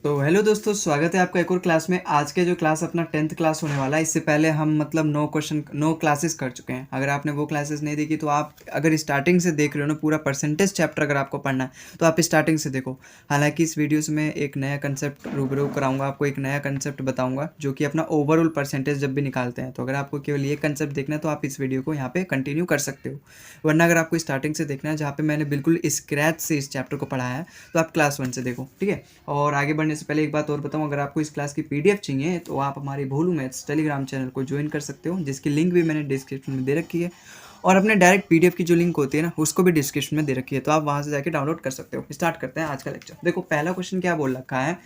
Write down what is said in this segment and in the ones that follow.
तो हेलो दोस्तों, स्वागत है आपका एक और क्लास में। आज के जो क्लास अपना 10th क्लास होने वाला है, इससे पहले हम मतलब 9 क्लासेस कर चुके हैं। अगर आपने वो क्लासेस नहीं देखी तो आप अगर स्टार्टिंग से देख रहे हो ना, पूरा परसेंटेज चैप्टर अगर आपको पढ़ना है तो आप स्टार्टिंग से देखो। हालांकि इस वीडियोस में एक नया कंसेप्ट रूबरू कराऊंगा, आपको एक नया कंसेप्ट बताऊंगा जो कि अपना ओवरऑल परसेंटेज जब भी निकालते हैं। तो अगर आपको केवल ये कंसेप्ट देखना है तो आप इस वीडियो को यहाँ पे कंटिन्यू कर सकते हो, वरना अगर आपको स्टार्टिंग से देखना है जहाँ पे मैंने बिल्कुल स्क्रैच से इस चैप्टर को पढ़ाया है तो आप क्लास 1 से देखो, ठीक है। और आगे बढ़ने से पहले एक बात और बताऊं, अगर आपको इस क्लास की पीडीएफ चाहिए तो आप हमारे भोलू मैथ्स टेलीग्राम चैनल को ज्वाइन कर सकते हो, जिसकी लिंक भी मैंने डिस्क्रिप्शन में दे रखी है। और अपने डायरेक्ट पीडीएफ की जो लिंक होती है ना, उसको भी डिस्क्रिप्शन में दे रखी है, तो आप वहां से जाके डाउनलोड कर सकते हो। स्टार्ट करते हैं आज का लेक्चर। देखो पहला क्वेश्चन क्या बोल रखा है,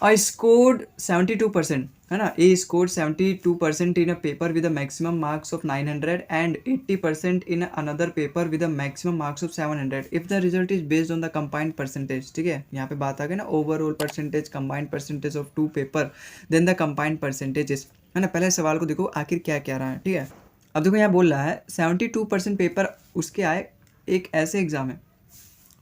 I scored 72%, है ना। A scored 72% in a paper with a maximum marks of 900 and 80% in another paper with a maximum marks of 700. If the result is based on the combined percentage, ठीक है, यहाँ पे बात आ गई ना, overall percentage, combined percentage of two paper, then the combined percentages, है ना। पहले सवाल को देखो आखिर क्या क्या रहा है, ठीक है। अब देखो यहाँ बोल रहा है 72% पेपर उसके आए, एक ऐसे एग्जाम है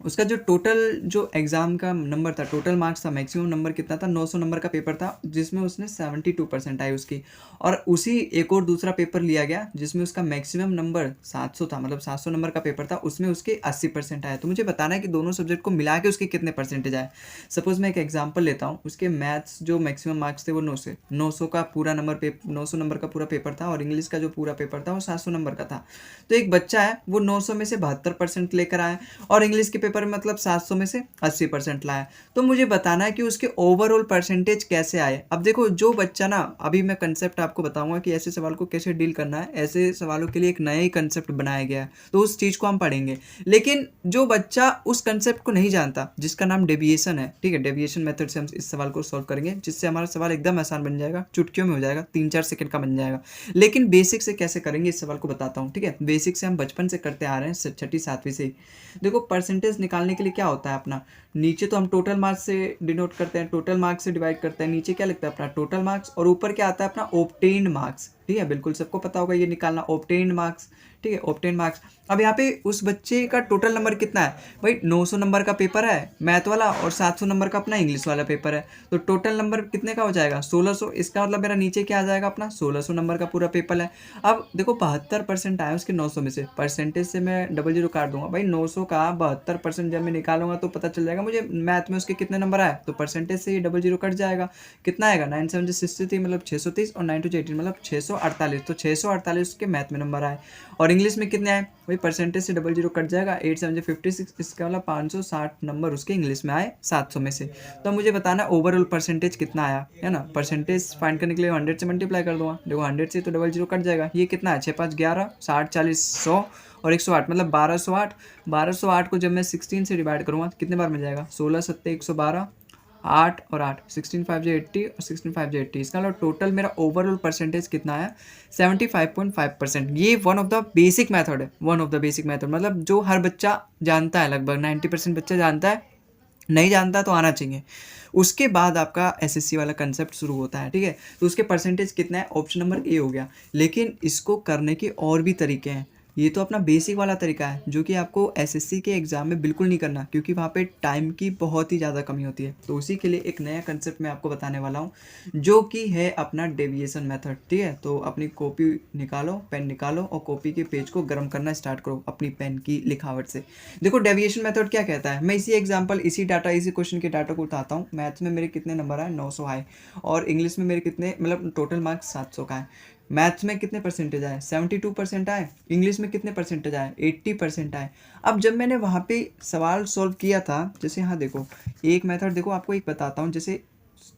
उसका जो टोटल जो एग्ज़ाम का नंबर था, टोटल मार्क्स था, मैक्सिमम नंबर कितना था, 900 नंबर का पेपर था जिसमें उसने 72% आई उसकी। और उसी एक और दूसरा पेपर लिया गया जिसमें उसका मैक्सिमम नंबर 700 था, मतलब 700 नंबर का पेपर था, उसमें उसके 80% आया। तो मुझे बताना है कि दोनों सब्जेक्ट को मिला के उसके कितने परसेंटेज आए। सपोज मैं एक एग्जाम्पल लेता हूँ, उसके मैथ्स जो मैक्सिमम मार्क्स थे वो 900 का पूरा नंबर 900 नंबर का पूरा पेपर था, और इंग्लिश का जो पूरा पेपर था वो 700 नंबर का था। तो एक बच्चा है वो 900 में से 72% लेकर आया और इंग्लिश के पेपर में मतलब 700 में से 80% लाया। तो मुझे बताना है कि उसके ओवरऑल परसेंटेज कैसे आए। अब देखो जो बच्चा ना, अभी मैं कंसेप्ट आपको बताऊंगा कि ऐसे सवाल को कैसे डील करना है। ऐसे सवालों के लिए एक नया ही कंसेप्ट बनाया गया है, तो उस चीज़ को हम पढ़ेंगे। लेकिन जो बच्चा उस कंसेप्ट को नहीं जानता, जिसका नाम डेविएशन है, ठीक है, डेविएशन मेथड से हम इस सवाल को सॉल्व करेंगे, जिससे हमारा सवाल एकदम आसान बन जाएगा, चुटकियों में हो जाएगा, 3-4 सेकंड का बन जाएगा। लेकिन बेसिक से कैसे करेंगे इस सवाल को बताता हूँ, ठीक है। बेसिक से हम बचपन से करते आ रहे हैं, 6ठी-7वीं से ही। देखो परसेंटेज निकालने के लिए क्या होता है अपना, नीचे तो हम टोटल मार्क्स से डिनोट करते हैं, टोटल मार्क्स से डिवाइड करते हैं, नीचे क्या लिखता है अपना टोटल मार्क्स, और ऊपर क्या आता है अपना ऑब्टेन्ड मार्क्स, ठीक है। बिल्कुल सबको पता होगा ये निकालना, ऑब्टेन्ड मार्क्स, ठीक है, ऑब्टेन्ड मार्क्स। अब यहाँ पे उस बच्चे का टोटल नंबर कितना है भाई, 900 नंबर का पेपर है मैथ वाला और 700 नंबर का अपना इंग्लिश वाला पेपर है, तो टोटल नंबर कितने का हो जाएगा 1600। इसका मतलब मेरा नीचे क्या आ जाएगा अपना 1600 नंबर का पूरा पेपर है। अब देखो 72% आया उसके 900 में से, परसेंटेज से मैं 00 काट दूंगा भाई, 900 का 72% जब मैं निकालूंगा तो पता चल जाएगा मुझे मैथ में उसके कितने नंबर आए। तो परसेंटेज से ये 00 कट जाएगा, कितना आएगा 9 7 63, मतलब 630, और 9 2 18 मतलब 648। तो 648 उसके मैथ में नंबर आए। और इंग्लिश में कितने आए भाई, परसेंटेज से 00 कट जाएगा, 8 7 56, इसका मतलब 560 नंबर उसके इंग्लिश में आए 700 में से। तो मुझे बताना ओवरऑल परसेंटेज कितना आया, है ना। परसेंटेज फाइंड करने के लिए 100 से मल्टीप्लाई कर दूंगा, देखो 100 से तो 00 कट जाएगा, ये कितना है 6 5 11, 60 40 100 और 108, मतलब 1208। 1208 को जब मैं 16 से डिवाइड करूँगा तो कितने बार मिल जाएगा, 16 7 112, 8 और 8, 16 5 80 और 16 5 80। इसका मतलब टोटल मेरा ओवरऑल परसेंटेज कितना है 75.5%। ये one of the basic method है, one of the basic method, मतलब जो हर बच्चा जानता है, लगभग 90% बच्चा जानता है, नहीं जानता तो आना चाहिए। उसके बाद आपका एसएससी वाला कंसेप्ट शुरू होता है, ठीक है। तो उसके परसेंटेज कितना है, ऑप्शन नंबर ए हो गया। लेकिन इसको करने के और भी तरीके हैं, ये तो अपना बेसिक वाला तरीका है जो कि आपको एसएससी के एग्जाम में बिल्कुल नहीं करना, क्योंकि वहाँ पे टाइम की बहुत ही ज़्यादा कमी होती है। तो उसी के लिए एक नया कंसेप्ट मैं आपको बताने वाला हूँ जो कि है अपना डेविएशन मेथड, ठीक है। तो अपनी कॉपी निकालो, पेन निकालो और कॉपी के पेज को गर्म करना स्टार्ट करो अपनी पेन की लिखावट से। देखो डेविएशन मेथड क्या कहता है, मैं इसी एग्जाम्पल, इसी डाटा, इसी क्वेश्चन के डाटा को उठाता हूँ। मैथ्स में मेरे कितने नंबर आए 900 आए, और इंग्लिश में मेरे कितने, मतलब टोटल मार्क्स 700 का है। मैथ्स में कितने परसेंटेज आए 72% आए, इंग्लिश में कितने परसेंटेज आए 80% आए। अब जब मैंने वहाँ पे सवाल सॉल्व किया था, जैसे यहाँ देखो एक मेथड, देखो आपको एक बताता हूँ, जैसे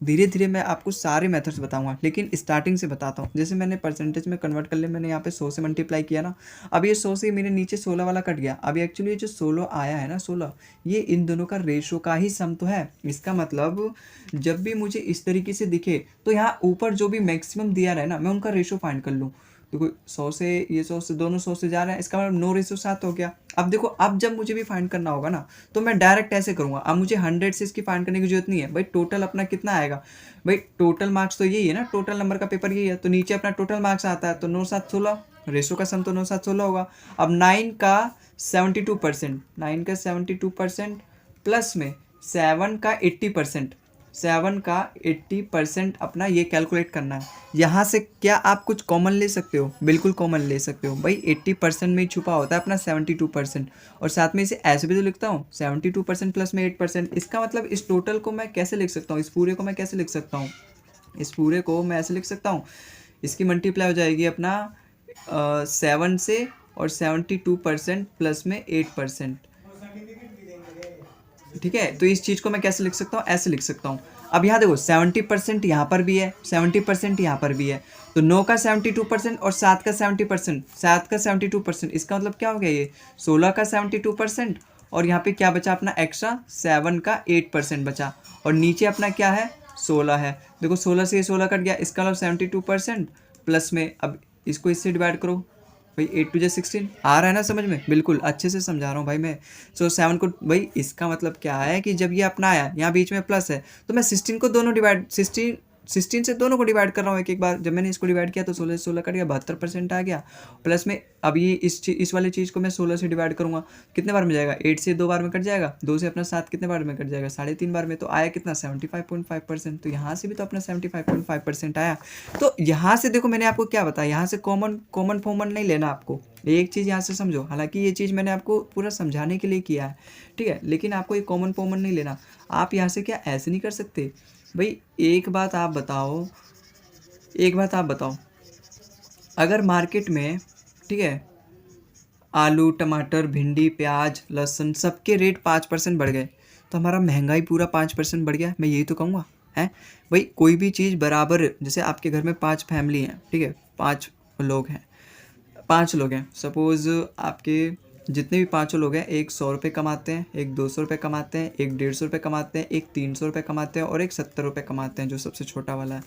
धीरे धीरे मैं आपको सारे मेथड्स बताऊंगा, लेकिन स्टार्टिंग से बताता हूँ। जैसे मैंने परसेंटेज में कन्वर्ट कर लिया, मैंने यहाँ पे 100 से मल्टीप्लाई किया ना, अब ये 100 से मेरे नीचे 16 वाला कट गया। अब एक्चुअली ये जो 16 आया है ना, 16, ये इन दोनों का रेशो का ही सम तो है। इसका मतलब जब भी मुझे इस तरीके से दिखे तो यहाँ ऊपर जो भी मैक्सिमम दिया रहा है ना, मैं उनका रेशो फाइंड कर लूँ। देखो 100 से ये 100 से दोनों 100 से जा रहे हैं, इसका मतलब 9:7 हो गया। अब देखो अब जब मुझे भी फाइंड करना होगा ना, तो मैं डायरेक्ट ऐसे करूँगा। अब मुझे 100 से इसकी फाइंड करने की जरूरत नहीं है भाई, टोटल अपना कितना आएगा भाई, टोटल मार्क्स तो यही है ना, टोटल नंबर का पेपर यही है, तो नीचे अपना टोटल मार्क्स आता है, तो 9 7 16, रेशो का सम तो 9 7 16 होगा। अब 9 का 72%, 9 का 72% प्लस में 7 का 80%, 7 का 80% अपना ये कैलकुलेट करना है। यहाँ से क्या आप कुछ कॉमन ले सकते हो? बिल्कुल कॉमन ले सकते हो भाई। 80% में ही छुपा होता है अपना 72%। और साथ में इसे ऐसे भी तो लिखता हूँ 72% प्लस में 8%। इसका मतलब इस टोटल को मैं कैसे लिख सकता हूँ? इस पूरे को मैं कैसे लिख सकता हूँ? इस पूरे को मैं ऐसे लिख सकता हूँ, इसकी मल्टीप्लाई हो जाएगी अपना 7 से और 72% प्लस में 8%। ठीक है, तो इस चीज़ को मैं कैसे लिख सकता हूँ? ऐसे लिख सकता हूँ। अब यहाँ देखो 70% यहाँ पर भी है, 70% यहाँ पर भी है, तो 9 का 72% और 7 का 70%, 7 का 72%, इसका मतलब क्या हो गया? ये 16 का 72%, और यहाँ पे क्या बचा अपना एक्स्ट्रा? 7 का 8% बचा, और नीचे अपना क्या है? 16 है। देखो 16 से ये 16 कट गया, इसका मतलब 72% प्लस में, अब इसको इससे डिवाइड करो भाई, 8 2 16 आ रहा है ना समझ में? बिल्कुल अच्छे से समझा रहा हूँ भाई मैं। 7 को भाई, इसका मतलब क्या है कि जब ये अपना आया यहाँ बीच में प्लस है, तो मैं 16 को दोनों डिवाइड 16 से दोनों को डिवाइड कर रहा हूँ एक एक बार। जब मैंने इसको डिवाइड किया तो 16 से 16 कट गया, 72% आ गया। प्लस में अब ये इस वाली चीज़ को मैं 16 से डिवाइड करूँगा, कितने बार में जाएगा? 8 से 2 बार में कट जाएगा, 2 से अपना 7 कितने बार में कट जाएगा? 3.5 बार में। तो आया कितना? 75.5%। तो यहाँ से भी तो अपना 75.5% आया। तो यहाँ से देखो मैंने आपको क्या बताया, यहाँ से कॉमन फॉर्मन नहीं लेना आपको। एक चीज़ यहाँ से समझो, हालांकि ये चीज़ मैंने आपको पूरा समझाने के लिए किया है, ठीक है, लेकिन आपको एक कॉमन फॉर्मन नहीं लेना। आप यहाँ से क्या ऐसे नहीं कर सकते भाई? एक बात आप बताओ, अगर मार्केट में, ठीक है, आलू टमाटर भिंडी प्याज लहसुन सबके रेट 5% बढ़ गए, तो हमारा महंगाई पूरा 5% बढ़ गया, मैं यही तो कहूँगा है भाई। कोई भी चीज़ बराबर, जैसे आपके घर में 5 फैमिली हैं, ठीक है, 5 लोग हैं, सपोज़ आपके जितने भी 5 लोग हैं, एक 100 रुपये कमाते हैं, एक 200 रुपये कमाते हैं, एक 150 रुपये कमाते हैं, एक 300 रुपये कमाते हैं, और एक 70 रुपये कमाते हैं, जो सबसे छोटा वाला है,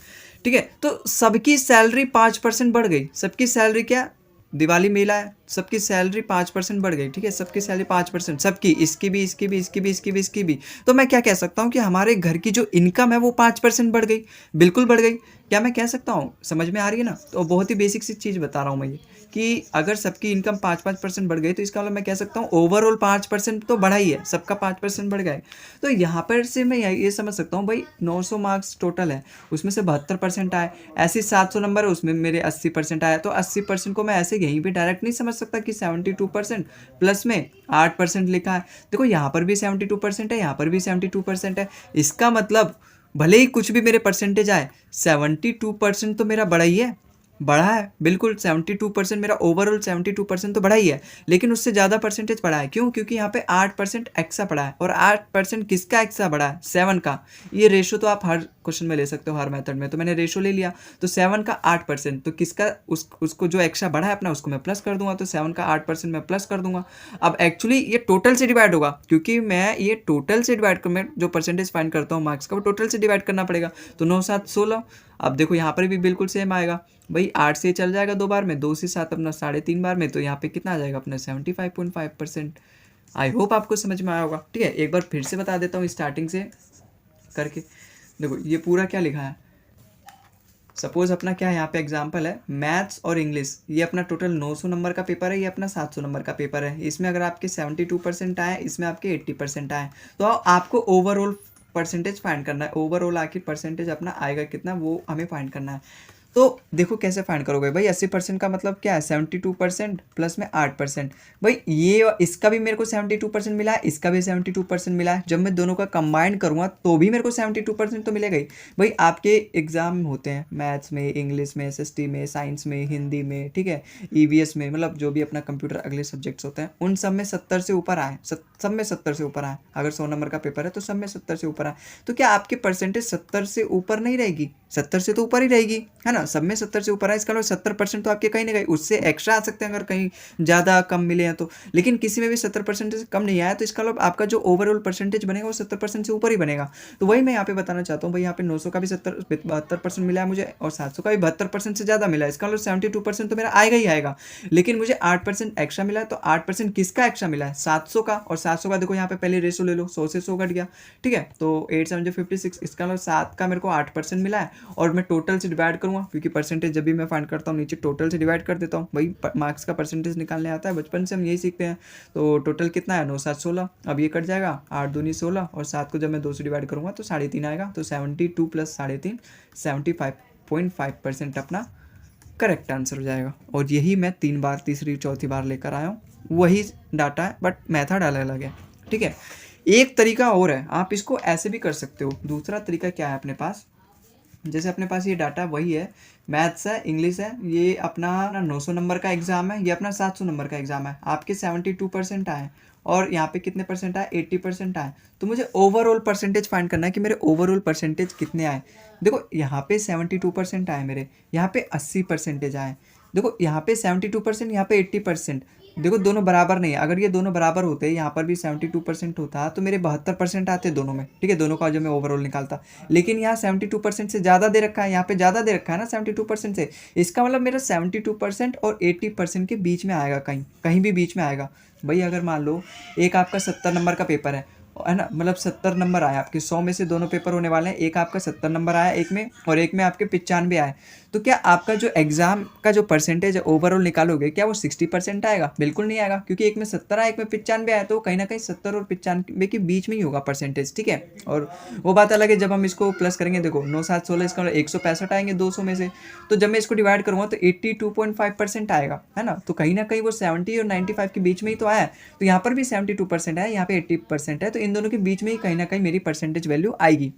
ठीक है। तो सबकी सैलरी 5% बढ़ गई। सबकी सैलरी क्या, दिवाली मेला है, सबकी सैलरी 5% बढ़ गई, ठीक है, सबकी सैलरी 5%, सबकी, इसकी भी, इसकी भी, इसकी भी, इसकी भी, इसकी भी। तो मैं क्या कह सकता हूँ कि हमारे घर की जो इनकम है वो 5% बढ़ गई, बिल्कुल बढ़ गई। क्या मैं कह सकता हूँ? समझ में आ रही है ना? तो बहुत ही बेसिक सी चीज़ बता रहा हूँ मैं ये, कि अगर सबकी इनकम 5% बढ़ गई, तो इसका मतलब मैं कह सकता हूँ ओवरऑल 5% तो बढ़ा ही है, सबका 5% बढ़ गया। तो यहाँ पर से मैं ये समझ सकता हूँ भाई, 900 मार्क्स टोटल है, उसमें से 72% आए। ऐसे 700 नंबर है, उसमें मेरे 80% आया। तो 80% को मैं ऐसे यहीं पे डायरेक्ट नहीं समझ सकता कि 72% प्लस में 8% लिखा है। देखो यहाँ पर भी 72% है, यहाँ पर भी 72% है। इसका मतलब भले ही कुछ भी मेरे परसेंटेज आए, 72% तो मेरा बड़ा ही है, बढ़ा है बिल्कुल। 72% मेरा ओवरऑल 72% तो बढ़ा ही है, लेकिन उससे ज़्यादा परसेंटेज बढ़ा है। क्यों? क्योंकि यहाँ पे 8% एक्स्ट्रा बढ़ा है। और 8% किसका एक्स्ट्रा बढ़ा है? 7 का। ये रेशो तो आप हर क्वेश्चन में ले सकते हो, हर मेथड में। तो मैंने रेशो ले लिया, तो 7 का 8%, तो किसका, उसको जो एक्स्ट्रा बढ़ा है अपना, उसको मैं प्लस कर दूंगा। तो 7 का 8% मैं प्लस कर दूंगा। अब एक्चुअली ये टोटल से डिवाइड होगा, क्योंकि मैं ये टोटल से डिवाइड कर, मैं जो परसेंटेज फाइंड करता हूँ मार्क्स का, वो टोटल से डिवाइड करना पड़ेगा। तो 9 7 16। अब देखो यहाँ पर भी बिल्कुल सेम आएगा भाई, 8 से चल जाएगा 2 बार में, 2 से 7 अपना 3.5 बार में। तो यहाँ पे कितना आ जाएगा अपना 75.5%। आई होप आपको समझ में आया होगा, ठीक है। एक बार फिर से बता देता हूँ स्टार्टिंग से करके। देखो ये पूरा क्या लिखा है, सपोज अपना क्या है, यहाँ पे एग्जांपल है मैथ्स और इंग्लिश। ये अपना टोटल 900 नंबर का पेपर है, ये अपना 700 नंबर का पेपर है। इसमें अगर आपके 72% आए, इसमें आपके 80% आए, तो आपको ओवरऑल परसेंटेज फाइंड करना है। ओवरऑल आखिर परसेंटेज अपना आएगा कितना, वो हमें फाइंड करना है। तो देखो कैसे फाइंड करोगे भाई। 80% का मतलब क्या है? 72% प्लस में 8%। भाई ये, इसका भी मेरे को 72% मिला है, इसका भी 72% मिला है। जब मैं दोनों का कंबाइन करूंगा तो भी मेरे को 72% तो मिलेगा ही। भाई आपके एग्जाम होते हैं मैथ्स में, इंग्लिश में, एसएसटी में, साइंस में, हिंदी में, ठीक है, ईवीएस में, मतलब जो भी अपना कंप्यूटर अगले सब्जेक्ट्स होते हैं, उन सब में 70 से ऊपर आए, सब में 70 से ऊपर आए। अगर 100 नंबर का पेपर है तो सब में 70 से ऊपर आए। तो क्या आपकी परसेंटेज 70 से ऊपर नहीं रहेगी? 70 से तो ऊपर ही रहेगी, है ना। सब में 70 से ऊपर है, इसका मतलब 70% तो आपके कहीं ना कहीं उससे एक्स्ट्रा आ सकते हैं, अगर कहीं ज़्यादा कम मिले हैं तो। लेकिन किसी में भी 70% से कम नहीं आया, तो इसका मतलब आपका जो ओवरऑल परसेंटेज बनेगा वो 70% से ऊपर ही बनेगा। तो वही मैं यहाँ पे बताना चाहता हूँ भाई, यहाँ पे 900 का भी 72% मिला है मुझे, और 700 का भी 72% से ज़्यादा मिला है। इसका मतलब 72% तो मेरा आएगा ही आएगा। लेकिन मुझे 8% एक्स्ट्रा मिला है, तो 8% किसका एक्स्ट्रा मिला है? 700 का। और 700 का देखो यहाँ पे पहले रेशो ले लो, 100 से 100 घट गया, ठीक है। तो 8 7 56, इसका मतलब 7 का मेरे को 8% मिला है, और मैं टोटल से डिवाइड करूँगा, क्योंकि परसेंटेज जब भी मैं फाइंड करता हूँ नीचे टोटल से डिवाइड कर देता हूँ, वही मार्क्स का परसेंटेज निकालने आता है, बचपन से हम यही सीखते हैं। तो टोटल कितना है, 9 7 16, अब ये कट जाएगा, 8 दूनी 16 और 7 को जब मैं 2 से डिवाइड करूँगा तो 3.5 आएगा, तो 72 प्लस 3.5 75.5% अपना करेक्ट आंसर हो जाएगा। और यही मैं 3 बार तीसरी चौथी बार लेकर आया हूँ, वही डाटा है बट मेथड अलग अलग है, ठीक है। एक तरीका और है, आप इसको ऐसे भी कर सकते हो। दूसरा तरीका क्या है अपने पास, जैसे अपने पास ये डाटा वही है, मैथ्स है, इंग्लिश है, ये अपना 900 नंबर का एग्ज़ाम है, ये अपना 700 नंबर का एग्ज़ाम है, आपके 72% आए और यहाँ पे कितने परसेंट आए, 80% आए। तो मुझे ओवरऑल परसेंटेज फाइंड करना है कि मेरे ओवरऑल परसेंटेज कितने आए। देखो यहाँ पे 72% आए मेरे, यहाँ पे 80% आए। देखो यहाँ पे 72%, यहाँ पे 80%। देखो दोनों बराबर नहीं है, अगर ये दोनों बराबर होते, यहाँ पर भी 72% होता तो मेरे 72% आते दोनों में, ठीक है, दोनों का जो मैं ओवरऑल निकालता। लेकिन यहाँ 72% से ज़्यादा दे रखा है, यहाँ पे ज़्यादा दे रखा है ना 72% से, इसका मतलब मेरा 72% और 80% के बीच में आएगा, कहीं कहीं भी बीच में आएगा। भाई अगर मान लो एक आपका 70 नंबर का पेपर है ना, मतलब 70 नंबर आया आपके, 100 में से दोनों पेपर होने वाले हैं, एक आपका 70 नंबर आया एक में और एक में आपके 95 आए, तो क्या आपका जो एग्जाम का जो परसेंटेज है ओवरऑल निकालोगे, क्या वो 60% आएगा? बिल्कुल नहीं आएगा, क्योंकि एक में 70 आया एक में 95 आया, तो कहीं ना कहीं 70 और 95 के बीच में ही होगा परसेंटेज, ठीक है। और वो बात अलग है जब हम इसको प्लस करेंगे, देखो 9 7 16 इसका 165 आएंगे 200 में से, तो जब मैं इसको डिवाइड करूँगा तो 82.5% आएगा, है ना। तो कहीं ना कहीं वो 70 और 95 के बीच में ही तो आया, तो यहाँ पर भी 72% है, यहाँ पे 80% है, तो इन दोनों के बीच में ही कहीं ना कहीं मेरी परसेंटेज वैल्यू आएगी।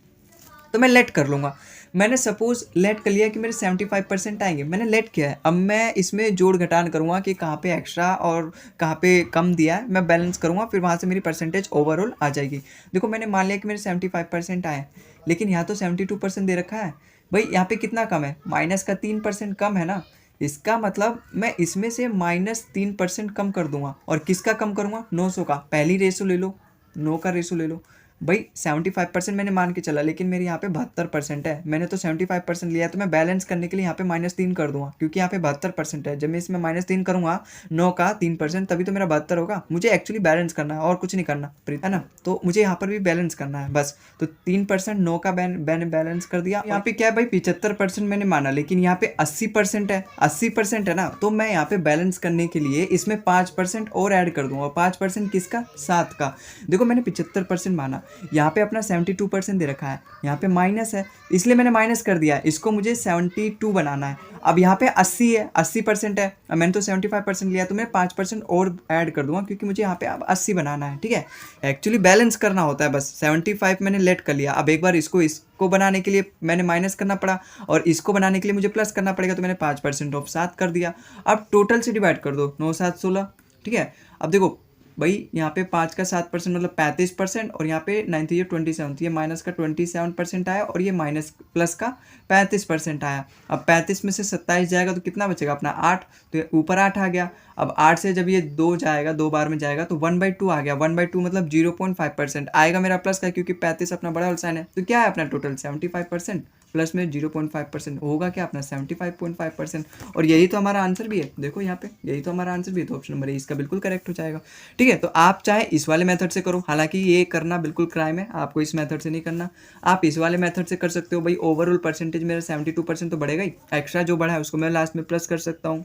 तो मैं लेट कर लूँगा, मैंने सपोज लेट कर लिया कि मेरे 75% आएंगे, मैंने लेट किया है। अब मैं इसमें जोड़ घटान करूँगा कि कहाँ पे एक्स्ट्रा और कहाँ पे कम दिया है, मैं बैलेंस करूँगा, फिर वहाँ से मेरी परसेंटेज ओवरऑल आ जाएगी। देखो मैंने मान लिया कि मेरे 75% आए, लेकिन यहाँ तो 72% दे रखा है। भाई यहाँ पे कितना कम है, माइनस का 3% कम है ना, इसका मतलब मैं इसमें से -3% कम कर दूंगा। और किसका कम करूँगा, 900 का। पहली रेशो ले लो, 9 का रेशो ले लो। भाई 75% मैंने मान के चला, लेकिन मेरे यहाँ पे 72% है, मैंने तो 75% लिया है, तो मैं बैलेंस करने के लिए यहाँ पे -3 कर दूंगा, क्योंकि यहाँ पे 72% है। जब मैं इसमें -3 करूँगा 9 का 3%, तभी तो मेरा 72 होगा। मुझे एक्चुअली बैलेंस करना है और कुछ नहीं करना, है ना। तो मुझे यहाँ पर भी बैलेंस करना है बस। तो 3% 9 का मैंने बैलेंस कर दिया। यहाँ पे क्या है भाई, 75% मैंने माना, लेकिन यहाँ पे 80% है, 80% है ना, तो मैं यहाँ पे बैलेंस करने के लिए इसमें 5% और ऐड कर दूंगा। 5% किसका, 7 का। देखो मैंने 75% माना, यहाँ पे अपना 72% दे रखा है, यहाँ पे माइनस है, इसलिए मैंने माइनस कर दिया है, इसको मुझे 72 बनाना है। अब यहाँ पे 80 है, 80% है, अब मैंने तो 75% लिया, तो मैं 5% और ऐड कर दूंगा, क्योंकि मुझे यहाँ पे अब 80 बनाना है, ठीक है। एक्चुअली बैलेंस करना होता है बस। 75 मैंने लेट कर लिया, अब एक बार इसको बनाने के लिए मैंने माइनस करना पड़ा, और इसको बनाने के लिए मुझे प्लस करना पड़ेगा, तो मैंने 5% ऑफ 7 कर दिया। अब टोटल से डिवाइड कर दो, 9 7 16, ठीक है। अब देखो भाई यहाँ पे 5 का 7% मतलब 35%, और यहाँ पे 9 3 27, तो ये माइनस का 27% आया, और ये माइनस प्लस का 35% आया। अब 35 में से 27 जाएगा तो कितना बचेगा अपना, 8, तो ऊपर 8 आ गया। अब 8 से जब ये 2 जाएगा, 2 बार में जाएगा, तो 1/2 आ गया। 1/2 मतलब 0.5% आएगा मेरा प्लस का, क्योंकि 35 अपना बड़ा होल साइन है। तो क्या है अपना टोटल 75%, प्लस में 0.5% होगा क्या अपना 75.5%। और यही तो हमारा आंसर भी है, देखो यहाँ पे यही तो हमारा आंसर भी है, तो ऑप्शन नंबर ए इसका बिल्कुल करेक्ट हो जाएगा, ठीक है। तो आप चाहे इस वाले मेथड से करो, हालांकि ये करना बिल्कुल क्राइम है, आपको इस मेथड से नहीं करना, आप इस वाले मेथड से कर सकते हो। भाई ओवरऑल परसेंटेज मेरा 72% तो बढ़ेगा ही, एक्स्ट्रा जो बढ़ा है उसको मैं लास्ट में प्लस कर सकता हूँ।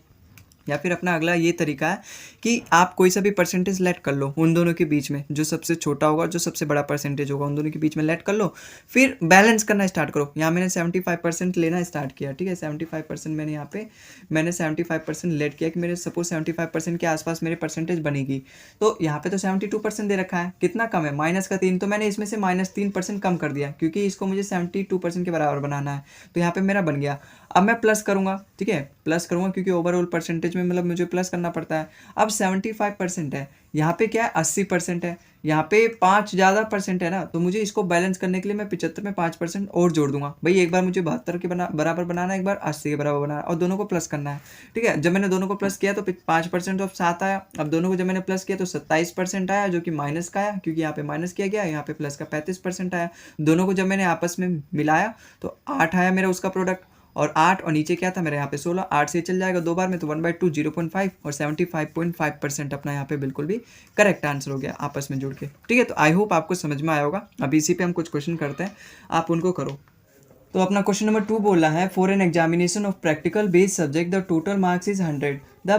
या फिर अपना अगला ये तरीका है कि आप कोई सा भी परसेंटेज लेट कर लो उन दोनों के बीच में, जो सबसे छोटा होगा जो सबसे बड़ा परसेंटेज होगा, उन दोनों के बीच में लेट कर लो, फिर बैलेंस करना स्टार्ट करो। यहाँ मैंने 75% लेना स्टार्ट किया, ठीक है। 75% मैंने यहाँ पे 75% लेट किया कि मेरे सपोज 75% के आसपास मेरे परसेंटेज बनेगी। तो यहाँ पे तो 72% दे रखा है, कितना कम है, माइनस का 3, तो मैंने इसमें से -3% कम कर दिया, क्योंकि इसको मुझे 72% के बराबर बनाना है। तो यहाँ पे मेरा बन गया। अब मैं प्लस करूँगा, ठीक है, प्लस करूँगा, क्योंकि ओवरऑल परसेंटेज में मतलब मुझे प्लस करना पड़ता है। अब 75% है, यहाँ पे क्या है 80% है, यहाँ पे 5 ज़्यादा परसेंट है ना, तो मुझे इसको बैलेंस करने के लिए मैं 75 में 5% और जोड़ दूंगा। भाई एक बार मुझे 72 के बराबर बनाना है, एक बार 80 के बराबर बनाना है, और दोनों को प्लस करना है, ठीक है। जब मैंने दोनों को प्लस किया तो 5% ऑफ 7 आया। अब दोनों को जब मैंने प्लस किया तो 27% आया, जो कि माइनस का आया, क्योंकि यहाँ पे माइनस किया गया, यहाँ पे प्लस का 35% आया। दोनों को जब मैंने आपस में मिलाया तो 8 आया मेरा उसका प्रोडक्ट, और 8 और नीचे क्या था मेरे यहाँ पे 16, 8 से चल जाएगा 2 बार में, तो 1/2 0.5 और 75.5% अपना यहाँ पे बिल्कुल भी करेक्ट आंसर हो गया आपस में जुड़ के, ठीक है। तो आई होप आपको समझ में आया होगा। अब इसी पे हम कुछ क्वेश्चन करते हैं, आप उनको करो। तो अपना क्वेश्चन नंबर 2 बोल रहा है, for an examination of practical based subject the total marks is 100, the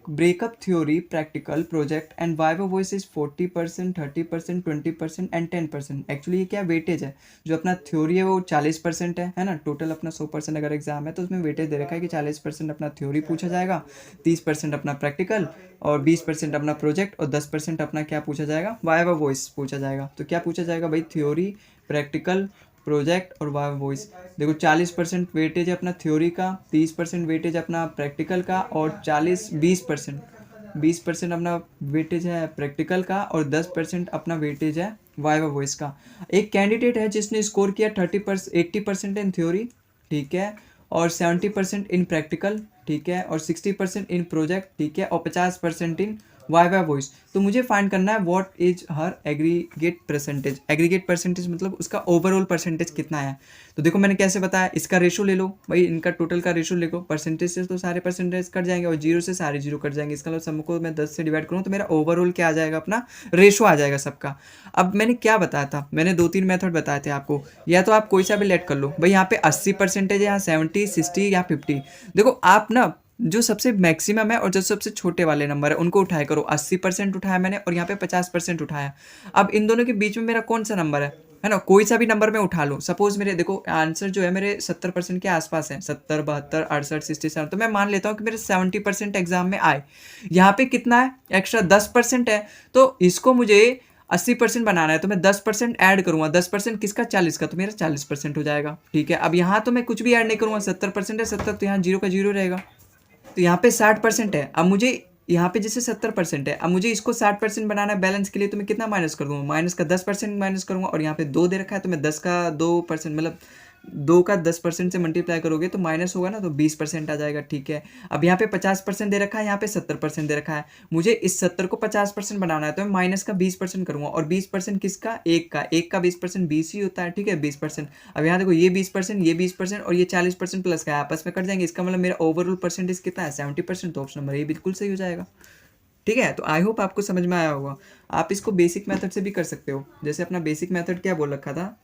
breakup theory practical project and viva voice is 40%, 30%, 20% and 10%। Actually ये क्या वेटेज है, जो अपना थ्योरी है वो 40% है ना। टोटल अपना 100% अगर एग्जाम है तो उसमें वेटेज दे रखा है कि 40% अपना थ्योरी पूछा जाएगा, 30% अपना प्रैक्टिकल और 20% अपना प्रोजेक्ट और 10% अपना क्या पूछा जाएगा, वाइवा वॉइस पूछा जाएगा। तो क्या पूछा जाएगा भाई, थ्योरी, प्रैक्टिकल, प्रोजेक्ट और वाइवा वॉइस। देखो 40% वेटेज है अपना थ्योरी का, 30% वेटेज अपना प्रैक्टिकल का और 20% अपना वेटेज है प्रैक्टिकल का और 10% अपना वेटेज है वाइवा वॉइस का। एक कैंडिडेट है जिसने स्कोर किया 80% इन थ्योरी, ठीक है, और 70% इन प्रैक्टिकल, ठीक है, और 60% इन प्रोजेक्ट, ठीक है, और 50% इन वाइवा वॉइस। तो मुझे फाइंड करना है what is her aggregate percentage. Aggregate percentage मतलब उसका ओवरऑल परसेंटेज कितना है। तो देखो मैंने कैसे बताया, इसका रेशो ले लो भाई, इनका टोटल का रेशो लिखो, परसेंटेज से तो सारे परसेंटेज कट जाएंगे और जीरो से सारे जीरो कट जाएंगे। इसका मतलब सबको मैं 10 से डिवाइड करूँ तो मेरा ओवरऑल क्या आ जाएगा, अपना रेशो आ जाएगा सबका। अब मैंने क्या बताया था, मैंने 2-3 मेथड बताए थे आपको, या तो आप कोई सा भी लेट कर लो भाई, यहाँ पे 80% है, यहाँ 70, 60 या 50। देखो आप ना जो सबसे मैक्सिमम है और जो सबसे छोटे वाले नंबर है उनको उठाया करो। 80% उठाया मैंने और यहाँ पे 50% उठाया। अब इन दोनों के बीच में मेरा कौन सा नंबर है ना, कोई सा भी नंबर मैं उठा लूँ। सपोज मेरे देखो आंसर जो है मेरे 70% के आसपास है, 70, 72, 68, 67, तो मैं मान लेता हूँ कि मेरे 70% एग्जाम में आए। यहाँ पे कितना है, एक्स्ट्रा 10% है, तो इसको मुझे 80% बनाना है, तो मैं 10% ऐड करूंगा। 10% किसका, 40 का, तो मेरा 40% हो जाएगा, ठीक है। अब यहाँ तो मैं कुछ भी ऐड नहीं करूंगा, 70% है, 70 तो यहाँ जीरो का जीरो रहेगा। तो यहाँ पे 60% है, अब मुझे यहाँ पे जैसे 70% है, अब मुझे इसको 60% बनाना है बैलेंस के लिए, तो मैं कितना माइनस कर दूंगा, माइनस का 10% माइनस करूंगा। और यहाँ पे 2 दे रखा है तो मैं 10 का 2% मतलब 2 का 10% से मल्टीप्लाई करोगे तो माइनस होगा ना, तो 20% आ जाएगा, ठीक है। अब यहाँ पे 50% दे रखा है, यहाँ पे 70% दे रखा है, मुझे इस 70 को 50% बनाना है, तो मैं माइनस का 20% करूंगा। और 20% किसका, एक का 20% 20 ही होता है, ठीक है, 20%। अब यहाँ देखो ये 20%, ये 20% और ये 40% प्लस का आपस में कट जाएंगे, इसका मतलब मेरा ओवरऑल परसेंटेज कितना है, 70%। तो ऑप्शन नंबर ये बिल्कुल सही हो जाएगा, ठीक है। तो आई होप आपको समझ में आया होगा। आप इसको बेसिक मेथड से भी कर सकते हो, जैसे अपना बेसिक मेथड क्या बोल रखा था,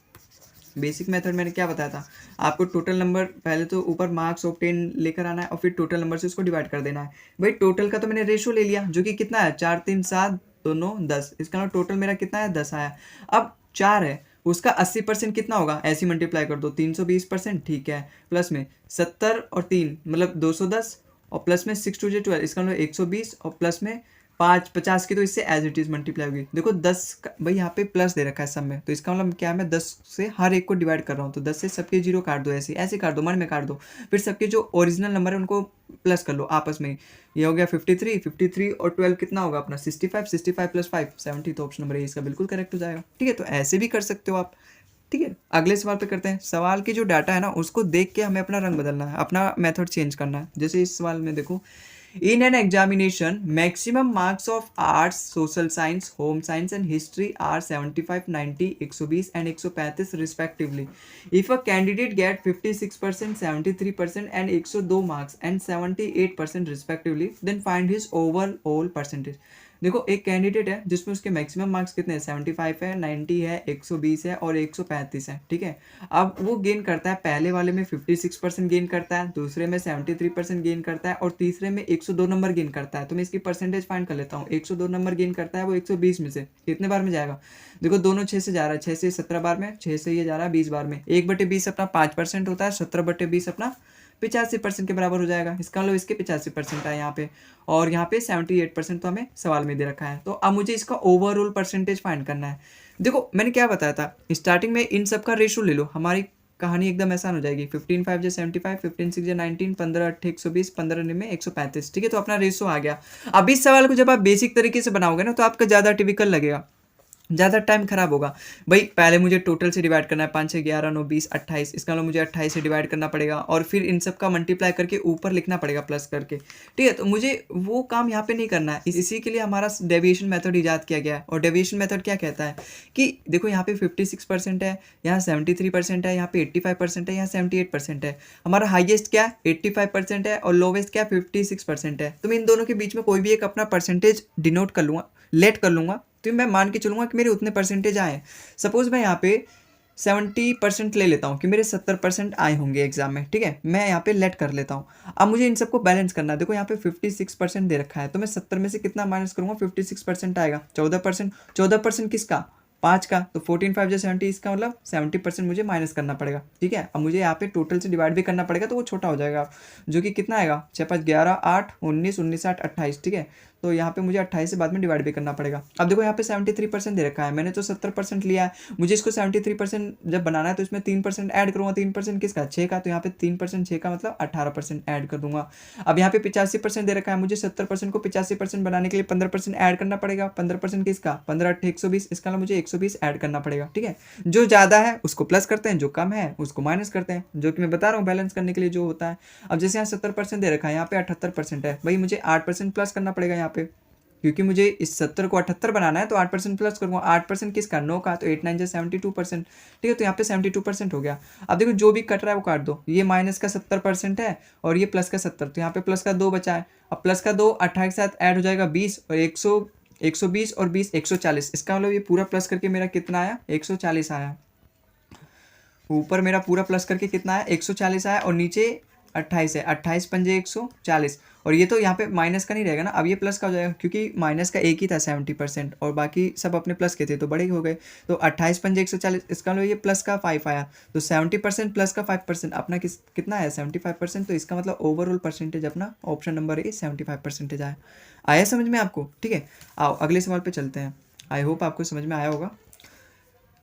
बेसिक मेथड मैंने क्या बताया था आपको, टोटल नंबर पहले तो ऊपर मार्क्स ऑब्टेन लेकर आना है और फिर टोटल नंबर से उसको डिवाइड कर देना है। भाई टोटल का तो मैंने रेशो ले लिया जो कि कितना है, 4, 3, 7, 2, 9, 10, इसका मतलब टोटल मेरा कितना है, 10 आया। अब 4 है, उसका 80% कितना होगा, ऐसे मल्टीप्लाई कर दो, 320%, ठीक है, प्लस में 70 और 3 मतलब 210 और प्लस में 6 2 12, इसका मतलब 120 और प्लस में 50 की, तो इससे एज इट इज मल्टीप्लाई होगी। देखो 10 भाई यहाँ पे प्लस दे रखा है सब में, तो इसका मतलब क्या है, मैं 10 से हर एक को डिवाइड कर रहा हूँ, तो 10 से सबके जीरो काट दो, ऐसे ऐसे काट दो, मन में काट दो, फिर सबके जो ओरिजिनल नंबर है उनको प्लस कर लो आपस में। ये हो गया 53 और 12 कितना होगा अपना 65 प्लस 5 70। तो ऑप्शन नंबर ए इसका बिल्कुल करेक्ट हो जाएगा, ठीक है। तो ऐसे भी कर सकते हो आप, ठीक है। अगले सवाल पे करते हैं। सवाल की जो डाटा है ना उसको देख के हमें अपना रंग बदलना है, अपना मेथड चेंज करना है। जैसे इस सवाल में देखो, in an examination maximum marks of arts, social science, home science and history are 75, 90, 120 and 135 respectively. If a candidate get 56%, 73% and 102 marks and 78% respectively, then find his overall percentage. देखो एक candidate है जिसमें उसके मैक्सिमम मार्क्स कितने हैं, 75 है, 90 है, 120 है और 135 है, ठीक है। अब वो गेन करता है, पहले वाले में 56% गेन करता है, दूसरे में 73% गेन करता है और तीसरे में 102 नंबर गेन करता है। तो मैं इसकी परसेंटेज फाइंड कर लेता हूँ। 102 नंबर गेन करता है वो 120 में से कितने बार में जाएगा, देखो दोनों 6 से जा रहा है, 6 से 17 बार में, 6 से ये जा रहा है 20 बार में, 1/20 अपना 5% होता है, 17/20 अपना 85% के बराबर हो जाएगा। इसका मतलब इसके 85% है यहाँ पे, और यहाँ पे 78% तो हमें सवाल में दे रखा है। तो अब मुझे इसका ओवरऑल परसेंटेज फाइंड करना है। देखो मैंने क्या बताया था स्टार्टिंग में, इन सब का रेशो ले लो, हमारी कहानी एकदम आसान हो जाएगी। 15 5 75, 15 6 19, 15 8 120, 15 9 135, ठीक है। तो अपना रेशो आ गया। अब इस सवाल को जब आप बेसिक तरीके से बनाओगे ना तो आपका ज़्यादा टिपिकल लगेगा, ज़्यादा टाइम खराब होगा। भाई पहले मुझे टोटल से डिवाइड करना है, 5 6 11 9 20 28, इसका मतलब मुझे 28 से डिवाइड करना पड़ेगा और फिर इन सब का मल्टीप्लाई करके ऊपर लिखना पड़ेगा प्लस करके, ठीक है। तो मुझे वो काम यहाँ पे नहीं करना है, इसी के लिए हमारा डेविएशन मेथड इजाद किया गया है। और डेविएशन मेथड क्या कहता है कि देखो यहाँ पे 56% है, यहाँ 73% है, यहाँ पे 85% है, यहाँ 78% है। हमारा हाइएस्ट क्या है 85% है और लोवेस्ट क्या 56% है। तो मैं इन दोनों के बीच में कोई भी एक अपना परसेंटेज डिनोट कर लूँगा, लेट कर लूँगा, तो मैं मान के चलूँगा कि मेरे उतने परसेंटेज आए। सपोज मैं यहाँ पे 70% ले लेता हूँ कि मेरे 70% आए होंगे एग्जाम में, ठीक है, मैं यहाँ पे लेट कर लेता हूँ। अब मुझे इन सबको बैलेंस करना है। देखो यहाँ पे 56% दे रखा है, तो मैं 70 में से कितना माइनस करूँगा, 56% आएगा, 14%। 14% किसका, 5 का, तो 14 5 जो 70, इसका मतलब 70% मुझे माइनस करना पड़ेगा, ठीक है। अब मुझे यहाँ पे टोटल से डिवाइड भी करना पड़ेगा, तो वो छोटा हो जाएगा, जो कि कितना आएगा, 6 5 11 8 19 19 8 28, ठीक है। तो यहाँ पे मुझे 28 से बाद में डिवाइड भी करना पड़ेगा। अब देखो यहाँ पे 73% दे रखा है, मैंने तो 70% लिया है, मुझे इसको 73% जब बनाना है तो इसमें 3% ऐड करूँगा। 3% किसका, 6 का, तो यहाँ पे 3% 6 का मतलब 18% ऐड कर दूंगा। अब यहाँ पे 85% दे रखा है, मुझे 70% को 85% बनाने के लिए 15% ऐड करना पड़ेगा। 15% किसका, 15 8 120, इसका मतलब मुझे 120 ऐड करना पड़ेगा, ठीक है। जो ज़्यादा है उसको प्लस करते हैं, जो कम है उसको माइनस करते हैं, जो कि मैं बता रहा हूँ बैलेंस करने के लिए जो होता है। अब जैसे यहाँ 70% दे रखा है, यहाँ पे 78% है, भाई मुझे 8% प्लस करना पड़ेगा यहाँ पे, क्योंकि मुझे इस 70 को 78 बनाना है, तो 8% प्लस करूँगा। 8% किसका, 9 का, तो 8 9 जा 72%, ठीक है। तो यहाँ पे 72% हो गया। अब देखो जो भी कट रहा है वो काट दो, ये माइनस का 70% है और ये प्लस का 70, तो यहाँ पे प्लस का 2 बचा है। अब प्लस का 2 28 के साथ ऐड हो जाएगा 20, और 120 और 20 140, इसका मतलब ये पूरा प्लस करके मेरा कितना आया, 140 आया। ऊपर मेरा पूरा प्लस करके कितना है, 140 आया, और नीचे 28 है, 28 पंजे 140, और ये तो यहाँ पे माइनस का नहीं रहेगा ना, अब ये प्लस का हो जाएगा, क्योंकि माइनस का एक ही था 70% और बाकी सब अपने प्लस के थे, तो बड़े हो गए। तो 28 पंजे 140, इसका मतलब ये प्लस का 5 आया, तो 70% प्लस का 5% अपना कितना है, 75%। तो इसका मतलब ओवरऑल परसेंटेज अपना ऑप्शन नंबर ए 75% आया समझ में आपको, ठीक है। आओ अगले सवाल पे चलते हैं, आई होप आपको समझ में आया होगा।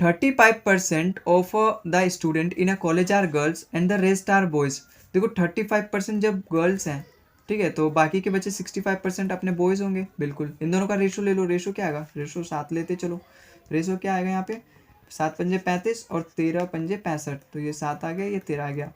35% of the student in a college are girls and the rest are boys. देखो 35% जब गर्ल्स हैं, ठीक है, तो बाकी के बच्चे 65% अपने बॉयज़ होंगे, बिल्कुल। इन दोनों का रेशो ले लो, रेशो क्या आएगा, रेशो 7 लेते चलो। रेशो क्या आएगा यहाँ पे, 7 पंजे 35 और 13 पंजे 65, तो ये 7 आ गया, ये 13 आ गया।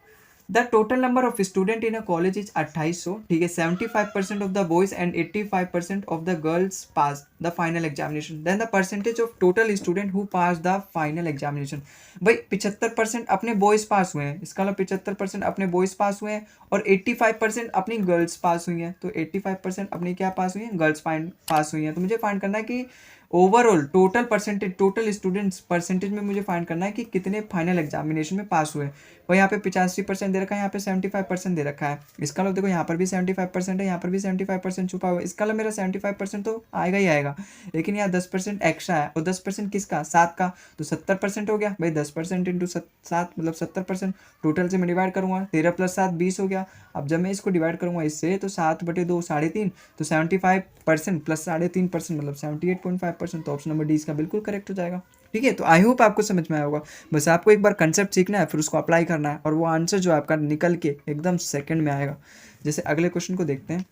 The total number of student in a college is 2800, ठीक है। 75% of the boys and 85% of the girls pass the final examination, then the percentage of total student who pass the final examination. भाई 75% अपने boys पास हुए हैं, इसका मतलब 75% अपने boys पास हुए हैं, और 85% अपनी गर्ल्स पास हुई हैं, तो 85% अपनी क्या पास हुई हैं, गर्ल्स पास हुई हैं। तो मुझे फाइंड करना है कि overall total percentage, total students percentage में मुझे फाइंड करना है कि कितने फाइनल एग्जामिनेशन में पास हुए। और यहाँ पे 85% दे रखा है, यहाँ पे 75% दे रखा है, इसका मतलब देखो यहाँ पर भी 75% है, यहाँ पर भी 75% छुपा हुआ है, इसका मतलब मेरा 75% तो आएगा ही आएगा। लेकिन यहाँ 10% एक्स्ट्रा है, और 10% किसका, 7 का, तो 70% हो गया भाई। 10% इंटू 7 मतलब 70%, टोटल से मैं डिवाइड करूँगा, 13 + 7 20 हो गया। अब जब मैं इसको डिवाइड करूँगा इससे, तो 7/2 3.5, तो 75% प्लस 3.5% मतलब 78.5%, तो ऑप्शन नंबर डी इसका बिल्कुल करेक्ट हो जाएगा, ठीक है। तो आई होप आपको समझ में आया होगा। बस आपको एक बार कंसेप्ट सीखना है, फिर उसको अप्लाई करना है, और वो आंसर जो आपका निकल के एकदम सेकंड में आएगा। जैसे अगले क्वेश्चन को देखते हैं।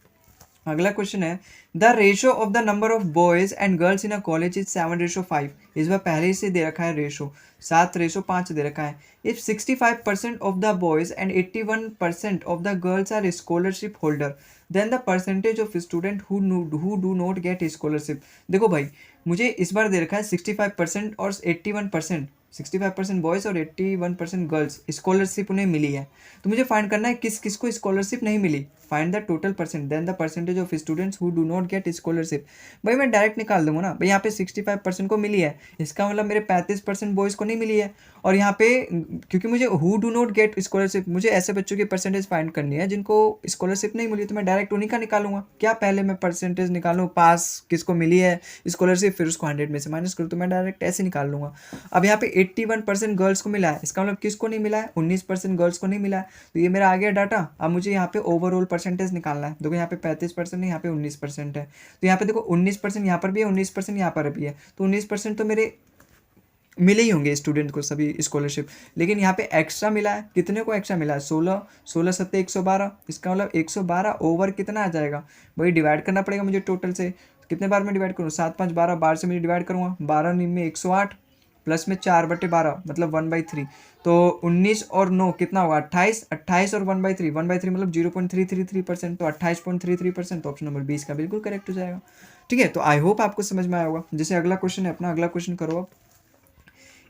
अगला क्वेश्चन है, the ratio of the number of boys and girls in a college is 7:5। इस बार पहले ही से दे रखा है रेशो, 7:5 दे रखा है। If 65% of the boys and 81% of the girls are scholarship holder, then the percentage of student who do not get scholarship. देखो भाई, मुझे इस बार दे रखा है 65% और 81%, 65% बॉयज़ और 81% गर्ल्स स्कॉलरशिप उन्हें मिली है। तो मुझे फाइंड करना है किस किस को स्कॉलरशिप नहीं मिली। Find the total percent then the percentage of students who do not get scholarship. भाई मैं डायरेक्ट निकाल दूंगा ना, भाई यहाँ पे 65% को मिली है, इसका मतलब मेरे 35% बॉयज़ को नहीं मिली है। और यहाँ पे क्योंकि मुझे who do not get scholarship, मुझे ऐसे बच्चों की परसेंटेज फाइंड करनी है जिनको स्कॉलरशिप नहीं मिली, तो मैं डायरेक्ट उन्हीं का निकालूंगा। क्या पहले मैं परसेंटेज निकालूँ, पास किसको मिली है स्कॉलरशिप, फिर उसको 100 में से माइनस करूँ, तो मैं डायरेक्ट ऐसे निकाल लूँगा। अब यहाँ पे 81% गर्ल्स को मिला है, इसका मतलब किसको नहीं मिला है, 19% गर्ल्स को नहीं मिला है। तो ये मेरा आ गया डाटा। अब मुझे यहाँ पे ओवरऑल परसेंटेज निकालना है। देखो यहाँ पे 35% है, यहाँ पे 19% है, तो यहाँ पे देखो 19% यहाँ पर भी है, 19% यहाँ पर भी है, तो 19% तो मेरे मिले ही होंगे स्टूडेंट को सभी स्कॉलरशिप। लेकिन यहाँ पे एक्स्ट्रा मिला है, कितने को एक्स्ट्रा मिला है, 16 16 7 112, इसका मतलब 112 ओवर कितना आ जाएगा, वही डिवाइड करना पड़ेगा मुझे टोटल से। कितने बार में डिवाइड करूँ, 7 5 12, 12 से मुझे डिवाइड करूँगा, 12 9 में 108, प्लस में 4/12 मतलब 1/3, तो 19 और 9 कितना होगा, 28, 28 और 1/3, 1/3 मतलब 0.333%, तो 28.33%, तो ऑप्शन नंबर 20 का बिल्कुल करेक्ट हो जाएगा, ठीक है। तो आई होप आपको समझ में आया होगा। जैसे अगला क्वेश्चन है अपना, अगला क्वेश्चन करो अब।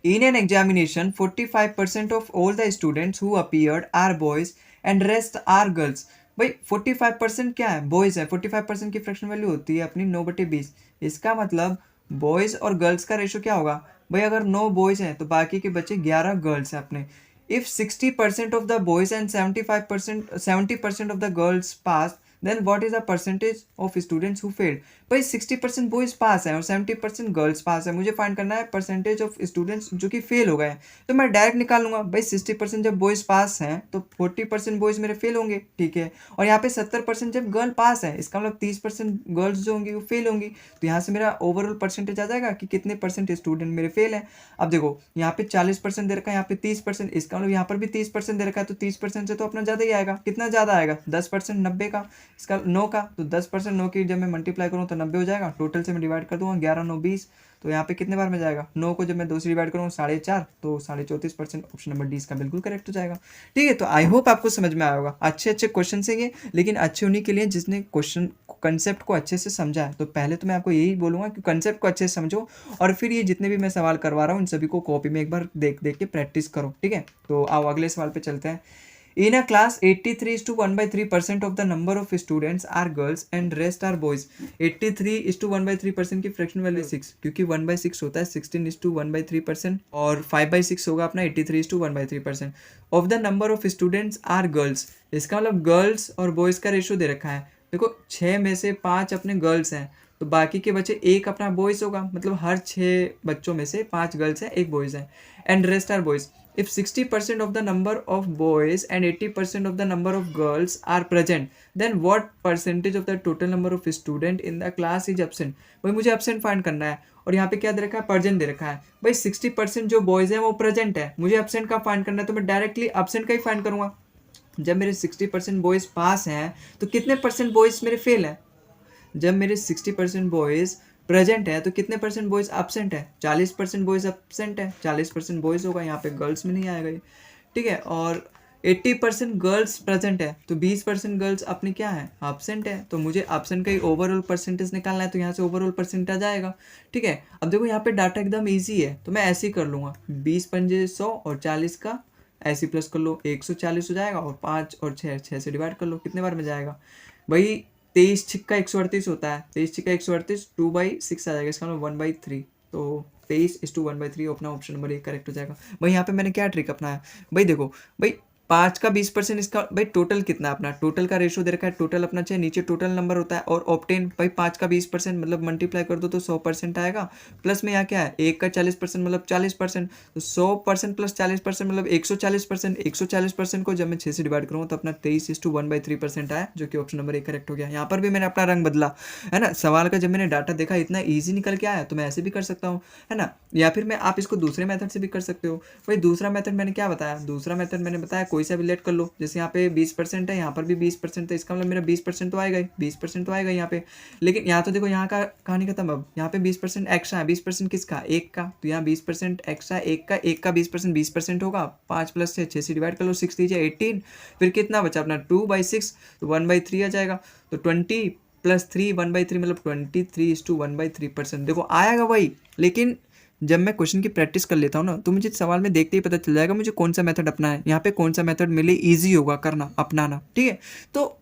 In an examination, 45% of all the students who appeared are boys and rest are girls. भाई 45% क्या है, बॉयज़ है। 45% की फ्रैक्शन वैल्यू होती है अपनी 9/20, इसका मतलब बॉयज़ और गर्ल्स का रेशो क्या होगा भाई, अगर 9 बॉयज़ हैं तो बाकी के बचे 11 गर्ल्स हैं अपने। If 60% of the boys and 70% of the girls pass, then what is the percentage of students who failed. भाई 60% बॉयज़ पास है और 70% गर्ल्स पास है, मुझे फाइंड करना है परसेंटेज ऑफ स्टूडेंट्स जो कि फेल हो गए हैं। तो मैं डायरेक्ट निकाल लूंगा भाई 60% जब बॉयज़ पास हैं तो 40% बॉयज़ मेरे फेल होंगे, ठीक है। और यहाँ पे 70% जब गर्ल पास है, इसका मतलब 30% गर्ल्स जो होंगी वो फेल होंगी। तो यहाँ से मेरा ओवरऑल परसेंटेज आ जाएगा कि कितने परसेंट स्टूडेंट मेरे फेल हैं। अब देखो यहाँ पे 40% दे रखा है, यहाँ पे 30%, इसका मतलब यहाँ पर भी 30% दे रखा है, तो 30% से तो अपना ज़्यादा ही आएगा। कितना ज़्यादा आएगा, 10%, 90 का, इसका 9 का, तो 10% 9 की जब मैं मल्टीप्लाई करूँ तो 90 हो जाएगा। टोटल से मैं डिवाइड कर दूंगा, 11 9 20, तो यहाँ पे कितने बार में जाएगा, 9 को जब मैं 2 से डिवाइड करूँगा 4.5, तो 34%। ऑप्शन नंबर डी इसका बिल्कुल करेक्ट हो जाएगा। ठीक है, तो आई होप आपको समझ में आया होगा। अच्छे अच्छे क्वेश्चन है ये, लेकिन अच्छे होने के लिए जिसने क्वेश्चन कंसेप्ट को अच्छे से समझा है। तो पहले तो मैं आपको यही बोलूँगा कि कंसेप्ट को अच्छे से समझो, और फिर ये जितने भी मैं सवाल करवा रहा हूँ इन सभी को कॉपी में एक बार देख देख के प्रैक्टिस करो। ठीक है, तो आओ अगले सवाल पे चलते हैं। In a class, 83:1/3% of the number of students are girls and rest are boys. 83:1/3% की फ्रैक्शन वैल्यू 6, क्योंकि 1/6 होता है, 16:1/3% और 5/6 होगा अपना 83:1/3%। Of the number of students are girls, इसका मतलब गर्ल्स और बॉयज़ का रेशो दे रखा है। देखो 6 में से 5 अपने गर्ल्स हैं, तो बाकी के बचे एक अपना बॉयज़ होगा, मतलब हर 6 बच्चों में से 5 गर्ल्स हैं, एक बॉयज़ है। And rest are boys. If 60% of the number of boys and 80% of the number of girls are present, then what percentage of the total number of student in the class is absent? भाई मुझे absent find करना है, और यहाँ पे क्या दे रखा है, present दे रखा है। भाई 60% जो boys हैं वो present है, मुझे absent का फाइंड करना है, तो मैं डायरेक्टली absent का ही फाइंड करूँगा। जब मेरे 60% बॉयज़ पास हैं तो कितने परसेंट बॉयज़ मेरे फेल हैं। जब मेरे 60% बॉयज़ प्रेजेंट है तो कितने परसेंट बॉयज़ एब्सेंट है, 40% बॉयज़ एब्सेंट है, 40% बॉयज़ होगा, यहाँ पे गर्ल्स में नहीं आएगा ये। ठीक है, और 80% गर्ल्स प्रेजेंट है, तो 20% गर्ल्स अपनी क्या है, एब्सेंट है। तो मुझे एब्सेंट का ही ओवरऑल परसेंटेज निकालना है, तो यहाँ से ओवरऑल परसेंटेज आएगा। ठीक है, अब देखो यहाँ पे डाटा एकदम ईजी है, तो मैं ऐसे ही कर लूँगा, 20 पंजे 100 और 40 का ऐसे प्लस कर लो, 140 हो जाएगा, और 5 और 6 से डिवाइड कर लो, कितने बार में जाएगा भाई, 23 छिक्का 138 होता है, 23 छिक्का 138, 2/6 आ जाएगा, इसका मतलब 1/3, तो 23:1/3 अपना ऑप्शन नंबर 1 करेक्ट हो जाएगा। भाई यहाँ पे मैंने क्या ट्रिक अपनाया, भाई देखो भाई 5 का 20%, इसका भाई टोटल कितना है अपना, टोटल का रेशो दे रखा है, टोटल अपना चाहिए, नीचे टोटल नंबर होता है, और ऑप्टेन भाई 5 का 20% मतलब मल्टीप्लाई कर दो तो 100% आएगा, प्लस में यहाँ क्या है 1 का 40% मतलब 40%, तो 100% प्लस 40% मतलब 140%, 140% को जब मैं 6 से डिवाइड करूँगा तो अपना 23:1/3% आया, जो कि ऑप्शन नंबर 1 करेक्ट हो गया। यहाँ पर भी मैंने अपना रंग बदला है ना, सवाल का जब मैंने डाटा देखा इतना ईजी निकल के आया, तो मैं ऐसे भी कर सकता हूँ है ना, या फिर मैं आप इसको दूसरे मेथड से भी कर सकते हो। भाई दूसरा मेथड मैंने क्या बताया, दूसरा मेथड मैंने बताया कोई सा भी लेट कर लो, जैसे यहाँ पे 20% है, यहाँ पर भी 20% है, इसका मतलब मेरा 20% तो आएगा ही, 20% तो आएगा यहाँ पे। लेकिन यहाँ तो देखो यहाँ का कहानी खत्म, अब यहाँ पे 20% एक्स्ट्रा है, 20% किसका, एक का, तो यहाँ 20% एक्स्ट्रा एक का 20% होगा, 5 + 6 से डिवाइड कर लो, 6 3 18, फिर कितना बचा अपना 2/6, तो 1/3 आ जाएगा, तो 20 + 3 1/3 मतलब 23:1/3%। देखो आएगा वही, लेकिन जब मैं क्वेश्चन की प्रैक्टिस कर लेता हूँ ना, तो मुझे सवाल में देखते ही पता चल जाएगा मुझे कौन सा मेथड अपना है, यहाँ पे कौन सा मेथड मेरे लिए ईजी होगा करना अपनाना। ठीक है, तो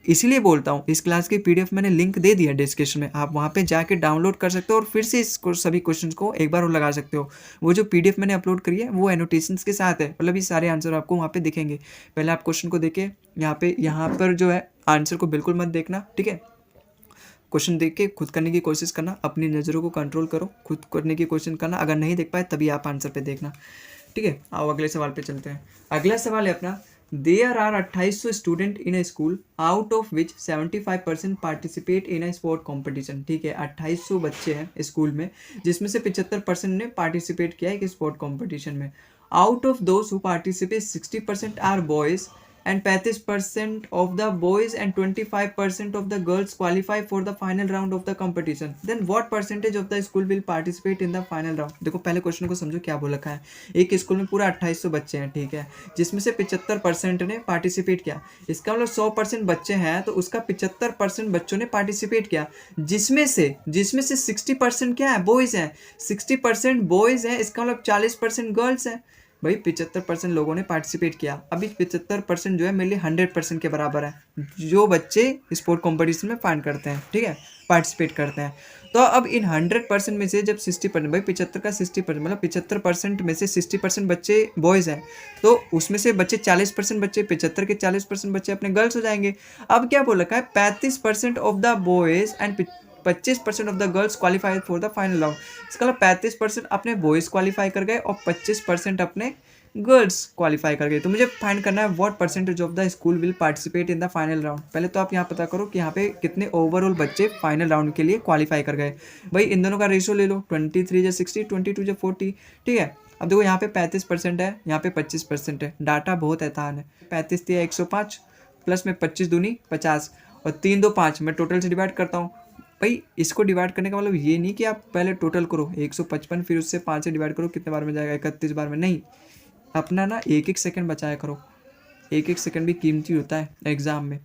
इसीलिए बोलता हूँ इस क्लास की पीडीएफ मैंने लिंक दे दिया डिस्क्रिप्शन में, आप वहाँ पे जाके डाउनलोड कर सकते हो और फिर से इसको सभी क्वेश्चंस को एक बार और लगा सकते हो। वो जो पीडीएफ मैंने अपलोड करी है वो एनोटेशंस के साथ है, मतलब ये सारे आंसर आपको वहाँ पे दिखेंगे। पहले आप क्वेश्चन को देखें, यहाँ पर जो है आंसर को बिल्कुल मत देखना। ठीक है, क्वेश्चन देख के खुद करने की कोशिश करना, अपनी नज़रों को कंट्रोल करो, खुद करने की कोशिश करना, अगर नहीं देख पाए तभी आप आंसर पे देखना। ठीक है, आओ अगले सवाल पे चलते हैं। अगला सवाल है अपना, there are 2800 student in a school, out of which 75% participate in a sport competition. ठीक है, 2800 बच्चे हैं स्कूल में, जिसमें से 75% ने पार्टिसिपेट किया है कि स्पोर्ट कॉम्पिटिशन में। Out of those who participate 60% are boys and 35% of the boys and 25% of the girls qualify for the final round of the competition, then what percentage of the school will participate in the final round। देखो पहले question को समझो क्या बोल रखा है, एक school में पूरा 2800 बच्चे हैं, ठीक है, जिसमें से 75% ने पार्टिसिपेट किया, इसका मतलब 100% बच्चे हैं तो उसका 75% बच्चों ने पार्टिसिपेट किया, जिसमें से 60% क्या है, बॉयज़ हैं, 60% बॉयज़ हैं, इसका मतलब 40% गर्ल्स हैं। भाई 75% लोगों ने पार्टिसिपेट किया, अभी 75% जो है मेरे लिए 100% के बराबर है जो बच्चे स्पोर्ट कंपटीशन में फाइंड करते हैं। ठीक है, पार्टिसिपेट करते हैं। तो अब इन 100% में से जब 60% भाई 75 का 60% मतलब 75% में से 60% बच्चे बॉयज़ हैं, तो उसमें से बच्चे 40% बच्चे 75 के 40% बच्चे अपने गर्ल्स हो जाएंगे। अब क्या बोल रखा है 35% of the boys and 25% of the girls qualified for the final round. इसका मतलब 35% अपने बॉयज़ क्वालिफाई कर गए और 25% अपने गर्ल्स क्वालिफाई कर गए। तो मुझे फाइंड करना है what percentage of the school will participate in the final round. पहले तो आप यहाँ पता करो कि यहाँ पे कितने ओवरऑल बच्चे फाइनल राउंड के लिए क्वालिफाई कर गए। भाई इन दोनों का रेशो ले लो 23 या 60 22 या 40। ठीक है, अब देखो यहाँ पे 35% है, यहाँ पे 25% है। डाटा बहुत आसान है। 35 दिया 105 प्लस में 25 दूनी 50 और 3 2 5 मैं टोटल से डिवाइड करता हूँ। भाई इसको डिवाइड करने का मतलब ये नहीं कि आप पहले टोटल करो 155 फिर उससे 5 से डिवाइड करो, कितने बार में जाएगा 31 बार में। नहीं, अपना ना एक एक सेकंड बचाया करो, एक एक सेकंड भी कीमती होता है एग्जाम में।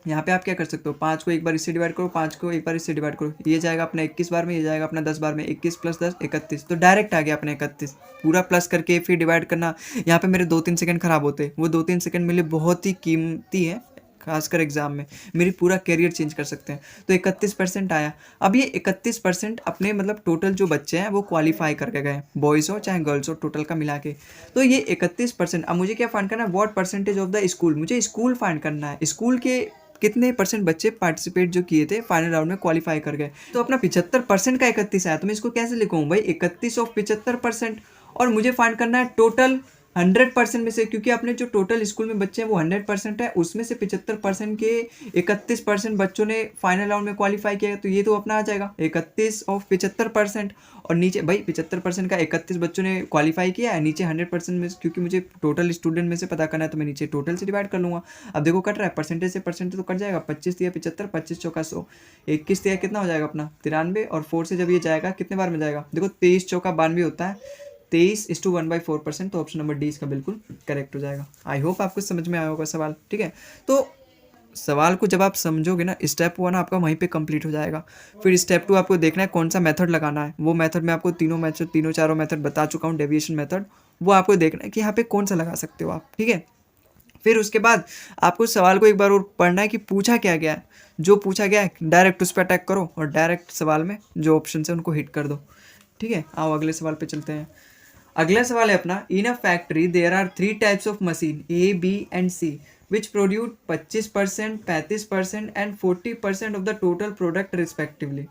यहाँ पे आप क्या कर सकते हो 5 को एक बार इससे डिवाइड करो, 5 को एक बार इससे डिवाइड करो, ये जाएगा अपना 21 बार में, ये जाएगा अपना 10 बार में। 21 + 10 31, तो डायरेक्ट आ गया अपना 31। पूरा प्लस करके फिर डिवाइड करना। यहाँ पे मेरे 2-3 सेकंड खराब होते, वो 2-3 सेकंड मेरे लिए बहुत ही कीमती है, खासकर एग्जाम में मेरी पूरा कैरियर चेंज कर सकते हैं। तो 31% आया। अब ये 31% अपने मतलब टोटल जो बच्चे हैं वो क्वालिफाई करके गए, बॉयज़ हो चाहे गर्ल्स हो, टोटल का मिला के। तो ये 31%। अब मुझे क्या फाइंड करना है what percentage of the school, मुझे स्कूल फाइंड करना है। स्कूल के कितने % बच्चे पार्टिसिपेट जो किए थे फाइनल राउंड में क्वालिफाई कर गए। तो अपना 75% का 31 आया, तो मैं इसको कैसे लिखूँ भाई 31 ऑफ 75%। और मुझे फाइंड करना है टोटल 100% में से, क्योंकि अपने जो टोटल स्कूल में बच्चे हैं वो 100% है, उसमें से 75% के 31% बच्चों ने फाइनल राउंड में क्वालिफाई किया, तो ये तो अपना आ जाएगा 31 ऑफ 75%। और नीचे भाई 75% का 31 बच्चों ने क्वालिफाई किया है, नीचे 100% में, क्योंकि मुझे टोटल स्टूडेंट में से पता करना है तो मैं नीचे टोटल से डिवाइड कर लूँगा। अब देखो कट रहा है, परसेंटेज से परसेंटेज तो कट जाएगा। 25 दिया 75, 25 चौका 100, 21 दिया कितना हो जाएगा अपना 93, और 4 से जब ये जाएगा कितने बार में जाएगा, देखो 23 चौका 92 होता है, 23:1/4%। तो ऑप्शन नंबर डी इसका बिल्कुल करेक्ट हो जाएगा। आई होप आपको समझ में आया होगा सवाल। ठीक है, तो सवाल को जब आप समझोगे ना, स्टेप 1 आपका वहीं पे कंप्लीट हो जाएगा। फिर स्टेप 2 आपको देखना है कौन सा मेथड लगाना है। वो मेथड मैं आपको तीनों चारों मेथड बता चुका हूँ, डेविएशन मेथड, वो आपको देखना है कि यहाँ पे कौन सा लगा सकते हो आप। ठीक है, फिर उसके बाद आपको सवाल को एक बार और पढ़ना है कि पूछा क्या गया है। जो पूछा गया है डायरेक्ट उस पर अटैक करो और डायरेक्ट सवाल में जो ऑप्शन है उनको हिट कर दो। ठीक है, आओ अगले सवाल पे चलते हैं। अगला सवाल है अपना, in a factory there are 3 types of machine A B and C which produce 25%, 35% and 40% of the total product respectively.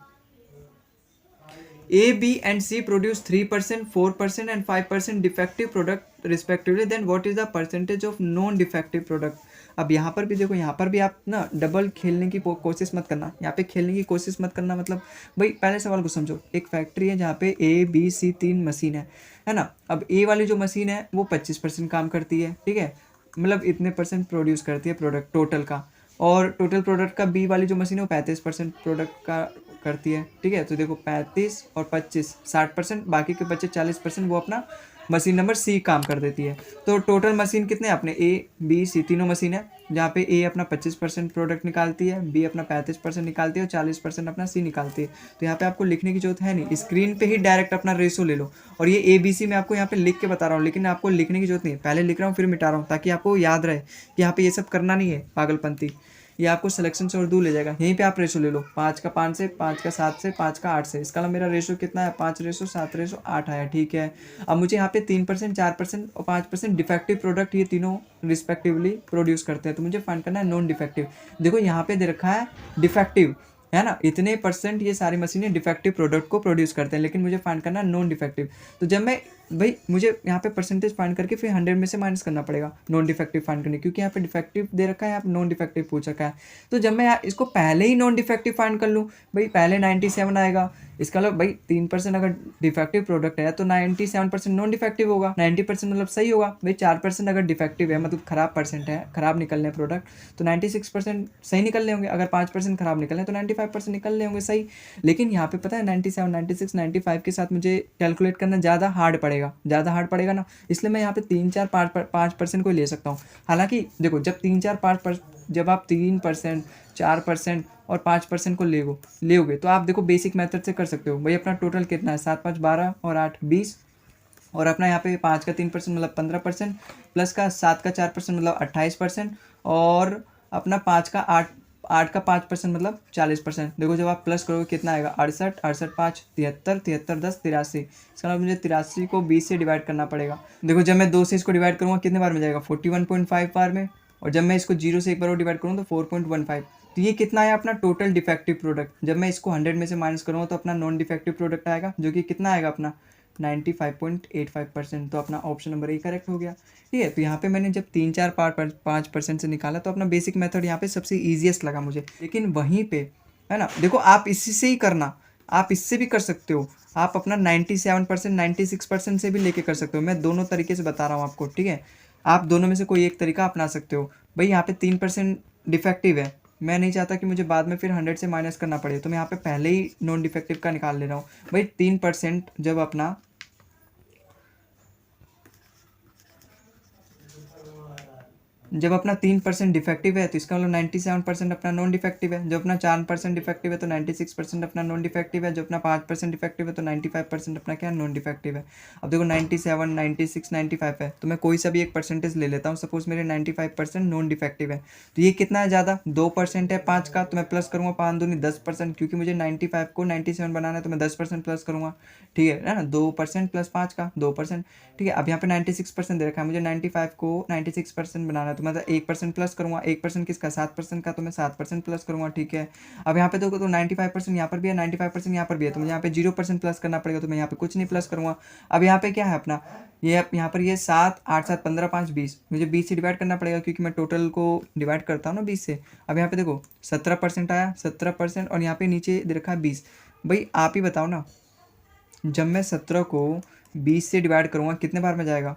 A, B and C produce 3%, 4% and 5% defective product respectively. Then what is the percentage of non-defective product? अब यहाँ पर भी देखो, यहाँ पर भी आप ना डबल खेलने की कोशिश मत करना। यहाँ पे खेलने की कोशिश मत करना मतलब भाई पहले सवाल को समझो। एक फैक्ट्री है जहाँ पे A, B, C 3 मशीन है ना। अब A वाली जो मशीन है वो 25% काम करती है, ठीक है, मतलब इतने % प्रोड्यूस करती है प्रोडक्ट टोटल का। और टोटल प्रोडक्ट का B वाली जो मशीन है वो 35% प्रोडक्ट का करती है। ठीक है, तो देखो 35 और 25 60%, बाकी के बचे 40% वो अपना मशीन नंबर सी काम कर देती है। तो टोटल मशीन कितने अपने ए बी सी तीनों मशीन है, जहाँ पे ए अपना 25% प्रोडक्ट निकालती है, बी अपना 35% निकालती है और 40% अपना सी निकालती है। तो यहाँ पे आपको लिखने की जरूरत है नहीं, स्क्रीन पे ही डायरेक्ट अपना रेशो ले लो। और ये ए बी सी मैं आपको यहाँ पे लिख के बता रहा हूँ, लेकिन आपको लिखने की जरूरत नहीं है, पहले लिख रहा हूँ फिर मिटा रहा हूँ ताकि आपको याद रहे कि यहाँ पे ये सब करना नहीं है पागलपंती। ये आपको सिलेक्शन से और दूर ले जाएगा। यहीं पे आप रेशो ले लो, 5 का 5 से, 5 का 7 से, 5 का 8 से। इसका मेरा रेशो कितना है 5:7:8 आया। ठीक है, अब मुझे यहाँ पे 3%, 4% और 5% डिफेक्टिव प्रोडक्ट, ये तीनों रिस्पेक्टिवली प्रोड्यूस करते हैं। तो मुझे फाइंड करना है नॉन डिफेक्टिव। देखो यहाँ पे दे रखा है डिफेक्टिव, है ना, इतने % ये सारी मशीनें डिफेक्टिव प्रोडक्ट को प्रोड्यूस करते हैं, लेकिन मुझे फाइंड करना है नॉन डिफेक्टिव। तो जब मैं भाई मुझे यहाँ पे % फाइंड करके फिर 100 में से माइनस करना पड़ेगा नॉन डिफेक्टिव फाइंड करने, क्योंकि यहाँ पे डिफेक्टिव दे रखा है, यहाँ पे नॉन डिफेक्टिव पूछ रखा है। तो जब मैं इसको पहले ही नॉन डिफेक्टिव फाइंड कर लूँ, भाई पहले 97 आएगा, इसका मतलब भाई 3% अगर डिफेक्टिव प्रोडक्ट है तो 97% नॉन डिफेक्टिव होगा, 90% मतलब सही होगा। भाई 4% अगर डिफेक्टिव है मतलब खराब % है, खराब निकलने प्रोडक्ट, तो 96% सही निकलने होंगे। अगर 5% खराब निकलने तो 95% निकलने होंगे सही। लेकिन यहाँ पे पता है 97, 96, 95 के साथ मुझे कैलकुलेट करना ज़्यादा हार्ड पड़ेगा ना, इसलिए मैं यहाँ पे 3, 4, 5% को ले सकता हूँ। हालांकि देखो जब 3, 4, 5 जब आप 3%, 4% और 5% को लेओगे तो आप देखो बेसिक मेथड से कर सकते हो। भाई अपना टोटल कितना है 7, 5, 12 और 8, 20, और अपना यहाँ पे 5 का 3% मतलब 15%, प्लस का 7 का 4% मतलब 28%, और अपना 5 का 8 का 5% मतलब 40%। देखो जब आप प्लस करोगे कितना आएगा, 68, 68 5 73, 73 10 83। इसका मतलब मुझे 83 को 20 से डिवाइड करना पड़ेगा। देखो जब मैं 2 से इसको डिवाइड करूँगा कितने बार में जाएगा, 41.5 बार में, और जब मैं इसको 0 से एक बार और डिवाइड करूँ तो 4.15। तो ये कितना है अपना टोटल डिफेक्टिव प्रोडक्ट। जब मैं इसको 100 में से माइनस करूँगा तो अपना नॉन डिफेक्टिव प्रोडक्ट आएगा, जो कि कितना आएगा अपना 95.85%। तो अपना ऑप्शन नंबर ए करेक्ट हो गया। ठीक है, तो यहाँ पे मैंने जब 3 4 5% से निकाला तो अपना बेसिक मेथड यहाँ पे सबसे ईजिएस्ट लगा मुझे। लेकिन वहीं पे है ना, देखो आप इसी से ही करना, आप इससे भी कर सकते हो, आप अपना 97% 96% से भी लेके कर सकते हो। मैं दोनों तरीके से बता रहा हूँ आपको। ठीक है, आप दोनों में से कोई एक तरीका अपना सकते हो। भाई यहाँ पे 3% डिफेक्टिव है, मैं नहीं चाहता कि मुझे बाद में फिर 100 से माइनस करना पड़े, तो मैं यहाँ पे पहले ही नॉन डिफेक्टिव का निकाल ले रहा हूँ। भाई 3% जब अपना जब अपना 3% डिफेक्टिव है तो इसका मतलब 97% अपना नॉन डिफेक्टिव है। जब अपना 4% डिफेक्टिव है तो 96% अपना नॉन डिफेक्टिव है। जब अपना 5% डिफेक्टिव है तो 95% अपना क्या नॉन डिफेक्टिव है। अब देखो 97 96 95 है, तो मैं कोई सा भी एक परसेंटेज ले लेता हूँ। सपोज मेरे 95% नॉन डिफेक्टिव है, तो ये कितना है ज़्यादा, 2% है 5 का, तो मैं प्लस करूँगा 5 दूनी 10%, क्योंकि मुझे 95 को 97 बनाना है तो मैं 10% प्लस करूँगा। ठीक है ना, 2% प्लस 5 का 2%। ठीक है, अब यहाँ पे 96% दे रखा है, मुझे 95 को 96% बनाना है तो मतलब 1% प्लस करूँगा। 1% किसका, 7% का, तो मैं 7% प्लस करूँगा। ठीक है, अब यहाँ पे देखो तो 95% यहाँ पर भी है, 95% यहाँ पर भी है, तो मुझे यहाँ पे 0% प्लस करना पड़ेगा, तो मैं यहाँ पे कुछ नहीं प्लस करूँगा। अब यहाँ पे क्या है अपना, ये यहाँ पर ये 7 8 7 15 5 20, मुझे 20 से डिवाइड करना पड़ेगा क्योंकि मैं टोटल को डिवाइड करता हूँ ना 20 से। अब यहाँ पे देखो 17% आया, 17%, और यहाँ पे नीचे दे रखा है 20। भाई आप ही बताओ ना, जब मैं 17 को 20 से डिवाइड करूँगा कितने बार में जाएगा,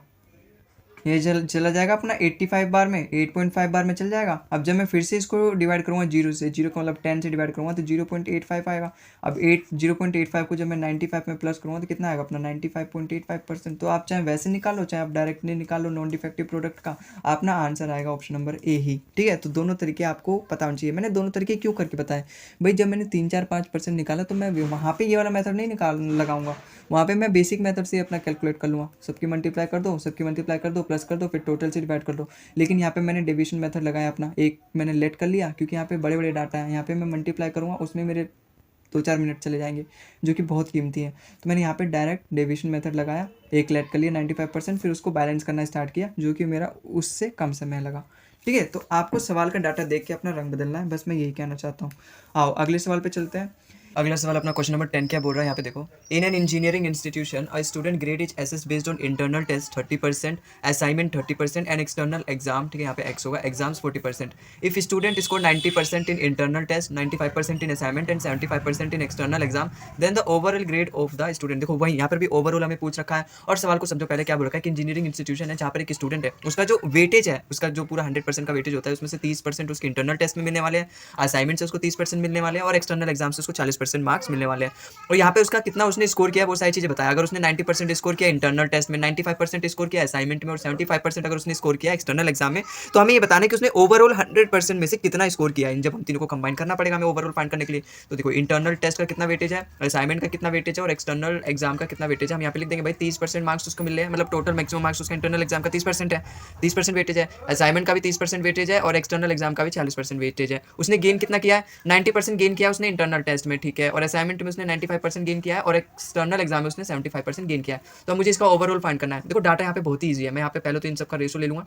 ये चला जाएगा अपना 85 बार में, 8.5 बार में चल जाएगा। अब जब मैं फिर से इसको डिवाइड करूँगा 0 से, 0 का मतलब 10 से डिवाइड करूँगा तो 0.85 आएगा। अब 0.85 को जब मैं 95 में प्लस करूँगा तो कितना आएगा अपना 95.85%। तो आप चाहे वैसे निकालो, चाहे आप डायरेक्टली निकालो नॉन डिफेक्टिव प्रोडक्ट का, अपना आंसर आएगा ऑप्शन नंबर ए ही। ठीक है, तो दोनों तरीके आपको पता होना चाहिए। मैंने दोनों तरीके क्यों करके बताए, भाई जब मैंने 3 4 5% निकाला तो मैं वहाँ पे ये वाला मेथड नहीं लगाऊंगा, वहाँ पे मैं बेसिक मेथड से अपना कैलकुलेट कर लूँगा। सबकी मल्टीप्लाई कर दो, सबकी मल्टीप्लाई कर दो, प्लस कर दो, फिर टोटल से डिवाइड कर दो। लेकिन यहाँ पे मैंने डिवीजन मेथड लगाया अपना, एक मैंने लेट कर लिया क्योंकि यहाँ पे बड़े बड़े डाटा है। यहाँ पे मैं मल्टीप्लाई करूँगा, उसमें मेरे 2 4 मिनट चले जाएंगे जो कि बहुत कीमती है, तो मैंने यहाँ पे डायरेक्ट डिवीजन मेथड लगाया, एक लेट कर लिया 95%, फिर उसको बैलेंस करना स्टार्ट किया, जो कि मेरा उससे कम समय लगा। ठीक है, तो आपको सवाल का डाटा देख के अपना रंग बदलना है, बस मैं यही कहना चाहता हूँ। आओ अगले सवाल पे चलते हैं। अगला सवाल अपना क्वेश्चन नंबर 10 क्या बोल रहा है यहाँ पे देखो, in an engineering institution a student grade is assess based on internal test 30%, assignment 30% and external exam, ठीक है यहाँ पे एक्स होगा, exams 40%। If student score 90% in internal test, 95% in assignment and 75% in external exam, then the overall grade of the student. देखो वही यहाँ पर भी ओवरऑल हमें पूछ रखा है, और सवाल को समझो पहले क्या बोल रखा है कि इंजीनियरिंग इंस्टीट्यूशन है जहाँ पर एक स्टूडेंट है, उसका जो वेटेज है, उसका जो पूरा 100% का वेटेज होता है, उसमें से 30% उसके इंटरनल टेस्ट में मिलने वाले हैं, असाइनमेंट से उसको 30% मिलने वाले हैं, और एक्सटर्नल एग्जाम से उसको 40% मार्क्स मिलने वाले हैं। और यहाँ पे उसका कितना उसने स्कोर किया है वो सारी चीजें बताया। अगर उसने 90% स्कोर किया इंटरनल टेस्ट में, 95% स्कोर किया असाइनमेंट में, और 75% अगर उसने स्कोर किया एक्सटर्नल एग्जाम में, तो हमें ये बताना है कि उसने ओवरऑल 100% में से कितना स्कोर किया है। जब हम तीनों को कंबाइन करना पड़ेगा हमें ओवरऑल फाइंड करने के लिए। तो देखो इंटरनल टेस्ट का कितना वेटेज है, असाइनमेंट का कितना वेटेज है, और एक्सटर्नल एग्जाम का कितना वेटेज है। हम यहाँ पे लिख देंगे भाई 30% मार्क्स उसको मिल रहे हैं, मतलब टोटल मैक्सिमम मार्क्स उसका इंटरनल एग्जाम का 30% है, 30% वेटेज है, असाइनमेंट का भी 30% वेटेज है, और एक्सटर्नल एग्जाम का भी 40% वेटेज है। उसने गेन कितना किया है, 90% गेन किया उसने इंटरनल टेस्ट में, ठीक है, और असाइनमेंट में उसने 95% गेन किया है, और एक्सटर्नल एग्जाम में उसने 75% गेन किया है। तो मुझे इसका ओवरऑल फाइंड करना है। देखो डाटा यहाँ पे बहुत ही ईजी है, मैं यहाँ पे पहले तो इन सब का रेशो ले लूँगा,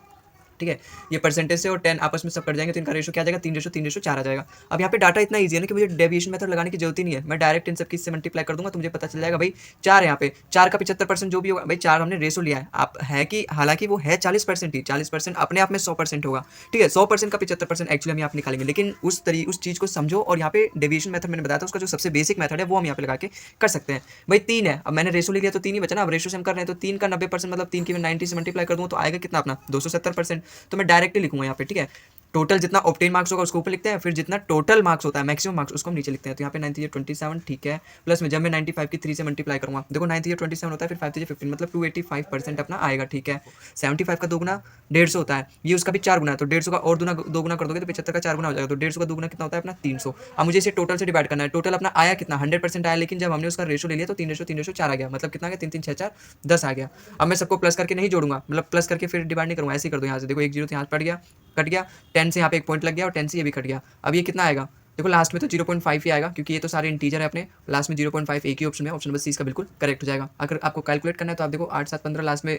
ठीक है, ये परसेंटेज से और 10 आपस में सब कट जाएंगे तो इनका रेशो क्या आ जाएगा, 3:3:4 आ जाएगा। अब यहाँ पे डाटा इतना ईजी है ना कि मुझे डेविएशन मेथड लगाने की जरूरत ही नहीं है, मैं डायरेक्ट इन सब की इससे मल्टीप्लाई कर दूंगा तो मुझे पता चल जाएगा भाई 4 है यहाँ पे, 4 का 75% जो भी होगा, भाई 4 हमने रेशो लिया है, आप है कि हालांकि वो है 40% ही, 40% अपने आप में 100% होगा, ठीक है, 100% का 75% एक्चुअली हम यहाँ पे निकालेंगे। लेकिन उस चीज़ को समझो, और यहाँ पे डेविएशन मेथड मैंने बताया था उसका जो सबसे बेसिक मेथड है वो हम यहाँ पे लगा के कर सकते हैं। भाई 3 है, अब मैंने रेशो ले लिया तो 3 ही बचा ना, अब रेशो से हम कर रहे हैं तो 3 का 90% मतलब 3 की मैं 90 से मल्टीप्लाई कर दूँ तो आएगा कितना अपना 270%। तो मैं डायरेक्टली लिखूंगा यहाँ पे, ठीक है, टोटल जितना ऑब्टेन मार्क्स होगा उसको ऊपर लिखते हैं, फिर जितना टोटल मार्क्स होता है मैक्सिमम मार्क्स उसको हम नीचे लिखते हैं। तो यहाँ पे 9×27, ठीक है, प्लस में जब मैं 95 की 3 से मल्टीप्लाई करूँगा, देखो 9×27 होता है, फिर 5×15 मतलब 285% अपना आएगा, ठीक है। 75 का 2 गुना 150 होता है, ये उसका भी 4 गुना है, तो 150 का और 2 गुना कर दोगे तो 75 का 4 गुना हो जाएगा, तो 150 का 2 गुना कितना होता है अपना 300। अब मुझे इसे टोटल से डिवाइड करना है, टोटल अपना आया कितना 100% आया, लेकिन जब हमने उसका रेशो ले लिया तो 3:3:4 आ गया, मतलब कितना आ गया 3×3=6=4 10 आ गया। अब मैं सबको प्लस करके नहीं जोड़ूंगा, मतलब प्लस करके फिर डिवाइड नहीं करूँगा, ऐसे ही कर दो यहाँ से, देखो 1 0 यहाँ पड़ गया, कट गया, 10 से यहाँ पे 1 पॉइंट लग गया और 10 से ये भी कट गया। अब ये कितना आएगा, देखो लास्ट में तो 0.5 ही आएगा क्योंकि ये तो सारे इंटीजर है अपने, लास्ट में 0.5 एक ही ऑप्शन है, ऑप्शन नंबर सी इसका बिल्कुल करेक्ट हो जाएगा। अगर आपको कैलकुलेट करना है तो आप देखो 8 7 15 लास्ट में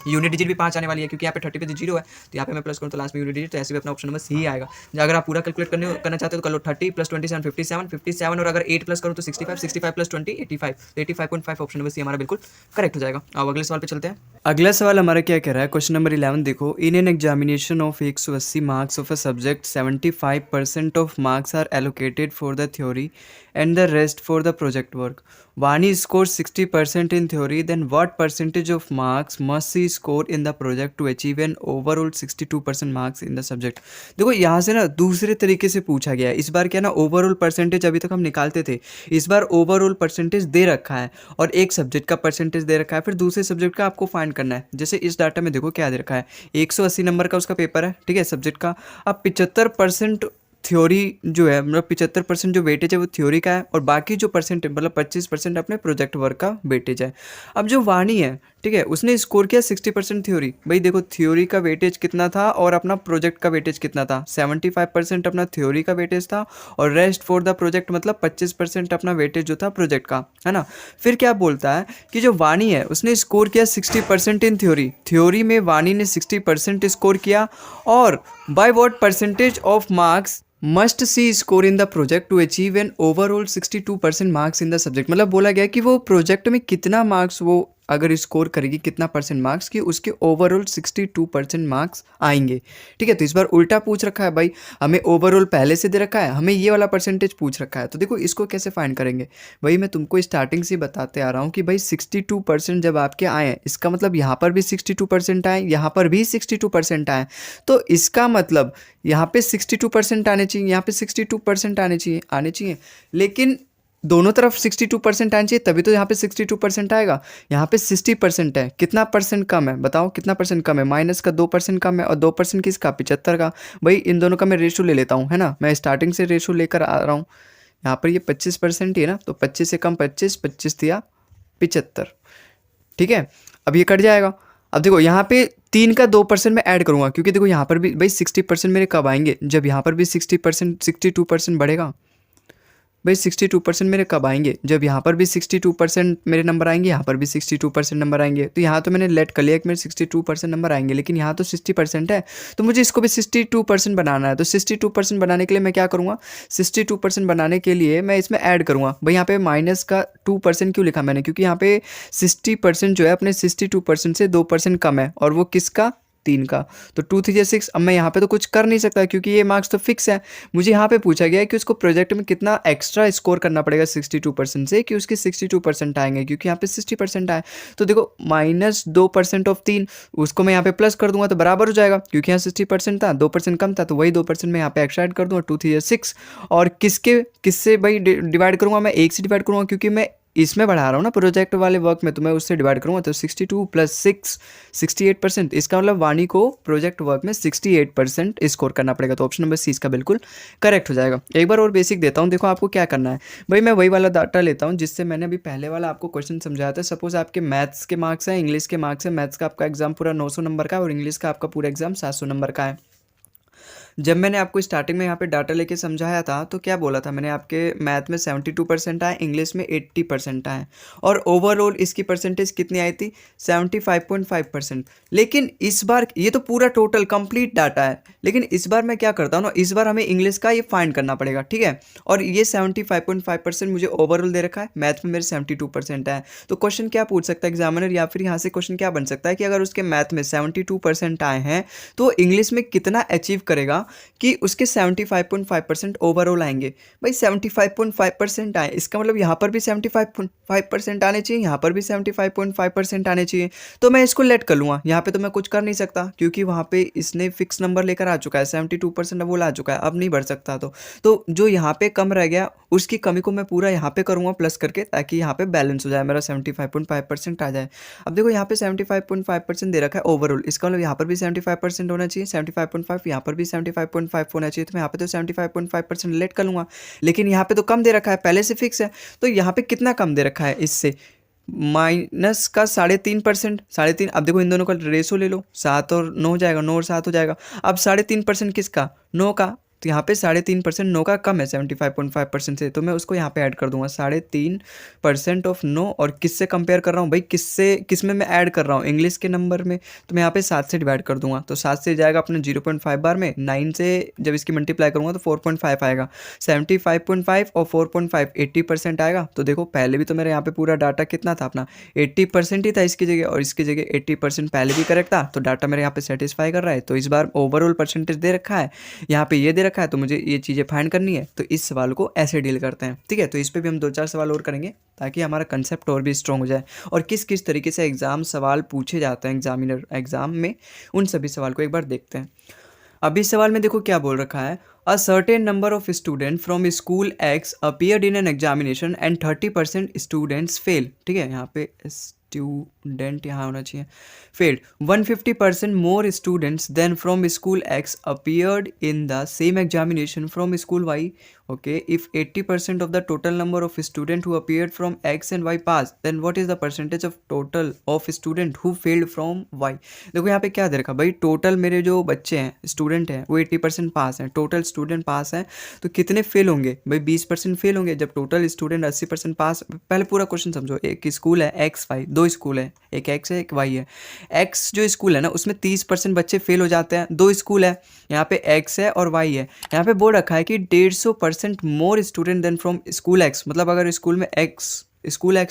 यूनिट डिजिट भी 5 आने वाली है क्योंकि यहाँ पे 30 पे 0 है, तो यहाँ पे मैं प्लस करूँ तो लास्ट में यूनिट डिजिट, तो ऐसे भी अपना ऑप्शन नंबर सी ही आएगा। अगर आप पूरा कैलकुलेट करना चाहते हो तो कर लो, 30 + 27 57 और अगर 8 प्लस करूँ तो 65 65 + 20 85, तो 85.5 ऑप्शन नंबर सी हमारा बिल्कुल करेक्ट हो जाएगा। अब अगले सवाल पे चलते हैं। अगला सवाल हमारा क्या कह रहा है, क्वेश्चन नंबर 11 देखो, in an examination of 180 marks of a subject 75% of marks are allocated for the theory and the rest for the project work. Vani scores 60% in theory, then what percentage of marks must she score in the project to achieve an overall 62% marks in the subject? देखो यहाँ से ना दूसरे तरीके से पूछा गया है, इस बार क्या ना ओवरऑल परसेंटेज अभी तक हम निकालते थे, इस बार ओवरऑल परसेंटेज दे रखा है और एक सब्जेक्ट का परसेंटेज दे रखा है, फिर दूसरे सब्जेक्ट का आपको फाइंड करना है। जैसे इस डाटा में देखो क्या दे रखा है, 180 नंबर का उसका पेपर है, ठीक है, सब्जेक्ट का। अब 75% थ्योरी जो है, मतलब 75% जो वेटेज है वो थ्योरी का है और बाकी जो परसेंट मतलब 25% अपने प्रोजेक्ट वर्क का वेटेज है। अब जो वाणी है, ठीक है, उसने स्कोर किया 60% थ्योरी। भाई देखो थ्योरी का वेटेज कितना था और अपना प्रोजेक्ट का वेटेज कितना था, 75% अपना थ्योरी का वेटेज था और रेस्ट फॉर द प्रोजेक्ट मतलब 25% अपना वेटेज जो था प्रोजेक्ट का, है ना। फिर क्या बोलता है कि जो वाणी है उसने स्कोर किया 60% इन थ्योरी, थ्योरी में वाणी ने 60% स्कोर किया और by what percentage of marks must she score in the project to achieve an overall 62% marks in the subject. मतलब बोला गया कि वो प्रोजेक्ट में कितना मार्क्स वो अगर स्कोर करेगी, कितना परसेंट मार्क्स की उसके ओवरऑल 62% मार्क्स आएंगे, ठीक है। तो इस बार उल्टा पूछ रखा है भाई, हमें ओवरऑल पहले से दे रखा है, हमें ये वाला परसेंटेज पूछ रखा है। तो देखो इसको कैसे फाइंड करेंगे, भाई मैं तुमको स्टार्टिंग से बताते आ रहा हूँ कि भाई 62% जब आपके आए हैं, इसका मतलब यहाँ पर भी 62% आए, यहाँ पर भी 62% आए, तो इसका मतलब यहाँ पे 62% आने चाहिए, यहाँ पे 62% आने चाहिए, लेकिन दोनों तरफ 62% आना चाहिए तभी तो यहाँ पे 62% आएगा। यहाँ पे 60% है, कितना परसेंट कम है बताओ, कितना परसेंट कम है, माइनस का 2% कम है और 2% किसका, 75 का। भाई इन दोनों का मैं रेशो ले लेता हूँ, है ना, मैं स्टार्टिंग से रेशो लेकर आ रहा हूँ। यहाँ पर ये 25% ही है ना, तो 25 से कम 25, 25 दिया 75, ठीक है। अब ये कट जाएगा। अब देखो यहाँ पे 3 का 2% मैं ऐड करूँगा क्योंकि देखो यहाँ पर भी भाई 60% मेरे कब आएंगे, जब यहाँ पर भी 60% 62% बढ़ेगा। भाई 62% मेरे कब आएंगे, जब यहाँ पर भी 62% मेरे नंबर आएंगे, यहाँ पर भी 62% नंबर आएंगे। तो यहाँ तो मैंने लेट कर लिया कि मेरे 62% नंबर आएंगे, लेकिन यहाँ तो 60% है, तो मुझे इसको भी 62% बनाना है। तो 62% बनाने के लिए मैं क्या करूँगा, 62% बनाने के लिए मैं इसमें ऐड करूँगा। भाई यहाँ पे माइनस का 2% क्यों लिखा मैंने, क्योंकि यहाँ पे 60% जो है अपने 62% से 2% कम है और वो किसका, 3 का। तो 2 3 6। अब मैं यहाँ पे तो कुछ कर नहीं सकता क्योंकि ये मार्क्स तो फिक्स है। मुझे यहाँ पे पूछा गया है कि उसको प्रोजेक्ट में कितना एक्स्ट्रा स्कोर करना पड़ेगा 62% से कि उसके 62% आएंगे, क्योंकि यहाँ पे 60% आए। तो देखो -2% ऑफ 3, उसको मैं यहाँ पे प्लस कर दूंगा तो बराबर हो जाएगा, क्योंकि यहाँ 60% था, 2% कम था, तो वही 2% मैं यहाँ पे एक्स्ट्रा ऐड कर दूंगा। 2 3 6 और किससे भाई डिवाइड करूँगा, मैं 1 से डिवाइड करूँगा क्योंकि मैं इसमें बढ़ा रहा हूँ ना प्रोजेक्ट वाले वर्क में, तो मैं उससे डिवाइड करूँगा। तो 62 + 6 68%, इसका मतलब वाणी को प्रोजेक्ट वर्क में 68% स्कोर करना पड़ेगा। तो ऑप्शन नंबर सी इसका बिल्कुल करेक्ट हो जाएगा। एक बार और बेसिक देता हूँ, देखो आपको क्या करना है। भाई मैं वही वाला डाटा लेता हूँ जिससे मैंने अभी पहले वाला आपको क्वेश्चन समझाया था। सपोज आपके मैथ्स के मार्क्स हैं, इंग्लिश के मार्क्स हैं, मैथ्स का आपका एग्जाम पूरा 900 नंबर का है और इंग्लिश का आपका पूरा एग्जाम 700 नंबर का है। जब मैंने आपको स्टार्टिंग में यहाँ पे डाटा लेके समझाया था तो क्या बोला था मैंने, आपके मैथ में 72% आए, इंग्लिश में 80% आए और ओवरऑल इसकी परसेंटेज कितनी आई थी, 75.5%। लेकिन इस बार ये तो पूरा टोटल कंप्लीट डाटा है, लेकिन इस बार मैं क्या करता हूँ ना, इस बार हमें इंग्लिश का ये फाइंड करना पड़ेगा, ठीक है। और ये 75.5% मुझे ओवरऑल दे रखा है, मैथ में मेरे 72% है। तो क्वेश्चन क्या पूछ सकता है एग्जामिनर, या फिर यहाँ से क्वेश्चन क्या बन सकता है कि अगर उसके मैथ में 72% आए हैं तो इंग्लिश में कितना अचीव करेगा कि उसके 75.5% ओवरऑल आएंगे। भाई 75.5% आए, इसका मतलब यहाँ पर भी 75.5% आने चाहिए, यहाँ पर भी 75.5% आने चाहिए। तो मैं इसको लेट कर लूँगा, यहाँ पे तो मैं कुछ कर नहीं सकता क्योंकि वहाँ पे इसने फिक्स नंबर लेकर आ चुका है, 72% अब वो ला चुका है, अब नहीं बढ़ सकता। तो जो यहाँ पे कम रह गया उसकी कमी को मैं पूरा यहाँ पे करूँगा प्लस करके, ताकि यहाँ पे बैलेंस हो जाए, मेरा 75.5% आ जाए। अब देखो यहाँ पे 75.5% दे रखा है ओवरऑल, इसका मतलब यहाँ पर भी 75% होना चाहिए, 75.5, यहाँ पर भी 75.5 होना चाहिए। तो मैं यहाँ पे तो 75.5% लेट कर लूँगा, लेकिन यहाँ पे तो कम दे रखा है, पहले से फिक्स है। तो यहाँ पे कितना कम दे रखा है इससे, माइनस का 3.5%, 3.5। अब देखो इन दोनों का रेशो ले लो, 7 और 9 हो जाएगा, 9 और 7 हो जाएगा। अब 3.5% किसका, 9 का। तो यहाँ पे 3.5% 9 का कम है 75.5% से, तो मैं उसको यहाँ पे ऐड कर दूंगा 3.5% ऑफ 9। और किससे कंपेयर कर रहा हूँ भाई, किस में मैं ऐड कर रहा हूँ, इंग्लिश के नंबर में। तो मैं यहाँ पे 7 से डिवाइड कर दूंगा, तो 7 से जाएगा अपने 0.5 बार में, 9 से जब इसकी मल्टीप्लाई करूंगा तो 4.5 आएगा। 75.5 और 4.5 80% आएगा। तो देखो पहले भी तो मेरे यहाँ पे पूरा डाटा कितना था अपना, 80% ही था इसकी जगह, और इसकी जगह 80% पहले भी करेक्ट था। तो डाटा मेरे यहाँ पे सेटिस्फाई कर रहा है। तो इस बार ओवरऑल परसेंटेज दे रखा है, यहाँ पे ये दे रखा है, तो मुझे ये चीज़ें फाइंड करनी है। तो इस सवाल को ऐसे डील करते हैं, ठीक है। तो इस पर भी हम 2-4 सवाल और करेंगे ताकि हमारा कंसेप्ट और भी स्ट्रॉन्ग हो जाए, और किस किस तरीके से एग्जाम सवाल पूछे जाते हैं एग्जामिनर एग्जाम में, उन सभी सवाल को एक बार देखते हैं। अभी सवाल में देखो क्या बोल रखा है, a certain number of student from school X appeared in an examination and 30% students fail, ठीक है। यहाँ पे स्टूडेंट यहाँ होना चाहिए, failed. 150% more students than from school X appeared in the same examination from school Y, okay, if 80% of the total number of student who appeared from x and y passed, then what is the percentage of total of student who failed from y। देखो यहाँ पे क्या दे रखा भाई, total मेरे जो बच्चे हैं स्टूडेंट हैं वो 80% पास हैं, टोटल स्टूडेंट पास हैं, तो कितने फेल होंगे भाई, 20% फेल होंगे। जब टोटल स्टूडेंट 80% पास, पहले पूरा क्वेश्चन समझो, एक स्कूल है एक्स वाई, 2 स्कूल है, एक एक्स है एक वाई है। एक्स जो स्कूल है ना उसमें 30% बच्चे फेल हो जाते हैं, 2 स्कूल है, यहाँ पे एक्स है और वाई है। यहाँ पे बोल रखा है कि 150% more student than from school X, मतलब अगर स्कूल में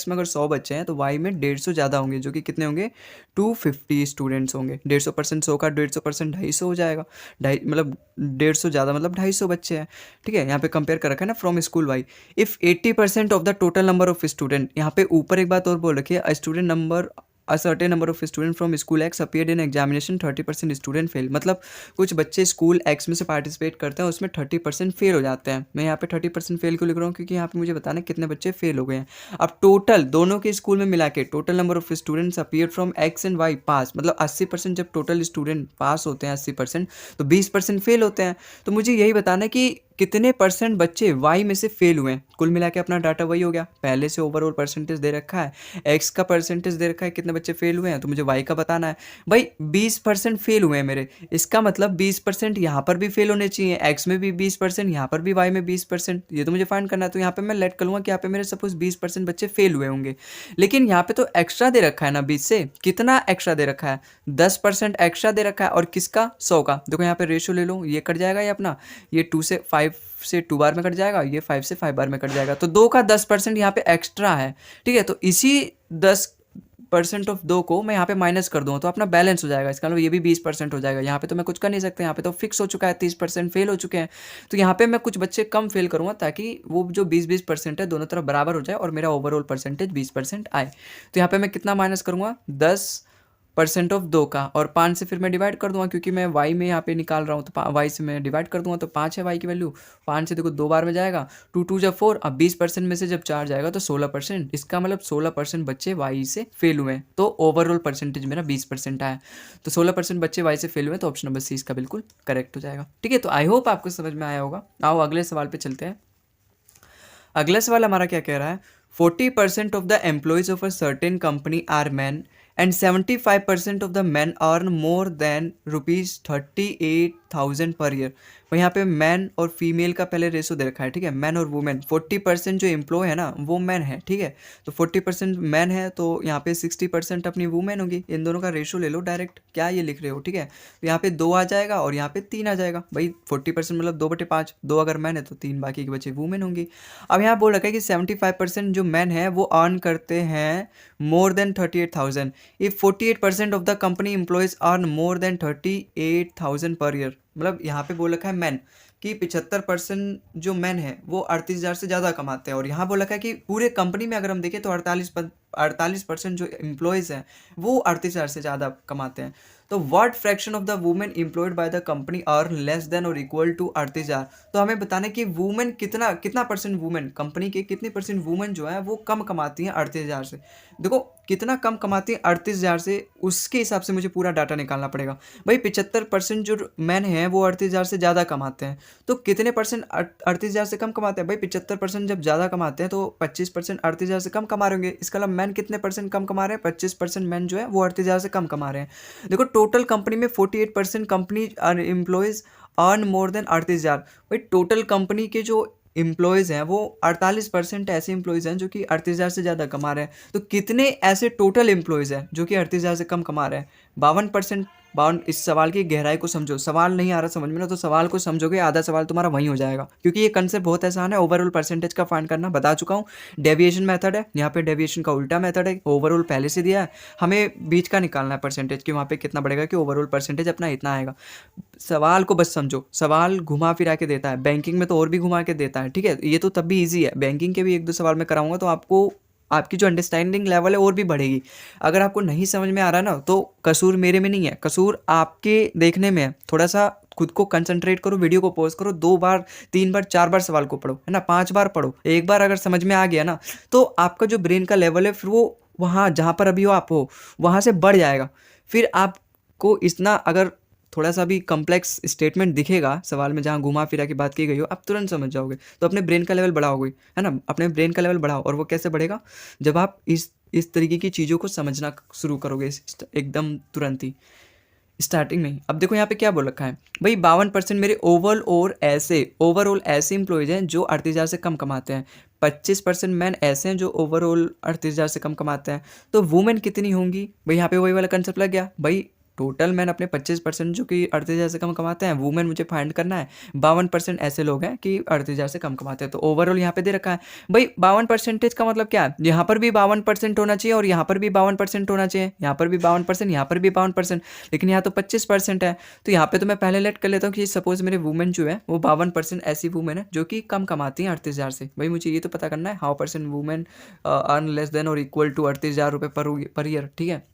अगर 100 बच्चे हैं तो वाई में 150 ज़्यादा होंगे, जो कि कितने होंगे 250 स्टूडेंट्स होंगे। 150% 100 का 150% 250 हो जाएगा, ढाई मतलब 150 ज़्यादा मतलब 250 बच्चे हैं, ठीक है। यहाँ पे कंपेयर कर रखा है ना from school Y. If 80% of the total number of student, यहाँ पे ऊपर एक बात और बोल रखी है, a student number a certain number of student from school X appeared in examination 30% student fail, मतलब कुछ बच्चे स्कूल एक्स में से पार्टिसिपेट करते हैं, उसमें 30% फेल हो जाते हैं। मैं यहाँ पे 30% फेल क्यों लिख रहा हूँ, क्योंकि यहाँ पे मुझे बताना है कितने बच्चे फेल हो गए हैं। अब टोटल दोनों के स्कूल में मिला के total number of students appeared from X and Y pass, मतलब 80% जब टोटल स्टूडेंट पास होते हैं 80%, तो 20% फेल होते हैं। तो मुझे यही बताना है कि कितने परसेंट बच्चे वाई में से फेल हुए हैं। कुल मिला के अपना डाटा वही हो गया, पहले से ओवरऑल परसेंटेज दे रखा है, एक्स का परसेंटेज दे रखा है कितने बच्चे फेल हुए हैं, तो मुझे वाई का बताना है। भाई 20% फेल हुए हैं मेरे, इसका मतलब 20% यहाँ पर भी फेल होने चाहिए, एक्स में भी 20%, यहाँ पर भी वाई में 20%, ये तो मुझे फाइंड करना है। तो यहाँ पे मैं लेट कर लूँगा कि यहाँ पे मेरे सपोज 20% बच्चे फेल हुए होंगे, लेकिन यहाँ पे तो एक्स्ट्रा दे रखा है ना 20 से, कितना एक्स्ट्रा दे रखा है 10% एक्स्ट्रा दे रखा है, और किसका 100 का। देखो यहाँ पे रेशियो ले लो, ये कट जाएगा ये अपना, ये 2 से 5 से 2 बार में कट जाएगा, ये 5 से 5 बार में कट जाएगा, तो 2 का 10% यहाँ पे एक्स्ट्रा है, ठीक है। तो इसी 10% ऑफ 2 को मैं यहाँ पे माइनस कर दूँ तो अपना बैलेंस हो जाएगा, इसका मतलब ये भी 20% हो जाएगा। यहाँ पे तो मैं कुछ कर नहीं सकता, यहाँ पे तो फिक्स हो चुका है, 30% फेल हो चुके हैं। तो यहाँ पे मैं कुछ बच्चे कम फेल करूँगा ताकि वो जो 20% है दोनों तरफ बराबर हो जाए और मेरा ओवरऑल परसेंटेज 20% आए। तो यहाँ पे मैं कितना माइनस करूँगा 10% ऑफ 2 का, और 5 से फिर मैं डिवाइड कर दूंगा क्योंकि मैं वाई में यहाँ पे निकाल रहा हूँ, तो वाई से मैं डिवाइड कर दूंगा, तो 5 है वाई की वैल्यू। 5 से देखो 2 बार में जाएगा, 2 2 जब 4, अब 20% में से जब 4 जाएगा तो 16%, इसका मतलब 16% बच्चे वाई से फेल हुए हैं। तो ओवरऑल परसेंटेज मेरा 20% आया, तो 16% बच्चे वाई से फेल हुए, तो ऑप्शन नंबर सी इसका बिल्कुल करेक्ट हो जाएगा, ठीक है। तो आई होप आपको समझ में आया होगा। आओ अगले सवाल पे चलते हैं। अगला सवाल हमारा क्या कह रहा है, 40% of the employees of a certain company are men and 75% of the men earn more than ₹38,000 per year. तो यहाँ पे मैन और फीमेल का पहले रेशो दे रखा है, ठीक है, मैन और वुमेन। 40% जो एम्प्लॉय है ना वो मैन है, ठीक है, तो 40% मैन है, तो यहाँ पे 60% अपनी वुमेन होगी। इन दोनों का रेशो ले लो डायरेक्ट, क्या ये लिख रहे हो, ठीक है। तो यहाँ पे 2 आ जाएगा और यहाँ पे 3 आ जाएगा। भाई 40% मतलब 2/5, 2 अगर मैन है तो 3 बाकी के बच्चे वुमेन होंगी। अब यहाँ बोल रखा है कि 75% जो मैन है वो अर्न करते हैं मोर than 38,000 if 48% of the company employees earn more than 38,000 per year. मतलब यहाँ पे बोल रखा है मैन कि 75% जो मैन है वो 38,000 से ज़्यादा कमाते हैं, और यहाँ बोल रखा है कि पूरे कंपनी में अगर हम देखें तो 48% जो एम्प्लॉयज़ हैं वो 38,000 से ज़्यादा कमाते हैं। तो what fraction of the women employed by the company earn less than और इक्वल टू 38,000। तो हमें बताना है कि वुमेन कितना परसेंट, वुमेन कंपनी के कितने परसेंट वुमेन जो है वो कम कमाती हैं 38,000 से। देखो कितना कम कमाती है 38,000 से, उसके हिसाब से मुझे पूरा डाटा निकालना पड़ेगा। भाई 75% जो मैन हैं वो 38,000 से ज़्यादा कमाते हैं, तो कितने परसेंट 38,000 से कम कमाते हैं? भाई 75% जब ज़्यादा कमाते हैं तो 25% 38,000 से कम कमा रहे होंगे। इसका मतलब मैन कितने परसेंट कम कमा रहे हैं? 25% मैन जो है वो 38,000 से कम कमा रहे हैं। देखो टोटल कंपनी में 48% company employees earn more than 38,000। भाई टोटल कंपनी के जो एम्प्लॉयज़ हैं वो 48% ऐसे एम्प्लॉयज़ हैं जो कि 38,000 से ज़्यादा कमा रहे हैं। तो कितने ऐसे टोटल एम्प्लॉयज़ हैं जो कि 38,000 से कम कमा रहे हैं? 52%। 52। इस सवाल की गहराई को समझो। सवाल नहीं आ रहा समझ में ना, तो सवाल को समझोगे आधा सवाल तुम्हारा वहीं हो जाएगा, क्योंकि ये कंसेप्ट बहुत आसान है। ओवरऑल परसेंटेज का फाइंड करना बता चुका हूँ। डेविएशन मेथड है, यहाँ पे डेविएशन का उल्टा मेथड है। ओवरऑल पहले से दिया है, हमें बीच का निकालना है परसेंटेज कि वहाँ पे कितना बढ़ेगा, कि ओवरऑल परसेंटेज अपना इतना आएगा। सवाल को बस समझो, सवाल घुमा फिरा के देता है। बैंकिंग में तो और भी घुमा के देता है, ठीक है। ये तो तब भी ईजी है, बैंकिंग के भी एक दो सवाल मैं कराऊंगा तो आपको आपकी जो अंडरस्टैंडिंग लेवल है और भी बढ़ेगी। अगर आपको नहीं समझ में आ रहा ना, तो कसूर मेरे में नहीं है, कसूर आपके देखने में है। थोड़ा सा खुद को कंसंट्रेट करो, वीडियो को पॉज करो, 2 बार 3 बार 4 बार सवाल को पढ़ो, है ना, 5 बार पढ़ो। एक बार अगर समझ में आ गया ना, तो आपका जो ब्रेन का लेवल है फिर वो वहाँ जहाँ पर अभी हो आप हो वहाँ से बढ़ जाएगा। फिर आपको इतना अगर थोड़ा सा भी कॉम्प्लेक्स स्टेटमेंट दिखेगा सवाल में जहाँ घुमा फिरा की बात की गई हो, आप तुरंत समझ जाओगे। तो अपने ब्रेन का लेवल बढ़ाओगे, है ना, अपने ब्रेन का लेवल बढ़ाओ। और वो कैसे बढ़ेगा? जब आप इस तरीके की चीज़ों को समझना शुरू करोगे, एकदम तुरंत ही स्टार्टिंग में ही। अब देखो यहाँ पे क्या बोल रखा है भाई, 52% मेरे ओवरऑल ऐसे इंप्लॉयज हैं जो 38,000 से कम कमाते हैं। 25% मैन ऐसे हैं जो ओवरऑल 38,000 से कम कमाते हैं। तो वुमेन कितनी होंगी? भाई यहाँ पे वही वाला कंसेप्ट लग गया। भाई टोटल मैन अपने 25% जो कि 38,000 से कम कमाते हैं, वुमेन मुझे फाइंड करना है। 52% ऐसे लोग हैं कि 38,000 से कम कमाते हैं। तो ओवरऑल यहाँ पे दे रखा है। भाई 52% का मतलब क्या है? यहाँ पर भी 52% होना चाहिए और यहाँ पर भी 52% होना चाहिए, यहाँ पर भी 52%, यहाँ पर भी 52%, लेकिन यहाँ तो 25% है। तो यहाँ पे तो मैं पहले लेट कर लेता हूँ कि सपोज मेरे वुमेन जो है वो 52% ऐसी वुमेन है जो कि कम कमाती हैं 38,000 से। भाई मुझे ये तो पता करना है how percent women earn less than और इक्वल टू 38,000 रुपये पर ईयर, ठीक है।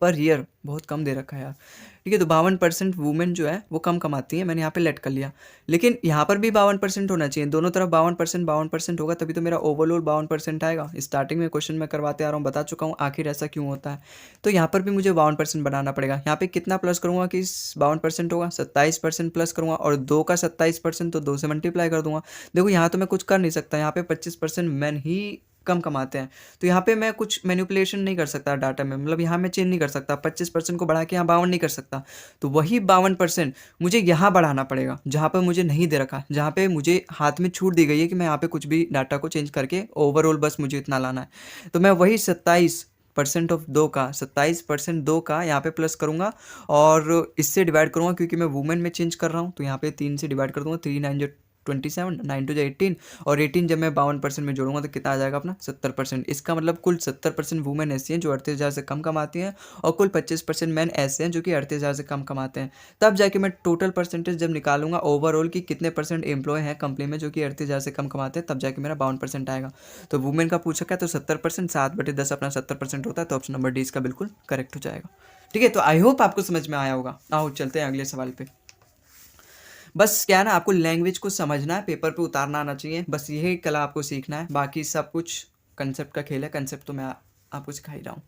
पर ईयर बहुत कम दे रखा है यार, ठीक है। तो 52% वुमेन जो है वो कम कमाती है, मैंने यहाँ पे लेट कर लिया। लेकिन यहाँ पर भी 52% होना चाहिए, दोनों तरफ 52% होगा तभी तो मेरा ओवरऑल 52% आएगा। स्टार्टिंग में क्वेश्चन मैं करवाते आ रहा हूँ, बता चुका हूँ आखिर ऐसा क्यों होता है। तो यहाँ पर भी मुझे 52% बनाना पड़ेगा। यहाँ पे कितना प्लस करूँगा कि 52% होगा, 27% प्लस करूँगा, और 2 का 27% तो 2 से मल्टीप्लाई कर दूंगा। देखो यहाँ तो मैं कुछ कर नहीं सकता, यहाँ पे 25% मैन ही कम कमाते हैं। तो यहाँ पे मैं कुछ मैनिपुलेशन नहीं कर सकता डाटा में, मतलब यहाँ मैं चेंज नहीं कर सकता, 25% को बढ़ा के यहाँ 52 नहीं कर सकता। तो वही 52% मुझे यहाँ बढ़ाना पड़ेगा जहाँ पर मुझे नहीं दे रखा, जहाँ पे मुझे हाथ में छूट दी गई है कि मैं यहाँ पे कुछ भी डाटा को चेंज करके ओवरऑल बस मुझे इतना लाना है। तो मैं वही 27% ऑफ 2 का 27% 2 का यहाँ पे प्लस करूँगा और इससे डिवाइड करूँगा, क्योंकि मैं वुमेन में चेंज कर रहा हूँ। तो यहाँ पे 3 से डिवाइड कर दूँगा, 3 9 जो 27, 9 टू 18, और 18 जब मैं 52% में जोड़ूंगा तो कितना आ जाएगा अपना 70%। इसका मतलब कुल 70% वुमेन ऐसी हैं जो 38,000 से कम कमाती हैं, और कुल 25% मैन ऐसे हैं जो कि 38,000 से कम कमाते हैं। तब जाके मैं टोटल परसेंटेज जब निकालूंगा ओवरऑल की कितने परसेंट एम्प्लॉय हैं कंपनी में जो कि 38,000 से कम कमाते हैं, तब जाके मेरा 52% आएगा। तो वुमेन का पूछा क्या, तो 70%, 7/10 अपना 70% होता है। तो ऑप्शन नंबर डी इसका बिल्कुल करेक्ट हो जाएगा, ठीक है। तो आई होप आपको समझ में आया होगा। आओ चलते हैं अगले सवाल पे। बस क्या है ना, आपको लैंग्वेज को समझना है, पेपर पे उतारना आना चाहिए, बस यही कला आपको सीखना है। बाकी सब कुछ कंसेप्ट का खेल है, कंसेप्ट तो मैं आपको सिखा ही रहा हूँ।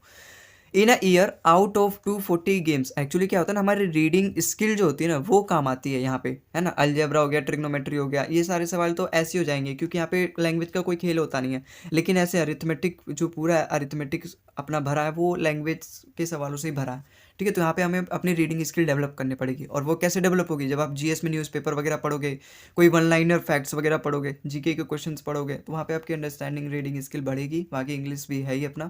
In a year out of 240 games, actually क्या होता है ना, हमारी रीडिंग स्किल जो होती है ना वो काम आती है यहाँ पे, है ना। अलजेब्रा हो गया, ट्रिग्नोमेट्री हो गया, ये सारे सवाल तो ऐसे हो जाएंगे क्योंकि यहाँ पे लैंग्वेज का कोई खेल होता नहीं है। लेकिन ऐसे अरिथमेटिक जो पूरा अरिथमेटिक अपना भरा है वो लैंग्वेज के सवालों से ही भरा है, ठीक है। तो यहाँ पे हमें अपनी रीडिंग स्किल डेवलप करनी पड़ेगी। और वो कैसे डेवलप होगी? जब आप जीएस में न्यूज़पेपर वगैरह पढ़ोगे, कोई वन लाइनर फैक्ट्स वगैरह पढ़ोगे, जीके के क्वेश्चंस पढ़ोगे, तो वहाँ पे आपकी अंडरस्टैंडिंग रीडिंग स्किल बढ़ेगी। बाकी इंग्लिश भी है ही अपना,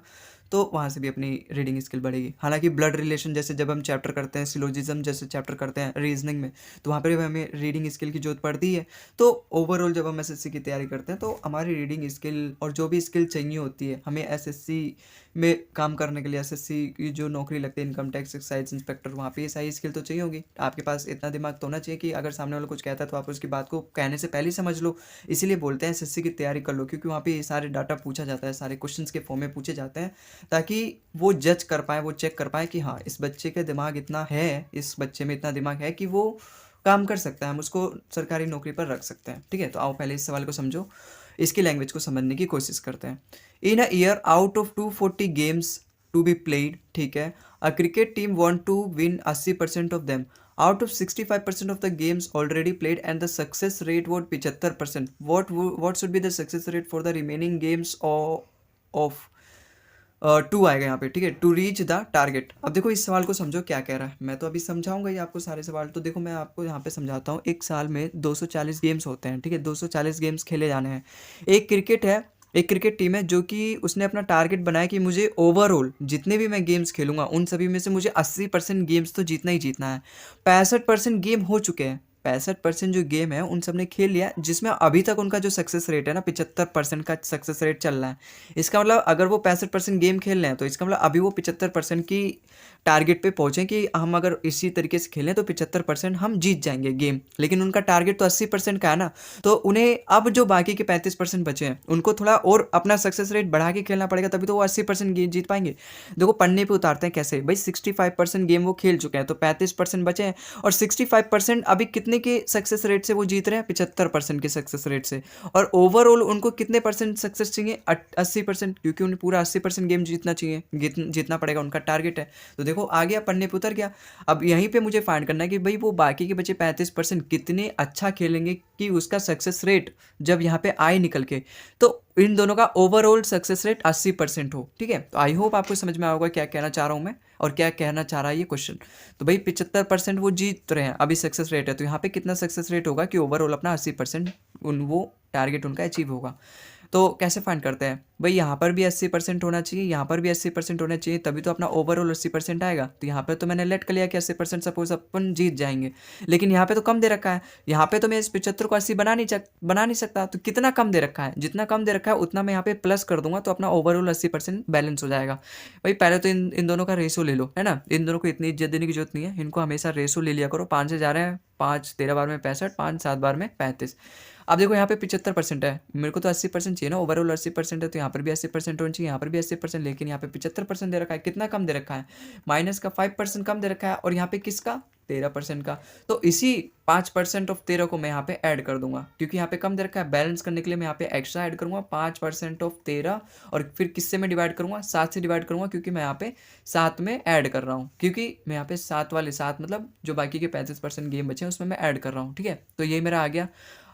तो वहाँ से भी अपनी रीडिंग स्किल बढ़ेगी। हालांकि ब्लड रिलेशन जैसे जब हम चैप्टर करते हैं, सिलोजिज्म जैसे चैप्टर करते हैं रीजनिंग में, तो वहाँ पर भी हमें रीडिंग स्किल की जरूरत पड़ती है। तो ओवरऑल जब हम एसएससी की तैयारी करते हैं तो हमारी रीडिंग स्किल और जो भी स्किल चाहिए होती है हमें एसएससी में काम करने के लिए, एसएससी की जो नौकरी लगती है इनकम टैक्स एक्साइज इंस्पेक्टर, वहाँ पे ये सारी स्किल तो चाहिए होगी। आपके पास इतना दिमाग तो होना चाहिए कि अगर सामने वाला कुछ कहता है तो आप उसकी बात को कहने से पहले ही समझ लो। इसीलिए बोलते हैं एसएससी की तैयारी कर लो, क्योंकि वहाँ पे ये सारे डाटा पूछा जाता है, सारे क्वेश्चंस के फॉर्म में पूछे जाते हैं, ताकि वो जज कर पाए, वो चेक कर पाए कि हाँ इस बच्चे का दिमाग इतना है, इस बच्चे में इतना दिमाग है कि वो काम कर सकता है, हम उसको सरकारी नौकरी पर रख सकते हैं, ठीक है। तो आओ पहले इस सवाल को समझो, इसकी लैंग्वेज को समझने की कोशिश करते हैं। In a year out of 240 games to be played, ठीक है। A cricket team want to win 80% of them out of 65% of the games already played and the success rate vote 75%। What should be the success rate for the remaining games of to आएगा यहाँ पे, ठीक है, to reach the target. अब देखो इस सवाल को समझो क्या कह रहा है, मैं तो अभी समझाऊंगा ही आपको सारे सवाल। तो देखो मैं आपको यहाँ पे समझाता हूँ। एक साल में 240 गेम्स होते हैं, ठीक है, 240 गेम्स खेले जाने हैं। एक क्रिकेट टीम है जो कि उसने अपना टारगेट बनाया कि मुझे ओवरऑल जितने भी मैं गेम्स खेलूंगा उन सभी में से मुझे 80% गेम्स तो जीतना ही जीतना है। 65% गेम हो चुके हैं, 65% जो गेम है उन सब ने खेल लिया, जिसमें अभी तक उनका जो सक्सेस रेट है ना 75% का सक्सेस रेट चल रहा है। इसका मतलब अगर वो 65% गेम खेल रहे हैं तो इसका मतलब अभी वो 75% की टारगेट पे पहुंचे कि हम अगर इसी तरीके से खेलें तो 75% हम जीत जाएंगे गेम। लेकिन उनका टारगेट तो 80% का है ना, तो उन्हें अब जो बाकी के 35% बचे हैं उनको थोड़ा और अपना सक्सेस रेट बढ़ा के खेलना पड़ेगा, तभी तो वो 80% गेम जीत पाएंगे। देखो पन्ने पे उतारते हैं कैसे भाई, 65% गेम वो खेल चुके हैं तो 35% बचे हैं, और 65% अभी कितने के सक्सेस रेट से वो जीत रहे हैं, 75% के सक्सेस रेट से। और ओवरऑल उनको कितने परसेंट सक्सेस चाहिए, 80%, क्योंकि उन्हें पूरा 80% गेम जीतना चाहिए, जीतना पड़ेगा, उनका टारगेट है। तो देखो आ गया, पन्ने पे उतर गया। अब यहीं पे मुझे फाइंड करना है कि भाई वो बाकी के बचे 35% कितने अच्छा खेलेंगे कि उसका सक्सेस रेट जब यहाँ पे आए निकल के, तो इन दोनों का ओवरऑल सक्सेस रेट 80% हो, ठीक है। तो आई होप आपको समझ में आएगा क्या कहना चाह रहा हूँ मैं और क्या कहना चाह रहा है ये क्वेश्चन। तो भाई 75% वो जीत रहे हैं, अभी सक्सेस रेट है, तो यहाँ पे कितना सक्सेस रेट होगा कि ओवरऑल अपना 80% वो टारगेट उनका अचीव होगा। तो कैसे फाइंड करते हैं भाई, यहाँ पर भी 80% होना चाहिए, यहाँ पर भी 80% होना चाहिए, तभी तो अपना ओवरऑल 80% आएगा। तो यहाँ पे तो मैंने लेट कर लिया कि 80% सपोज अपन जीत जाएंगे, लेकिन यहाँ पे तो कम दे रखा है, यहाँ पे तो मैं इस 75 को 80 बना नहीं सकता। तो कितना कम दे रखा है, जितना कम दे रखा है उतना मैं यहाँ पे प्लस कर दूंगा, तो अपना ओवरऑल 80% बैलेंस हो जाएगा। भाई पहले तो इन दोनों का रेशो ले लो, है ना, इन दोनों को इतनी इज्जत देने की जरूरत नहीं है, इनको हमेशा रेशो ले लिया करो। 5 से जा रहे हैं, 5 13 बार में 65, 5 7 बार में 35। अब देखो यहाँ पे 75% है, मेरे को तो 80% चाहिए ना, ओवरऑल 80% है, तो यहाँ पर भी 80% होना चाहिए, यहाँ पर भी 80%, लेकिन यहाँ पे 75% दे रखा है। कितना कम दे रखा है, माइनस का 5% कम दे रखा है, और यहाँ पे किसका 13% का। तो इसी 5% ऑफ 13 को मैं यहाँ पे ऐड कर दूंगा, क्योंकि यहाँ पे कम दे रखा है, बैलेंस करने के लिए मैं यहाँ पे एक्स्ट्रा ऐड करूंगा 5% ऑफ 13, और फिर किससे मैं डिवाइड करूंगा, 7 से डिवाइड करूंगा, क्योंकि मैं यहाँ पे 7 में ऐड कर रहा हूँ, क्योंकि मैं यहाँ पे 7 वाले 7 मतलब जो बाकी के 35% गेम बचे हैं उसमें मैं ऐड कर रहा हूँ, ठीक है। तो ये मेरा आ गया।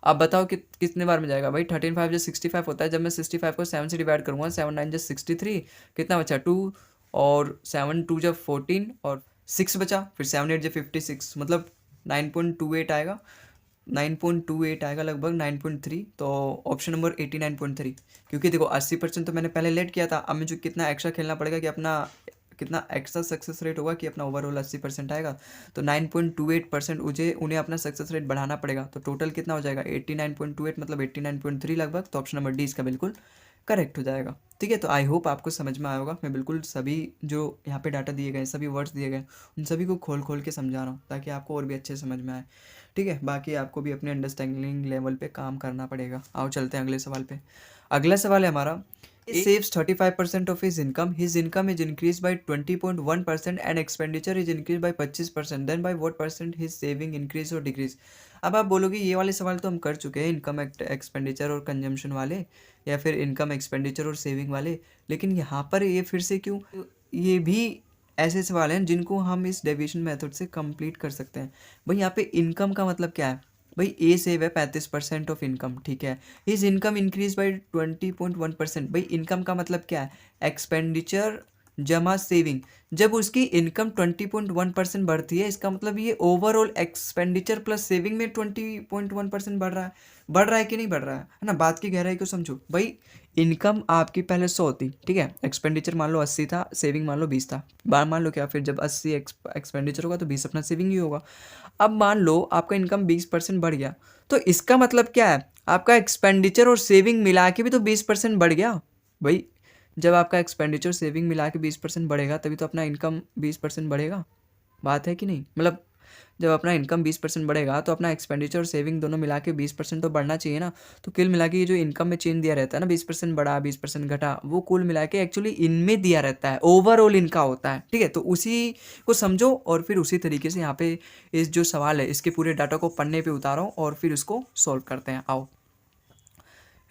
अब बताओ कि कितने बार में जाएगा भाई, 13 5 जो 65 होता है, जब मैं 65 को 7 से डिवाइड करूंगा, 7 9 जो 63, कितना बचा 2, और 7 2 जब 14, और 6 बचा, फिर 7 8 जब 56, मतलब 9.28 आएगा, 9.28 आएगा, लगभग 9.3। तो ऑप्शन नंबर 89.3, क्योंकि देखो 80% तो मैंने पहले लेट किया था, अब मुझे कितना एक्स्ट्रा खेलना पड़ेगा कि अपना कितना एक्स्ट्रा सक्सेस रेट होगा कि अपना ओवरऑल 80% आएगा। तो 9.28% उन्हें अपना सक्सेस रेट बढ़ाना पड़ेगा, तो टोटल कितना हो जाएगा 89.28, मतलब 89.3 लगभग। तो ऑप्शन नंबर डी इसका बिल्कुल करेक्ट हो जाएगा, ठीक है। तो आई होप आपको समझ में आया होगा। मैं बिल्कुल सभी जो यहाँ पे डाटा दिए गए, सभी वर्ड्स दिए गए, उन सभी को खोल खोल के समझा रहा हूँ ताकि आपको और भी अच्छे समझ में आए, ठीक है। बाकी आपको भी अपने अंडरस्टैंडिंग लेवल पे काम करना पड़ेगा। आओ चलते हैं अगले सवाल पे। अगला सवाल है हमारा, he saves 35% of his income is increased by 20.1% and expenditure is increased by 25%, then by what percent his saving increase or decrease। अब आप बोलोगे ये वाले सवाल तो हम कर चुके हैं, इनकम एक्सपेंडिचर और कंजम्पशन वाले, या फिर इनकम एक्सपेंडिचर और सेविंग वाले, लेकिन यहाँ पर ये फिर से क्यों, ये भी ऐसे सवाल हैं जिनको हम इस डेविएशन मेथड से कंप्लीट कर सकते हैं। भाई यहाँ पे इनकम का मतलब क्या है, भाई ए सेव है 35% ऑफ इनकम, ठीक है। His income increase by 20.1%। भाई इनकम का मतलब क्या है, एक्सपेंडिचर जमा सेविंग। जब उसकी इनकम 20.1% बढ़ती है, इसका मतलब ये ओवरऑल एक्सपेंडिचर प्लस सेविंग में 20.1% बढ़ रहा है कि नहीं बढ़ रहा है ना। बात की गहराई को समझो भाई, इनकम आपकी पहले 100 थी, ठीक है, एक्सपेंडिचर मान लो 80 था, सेविंग मान लो 20 था, बार मान लो क्या, फिर जब 80 एक्सपेंडिचर होगा तो 20 अपना सेविंग ही होगा। अब मान लो आपका इनकम 20% बढ़ गया, तो इसका मतलब क्या है, आपका एक्सपेंडिचर और सेविंग मिला के भी तो 20% बढ़ गया। भाई जब आपका एक्सपेंडिचर सेविंग मिला के 20% बढ़ेगा तभी तो अपना इनकम 20% बढ़ेगा, बात है कि नहीं। मतलब जब अपना इनकम 20% बढ़ेगा तो अपना एक्सपेंडिचर और सेविंग दोनों मिला के 20% तो बढ़ना चाहिए ना। तो कुल मिला के ये जो इनकम में चेंज दिया रहता है ना, 20% बढ़ा 20% घटा, वो कुल मिला के एक्चुअली इनमें दिया रहता है, ओवरऑल इनका होता है, ठीक है। तो उसी को समझो और फिर उसी तरीके से यहाँ पे इस जो सवाल है इसके पूरे डाटा को पन्ने पे उतारो और फिर उसको सॉल्व करते हैं। आओ,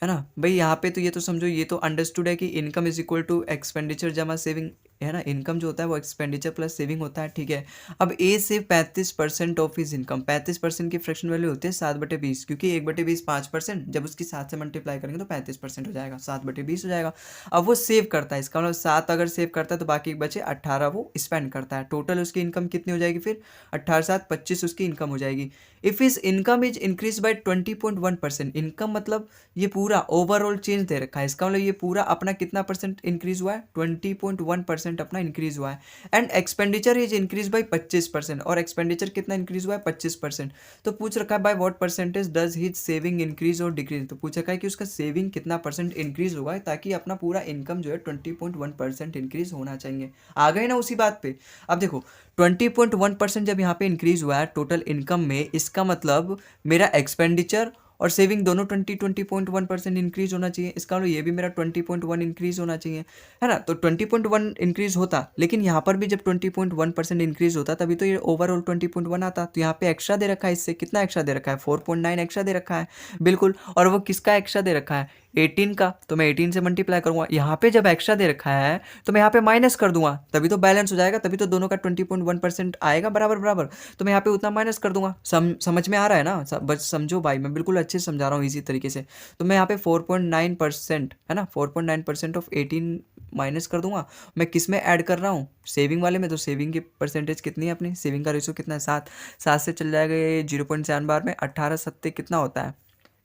है ना भाई, यहाँ पे तो ये तो समझो, ये तो अंडरस्टूड है कि income is equal to expenditure जमा सेविंग, है ना, इनकम जो होता है वो एक्सपेंडिचर प्लस सेविंग होता है, ठीक है। अब ए सेव 35% ऑफ हिज इनकम, 35% की फ्रैक्शन वैल्यू होती है 7/20, क्योंकि 1/20 5%, जब उसकी 7 से मल्टीप्लाई करेंगे तो 35% हो जाएगा, 7/20 हो जाएगा। अब वो सेव करता है, इसका मतलब 7 अगर सेव करता है तो बाकी बचे 18 वो स्पेंड करता है। टोटल उसकी इनकम कितनी हो जाएगी फिर, 18 7 25 उसकी इनकम हो जाएगी। If is income is increase by 20.1%, income मतलब ये पूरा ओवरऑल चेंज दे रखा है, इसका मतलब ये पूरा अपना कितना परसेंट इंक्रीज हुआ है, 20.1% अपना इंक्रीज हुआ है। And expenditure is increase by 25%, और एक्सपेंडिचर कितना इंक्रीज हुआ है, 25%। तो पूछ रखा है bye what percentage does his saving increase और डिक्रीज, तो पूछ रखा है कि उसका सेविंग कितना परसेंट इंक्रीज होगा, ताकि अपना पूरा इनकम जो है 20.1% इंक्रीज होना चाहिए। आ गए ना उसी बात पे। अब देखो 20.1% जब यहाँ पे इंक्रीज हुआ है टोटल इनकम में, इसका मतलब मेरा एक्सपेंडिचर और सेविंग दोनों 20.1% इंक्रीज होना चाहिए, इसका मतलब ये भी मेरा 20.1 इंक्रीज होना चाहिए, है ना। तो 20.1 इंक्रीज होता, लेकिन यहाँ पर भी जब 20.1% इंक्रीज होता तभी तो ये ओवरऑल 20.1 आता। तो यहाँ पे एक्स्ट्रा दे रखा है, इससे कितना एक्स्ट्रा दे रखा है, 4.9 एक्स्ट्रा दे रखा है, बिल्कुल। और वो किसका एक्स्ट्रा दे रखा है, 18 का, तो मैं 18 से मल्टीप्लाई करूंगा। यहाँ पे जब एक्स्ट्रा दे रखा है तो मैं यहाँ पे माइनस कर दूंगा, तभी तो बैलेंस हो जाएगा, तभी तो दोनों का 20.1% आएगा बराबर बराबर। तो मैं यहाँ पे उतना माइनस कर दूंगा। समझ में आ रहा है ना, बस समझो भाई, मैं बिल्कुल अच्छे से समझा रहा हूँ इसी तरीके से। तो मैं यहाँ पे 4.9%, है ना, 4.9% ऑफ 18 माइनस कर दूंगा। मैं किस में ऐड कर रहा हूँ, सेविंग वाले में। तो सेविंग की परसेंटेज कितनी है अपनी, सेविंग का रेशियो कितना है, 7। 7 से चल जाएगा ये 0.7 बार में, 18 7 कितना होता है,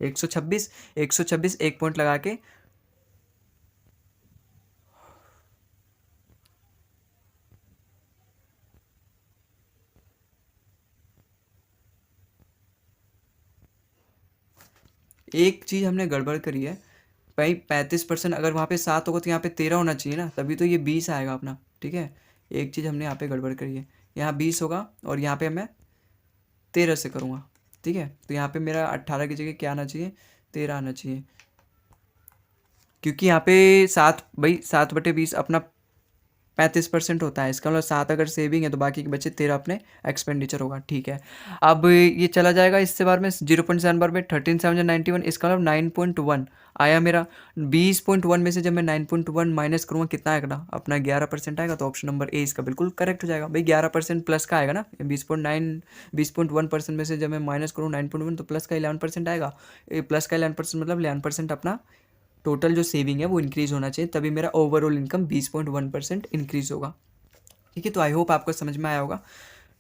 126। 126 एक पॉइंट लगा के एक चीज़ हमने गड़बड़ करी है भाई, 35%, अगर वहाँ पे 7 होगा तो यहाँ पे 13 होना चाहिए ना, तभी तो ये 20 आएगा अपना, ठीक है। एक चीज़ हमने यहाँ पे गड़बड़ करी है, यहाँ 20 होगा और यहाँ पे मैं 13 से करूँगा, ठीक है। तो यहाँ पे मेरा 18 की जगह क्या आना चाहिए, 13 आना चाहिए, क्योंकि यहाँ पे 7 भाई, 7/20 अपना 35% होता है, इसका मतलब 7 अगर सेविंग है तो बाकी के बचे 13 अपने एक्सपेंडिचर होगा, ठीक है। अब ये चला जाएगा इससे बार में 0.7 बार में, 13 7 91, इसका मतलब 9.1 आया मेरा। 20.1 में से जब मैं 9.1 माइनस करूँगा कितना आएगा अपना, 11% आएगा। तो ऑप्शन नंबर ए इसका बिल्कुल करेक्ट हो जाएगा भाई, 11% प्लस का आएगा ना, 20.1% में से जब मैं माइनस करूँ 9.1 तो प्लस का 11% आएगा। प्लस का 11% मतलब 11% अपना टोटल जो सेविंग है वो इंक्रीज होना चाहिए, तभी मेरा ओवरऑल इनकम 20.1% इंक्रीज होगा, ठीक है। तो आई होप आपको समझ में आया होगा।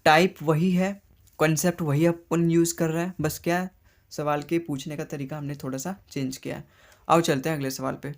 टाइप वही है, कॉन्सेप्ट वही अपन यूज़ कर रहे हैं, बस क्या सवाल के पूछने का तरीका हमने थोड़ा सा चेंज किया है। आओ चलते हैं अगले सवाल पे।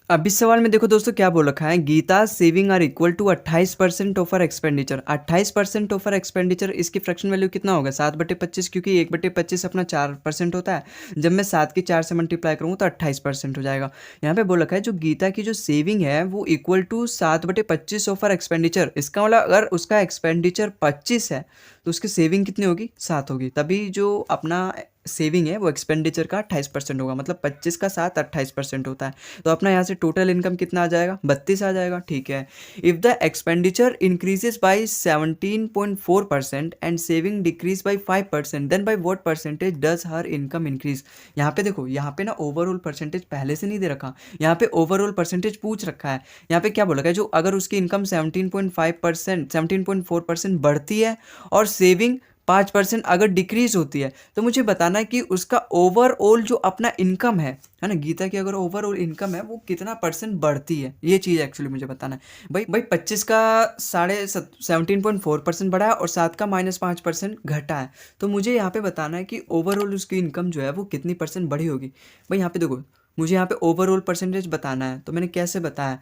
अब इस सवाल में देखो दोस्तों क्या बोल रखा है, Gita saving are equal to 28% of our expenditure. 28% of our expenditure, इसकी फ्रैक्शन वैल्यू कितना होगा, 7/25, क्योंकि 1/25 अपना 4% होता है। जब मैं 7 की 4 से मल्टीप्लाई करूँगा तो 28% हो जाएगा। यहाँ पे बोल रखा है जो गीता की जो सेविंग है वो equal to 7/25 of our expenditure. इसका मतलब अगर उसका एक्सपेंडिचर 25 है तो उसकी सेविंग कितनी होगी, 7 होगी, तभी जो अपना सेविंग है वो एक्सपेंडिचर का 28% होगा, मतलब 25 का 7 28% होता है। तो अपना यहाँ से टोटल इनकम कितना आ जाएगा, 32 आ जाएगा, ठीक है। If the expenditure increases by 17.4% and saving decrease by 5%, then by what percentage does her income increase. यहाँ पे देखो, यहाँ पे ना ओवरऑल परसेंटेज पहले से नहीं दे रखा, यहाँ पे ओवरऑल परसेंटेज पूछ रखा है। यहाँ पे क्या बोला है, जो अगर उसकी इनकम 17.5% 17.4% बढ़ती है और सेविंग 5% अगर डिक्रीज होती है, तो मुझे बताना है कि उसका ओवरऑल जो अपना इनकम है ना, गीता की अगर ओवरऑल इनकम है वो कितना परसेंट बढ़ती है, ये चीज़ एक्चुअली मुझे बताना है। भाई 25 का 17.4% बढ़ा है और 7 का -5% घटा है, तो मुझे यहाँ पे बताना है कि ओवरऑल उसकी इनकम जो है वो कितनी परसेंट बढ़ी होगी। भाई यहाँ पे देखो, मुझे यहाँ पे ओवरऑल परसेंटेज बताना है, तो मैंने कैसे बताया,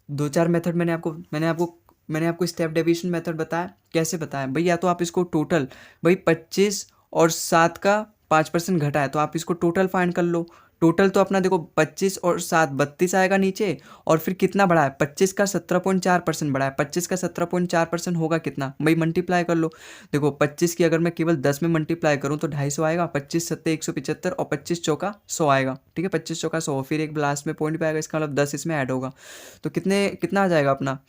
2-4 मेथड मैंने आपको स्टेप डेविएशन मेथड बताया। कैसे बताया भाई, या तो आप इसको टोटल, भाई 25 और 7 का 5% घटा है तो आप इसको टोटल फाइंड कर लो। टोटल तो अपना देखो 25 और 7 32 आएगा नीचे, और फिर कितना बढ़ा है, 25 का 17.4% बढ़ा है। 25 का 17.4% होगा कितना, भाई मल्टीप्लाई कर लो। देखो 25 की अगर मैं केवल 10 में मल्टीप्लाई करूँ तो 250 आएगा, 25 7 175 और 25 चौका 100 आएगा, ठीक है। 25 चौका 100, फिर एक लास्ट में पॉइंट पे आएगा, इसका मतलब 10 इसमें ऐड होगा, तो कितना आ जाएगा अपना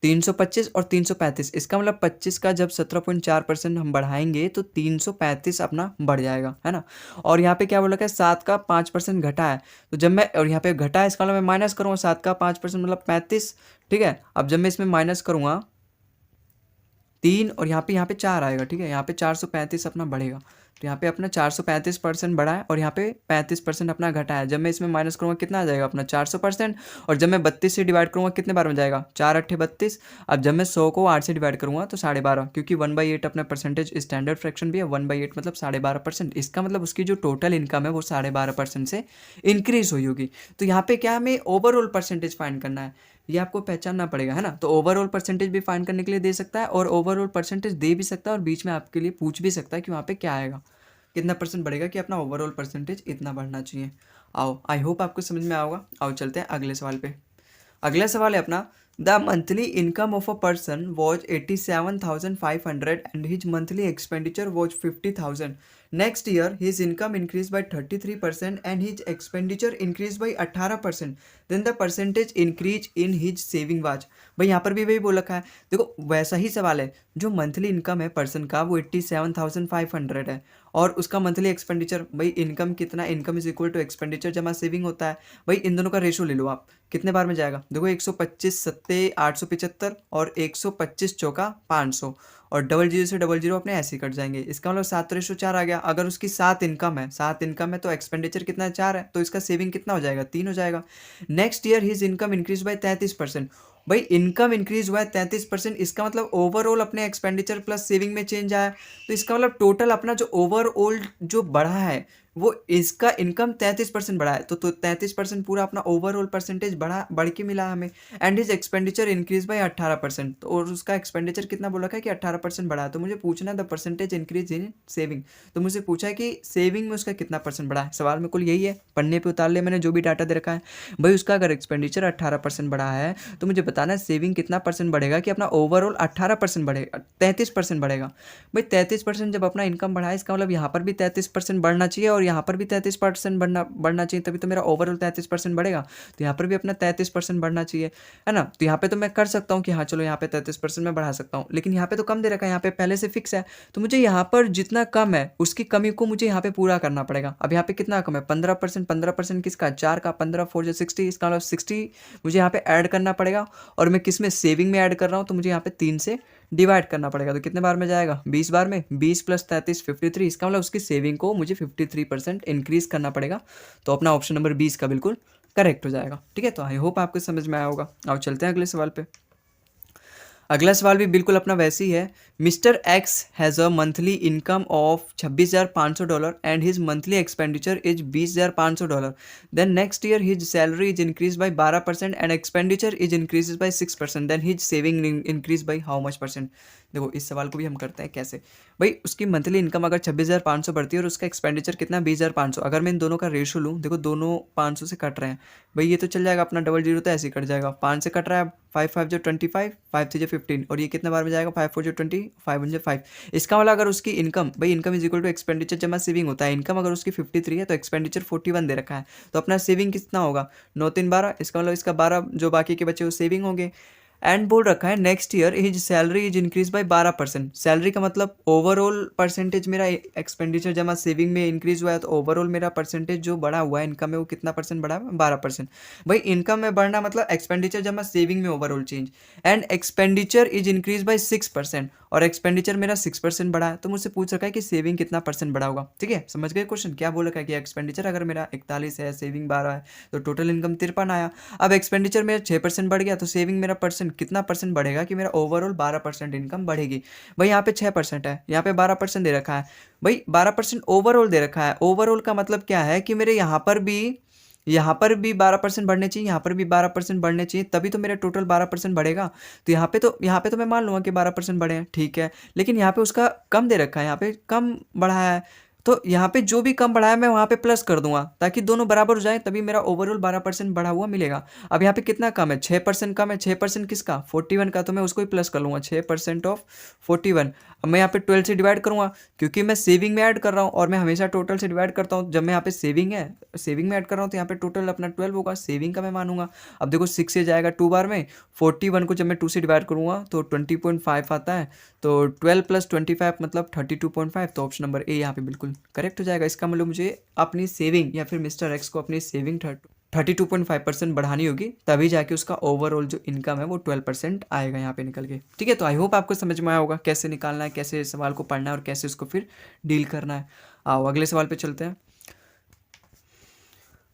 325 और 335, इसका मतलब 25 का जब 17.4% हम बढ़ाएंगे तो 335 अपना बढ़ जाएगा, है ना। और यहाँ पे क्या बोला है, 7 का 5% घटा है, तो जब मैं, और यहाँ पे घटा है इसका मतलब मैं माइनस करूँगा, 7 का 5% मतलब 35, ठीक है। अब जब मैं इसमें माइनस करूँगा 3 और यहाँ पे 4 आएगा, ठीक है। यहाँ पे 435 अपना बढ़ेगा, तो यहाँ पे अपना 435% बढ़ा है और यहाँ पे 35% अपना घटा है। जब मैं इसमें माइनस करूँगा कितना आ जाएगा अपना 400%, और जब मैं 32 से डिवाइड करूँगा कितने बार में जाएगा, 4 अट्ठे 32। अब जब मैं 100 को 8 से डिवाइड करूँगा तो 12.5, क्योंकि 1/8 अपना परसेंटेज स्टैंडर्ड फ्रैक्शन भी है, 1/8 मतलब 12.5%। इसका मतलब उसकी जो टोटल इनकम है वो 12.5% से इंक्रीज हुई होगी। तो यहाँ पे क्या हमें ओवरऑल परसेंटेज फाइंड करना है, ये आपको पहचानना पड़ेगा, है ना। तो ओवरऑल परसेंटेज भी फाइंड करने के लिए दे सकता है और ओवरऑल परसेंटेज दे भी सकता है और बीच में आपके लिए पूछ भी सकता है कि वहाँ पे क्या आएगा, कितना परसेंट बढ़ेगा, कि अपना ओवरऑल परसेंटेज इतना बढ़ना चाहिए। आओ, आई होप आपको समझ में आओगा। आओ चलते हैं अगले सवाल पे। अगला सवाल है अपना, the monthly income of a person was 87,500 and his monthly expenditure was 50,000। Next year his income increase by 33% and his expenditure increase by 18%, then the percentage increase in his saving was. भाई यहाँ पर भी वही बोल रखा है, देखो वैसा ही सवाल है। जो मंथली इनकम है पर्सन का वो 87,500 है, और उसका मंथली एक्सपेंडिचर, भाई इनकम कितना, income is equal to expenditure जमा सेविंग होता है। भाई इन दोनों का रेशो ले लो आप, कितने बार में जाएगा, देखो 125 सत्ते 875 और 125 चौका 500, और डबल जीरो से डबल जीरो अपने ऐसे ही कट जाएंगे। इसका मतलब 7:4 आ गया। अगर उसकी 7 इनकम है तो एक्सपेंडिचर कितना है, 4 है, तो इसका सेविंग कितना हो जाएगा, 3 हो जाएगा। Next year his income increase by 33%। भाई इनकम इंक्रीज हुआ है 33%, इसका मतलब ओवरऑल अपने एक्सपेंडिचर प्लस सेविंग में चेंज आया, तो इसका मतलब टोटल अपना जो ओवरऑल जो बढ़ा है वो इसका इनकम 33% बढ़ा है, तो 33% पूरा अपना ओवरऑल परसेंटेज बढ़ के मिला हमें। And his expenditure increase by 18%, तो और उसका एक्सपेंडिचर कितना बोला है कि 18% बढ़ा है। तो मुझे पूछना है the percentage increase in saving, तो मुझे पूछा है कि सेविंग में उसका कितना परसेंट बढ़ा है। सवाल में कुल यही है, पढ़ने पे उतार ले मैंने जो भी डाटा दे रखा है। भाई उसका अगर एक्सपेंडिचर 18% बढ़ा है तो मुझे बताना है सेविंग कितना परसेंट बढ़ेगा, कि अपना ओवरऑल 18% बढ़ेगा, 33% बढ़ेगा। भाई 33% जब अपना इनकम बढ़ा है, इसका मतलब यहाँ पर भी 33% बढ़ना चाहिए और यहाँ पर भी 33% बढ़ना चाहिए, तभी तो मेरा ओवरऑल 33% बढ़ेगा। तो यहाँ पर भी अपना 33% बढ़ना चाहिए, है ना। तो यहाँ पे तो मैं कर सकता हूँ कि हाँ चलो यहाँ पे 33% मैं बढ़ा सकता हूँ, लेकिन यहाँ पे तो कम दे रखा है, यहाँ पे पहले से फिक्स है, तो मुझे यहाँ पर जितना कम है उसकी कमी को मुझे यहाँ पे पूरा करना पड़ेगा। अब यहाँ पे कितना कम है, 15%, 15% किसका, 4 का, 15 4 60, इसका मतलब 60 मुझे यहाँ पे ऐड करना पड़ेगा, और मैं किस में, सेविंग में ऐड कर रहा हूँ, तो मुझे यहाँ पे 3 से डिवाइड करना पड़ेगा। तो कितने बार में जाएगा, 20 बार में, 20 + 33 53, इसका मतलब उसकी सेविंग को मुझे 53% इंक्रीज करना पड़ेगा। तो अपना ऑप्शन नंबर 20 का बिल्कुल करेक्ट हो जाएगा, ठीक है। तो आई होप आपको समझ में आया होगा। अब चलते हैं अगले सवाल पे। अगला सवाल भी बिल्कुल अपना वैसे ही है। Mr X has a monthly income of $26,500 and his monthly expenditure is $20,500। Then next year his salary is increase by 12% and expenditure is increase by 6%, then his saving increase by how much percent. देखो इस सवाल को भी हम करते हैं कैसे। भाई उसकी मंथली इनकम अगर 26,500 बढ़ती है और उसका एक्सपेंडिचर कितना 20,500, अगर मैं इन दोनों का रेशो लूँ, देखो दोनों 500 से कट रहे हैं, भाई ये तो चल जाएगा अपना, डबल जीरो तो ऐसे ही कट जाएगा, 5 से कट रहा है, 5 5 जो 25, 5 3 जो 15, और ये कितने बार में जाएगा, 5 4 जो 20, 5 1 जो 5। इसका मतलब अगर उसकी इनकम, भाई income is equal to expenditure जमा सेविंग होता है, इनकम अगर उसकी 53 है तो एक्सपेंडिचर 41 दे रखा है, तो अपना सेविंग कितना होगा, 9 3 12, इसका मतलब इसका 12 जो बाकी के बचे वो सेविंग होंगे। एंड बोल रखा है next year his salary is increase by 12%। Salary का मतलब ओवरऑल परसेंटेज मेरा एक्सपेंडिचर जमा सेविंग में इंक्रीज हुआ है, तो ओवरऑल मेरा परसेंटेज जो बढ़ा हुआ है इनकम में वो कितना परसेंट बढ़ा है, 12%। भाई इनकम में बढ़ना मतलब एक्सपेंडिचर जमा सेविंग में overall change, and expenditure is increase by 6%, और एक्सपेंडिचर मेरा 6% बढ़ा है, तो मुझसे पूछ रखा है कि सेविंग कितना परसेंट बढ़ा होगा। ठीक है, समझ गए क्वेश्चन, क्या बोल रखा है कि एक्सपेंडिचर अगर मेरा 41 है, सेविंग 12 है, तो टोटल इनकम 53 आया। अब एक्सपेंडिचर मेरा 6% बढ़ गया, तो सेविंग मेरा परसेंट कितना परसेंट बढ़ेगा कि मेरा ओवरऑल 12% इनकम बढ़ेगी। भाई यहाँ पे 6% है, यहाँ पे 12% दे रखा है। भाई 12% ओवरऑल दे रखा है, ओवरऑल का मतलब क्या है कि मेरे यहाँ पर भी 12% बढ़ने चाहिए, यहाँ पर भी 12% बढ़ने चाहिए, तभी तो मेरा टोटल 12% बढ़ेगा। तो यहाँ पे तो मैं मान लूँगा कि 12% बढ़े हैं, ठीक है, लेकिन यहाँ पे उसका कम दे रखा है, यहाँ पे कम बढ़ा है, तो यहाँ पे जो भी कम बढ़ाया मैं वहाँ पे प्लस कर दूंगा ताकि दोनों बराबर हो जाए, तभी मेरा ओवरऑल 12% बढ़ा हुआ मिलेगा। अब यहाँ पे कितना कम है, 6% कम है। 6% किसका, 41 का, तो मैं उसको ही प्लस कर लूँगा, 6% ऑफ 41। अब मैं यहाँ पे 12 से डिवाइड करूँगा क्योंकि मैं सेविंग में ऐड कर रहा हूँ और मैं हमेशा टोटल से डिवाइड करता हूँ। जब मैं यहाँ पे सेविंग में ऐड कर रहा हूँ तो यहाँ पे टोटल अपना 12 होगा, सेविंग का मैं मानूंगा। अब देखो 6 से जाएगा 2 बार में, 41 को जब मैं 2 से डिवाइड करूँगा तो 20.5 आता है, तो 12 + 25 मतलब 32.5। तो ऑप्शन नंबर ए यहाँ पे बिल्कुल करेक्ट हो जाएगा। इसका मतलब मुझे अपनी सेविंग या फिर मिस्टर एक्स को अपनी सेविंग 32.5% बढ़ानी होगी, तभी जाके उसका ओवरऑल जो इनकम है वो 12% आएगा यहाँ पे निकल के। ठीक है, तो आई होप आपको समझ में आया होगा कैसे निकालना है, कैसे सवाल को पढ़ना है और कैसे उसको फिर डील करना है। आओ अगले सवाल पे चलते हैं।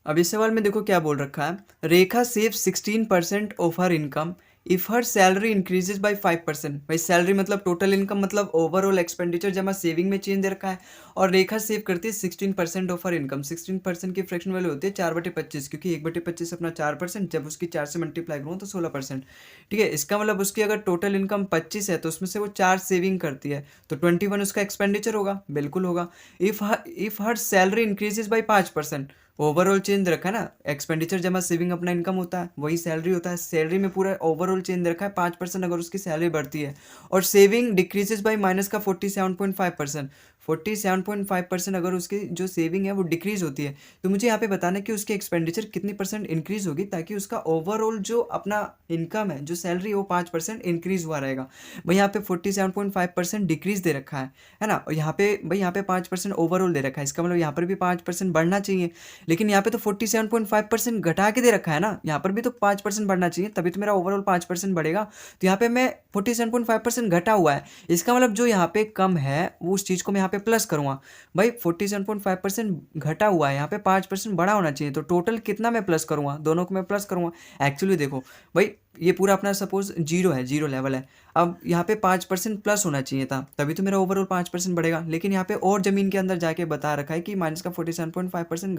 अब इस सवाल में देखो क्या बोल रखा है, Rekha save 16% of her income if her salary increases by 5%। भाई सैलरी मतलब टोटल इनकम मतलब ओवरऑल एक्सपेंडिचर जमा सेविंग में चेंज दे रखा है, और रेखा सेव करती है 16% ऑफ हर इनकम। 16% की फ्रैक्शन वैल्यू होती है 4/25, क्योंकि 1/25 अपना 4%, जब उसकी 4 से मल्टीप्लाई करूँ तो 16%। ठीक है, इसका मतलब उसकी अगर टोटल इनकम 25 है तो उसमें से वो 4 सेविंग करती है, तो 21 उसका एक्सपेंडिचर होगा, बिल्कुल होगा। If her salary increases by 5%, overall change रखा है ना, एक्सपेंडिचर जमा सेविंग अपना इनकम होता है, वही सैलरी होता है। सैलरी में पूरा ओवरऑल चेंज रखा है 5%, अगर उसकी सैलरी बढ़ती है, और सेविंग डिक्रीजेस बाय माइनस का 47.5%। 47.5% अगर उसकी जो सेविंग है वो डिक्रीज होती है, तो मुझे यहाँ पे बताना है कि उसकी एक्सपेंडिचर कितनी परसेंट इंक्रीज होगी ताकि उसका ओवरऑल जो अपना इनकम है, जो सैलरी, वो 5% इंक्रीज हुआ रहेगा। भाई यहाँ पे 47.5% डिक्रीज दे रखा है ना, और यहाँ पे भाई यहाँ पे 5% ओवरऑल दे रखा है, इसका मतलब यहाँ पर भी 5% बढ़ना चाहिए। लेकिन यहाँ पे तो 47.5% घटा के दे रखा है ना, यहाँ पर भी तो 5% बढ़ना चाहिए, तभी तो मेरा ओवरऑल 5% बढ़ेगा। तो यहाँ पे मैं 47.5% घटा हुआ है, इसका मतलब जो यहाँ पे कम है वो उस चीज़ को मैं यहाँ पे प्लस करूँगा। भाई 47.5% घटा हुआ है, यहाँ पे 5% बढ़ा होना चाहिए, तो टोटल कितना मैं प्लस करूँगा, दोनों को मैं प्लस करूँगा। एक्चुअली देखो भाई, ये पूरा अपना सपोज जीरो है, जीरो लेवल है, अब यहाँ पे 5% प्लस होना चाहिए था, तभी तो मेरा ओवरऑल 5% बढ़ेगा। लेकिन यहाँ पे और ज़मीन के अंदर जाके बता रखा है कि माइनस का 47.5%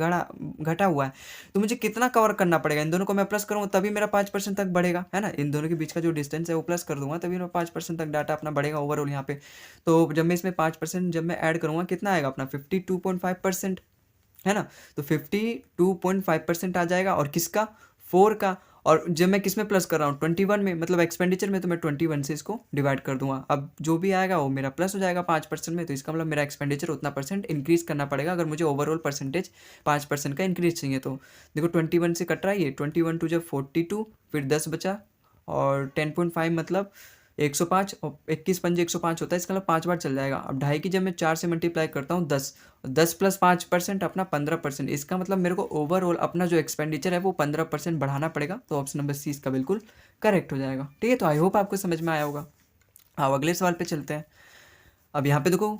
घटा हुआ है, तो मुझे कितना कवर करना पड़ेगा, इन दोनों को मैं प्लस करूँगा तभी मेरा 5% तक बढ़ेगा, है ना। इन दोनों के बीच का जो डिस्टेंस है वो प्लस कर दूंगा, तभी मेरा 5% तक डाटा अपना बढ़ेगा ओवरऑल यहाँ पे। तो जब मैं इसमें 5% जब मैं ऐड करूँगा, कितना आएगा अपना 52.5%, है ना। तो 52.5% आ जाएगा, और किसका, 4 का। और जब मैं किस में प्लस कर रहा हूँ, 21 में, मतलब एक्सपेंडिचर में, तो मैं 21 से इसको डिवाइड कर दूंगा। अब जो भी आएगा वो मेरा प्लस हो जाएगा 5% में, तो इसका मतलब मेरा एक्सपेंडिचर उतना परसेंट इंक्रीज करना पड़ेगा अगर मुझे ओवरऑल परसेंटेज 5% का इंक्रीज चाहिए। तो देखो 21 से कट रहा है ये, 21 टू जब 42, फिर 10 बचा, और 10.5 मतलब 105, और 21 पंजे 105 होता है, इसका मतलब 5 बार चल जाएगा। अब 2.5 की जब मैं 4 से मल्टीप्लाई करता हूँ 10, 10 + 5% अपना 15%, इसका मतलब मेरे को ओवरऑल अपना जो एक्सपेंडिचर है वो 15% बढ़ाना पड़ेगा। तो ऑप्शन नंबर सी इसका बिल्कुल करेक्ट हो जाएगा। ठीक है, तो आई होप आपको समझ में आया होगा। अब अगले सवाल पे चलते हैं। अब यहाँ पे देखो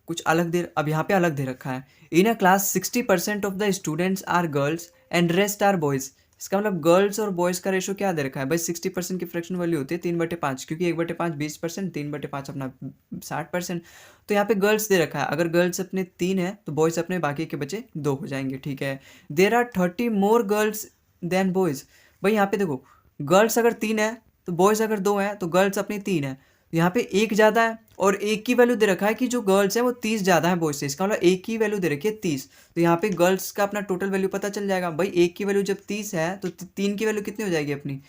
कुछ अलग दे, अब यहाँ पे अलग दे रखा है, in a class 60% of the students are girls and rest are boys. इसका मतलब गर्ल्स और बॉयज़ का रेशो क्या दे रखा है भाई, 60% की फ्रैक्शन वैल्यू होती है 3/5, क्योंकि 1/5 20%, 3/5 अपना 60%। तो यहाँ पे गर्ल्स दे रखा है, अगर गर्ल्स अपने 3 है तो बॉयज़ अपने बाकी के बचे 2 हो जाएंगे। ठीक है, there are 30 more girls than boys. भाई यहाँ पे देखो, गर्ल्स अगर 3 है तो बॉयज़ अगर 2 हैं, तो गर्ल्स अपनी 3 है, यहाँ पे एक ज़्यादा है, और एक की वैल्यू दे रखा है कि जो गर्ल्स है वो 30 ज़्यादा है बॉयज से, इसका मतलब एक की वैल्यू दे रखी है 30। तो यहाँ पे गर्ल्स का अपना टोटल वैल्यू पता चल जाएगा। भाई एक की वैल्यू जब 30 है तो 3 की वैल्यू कितनी हो जाएगी अपनी,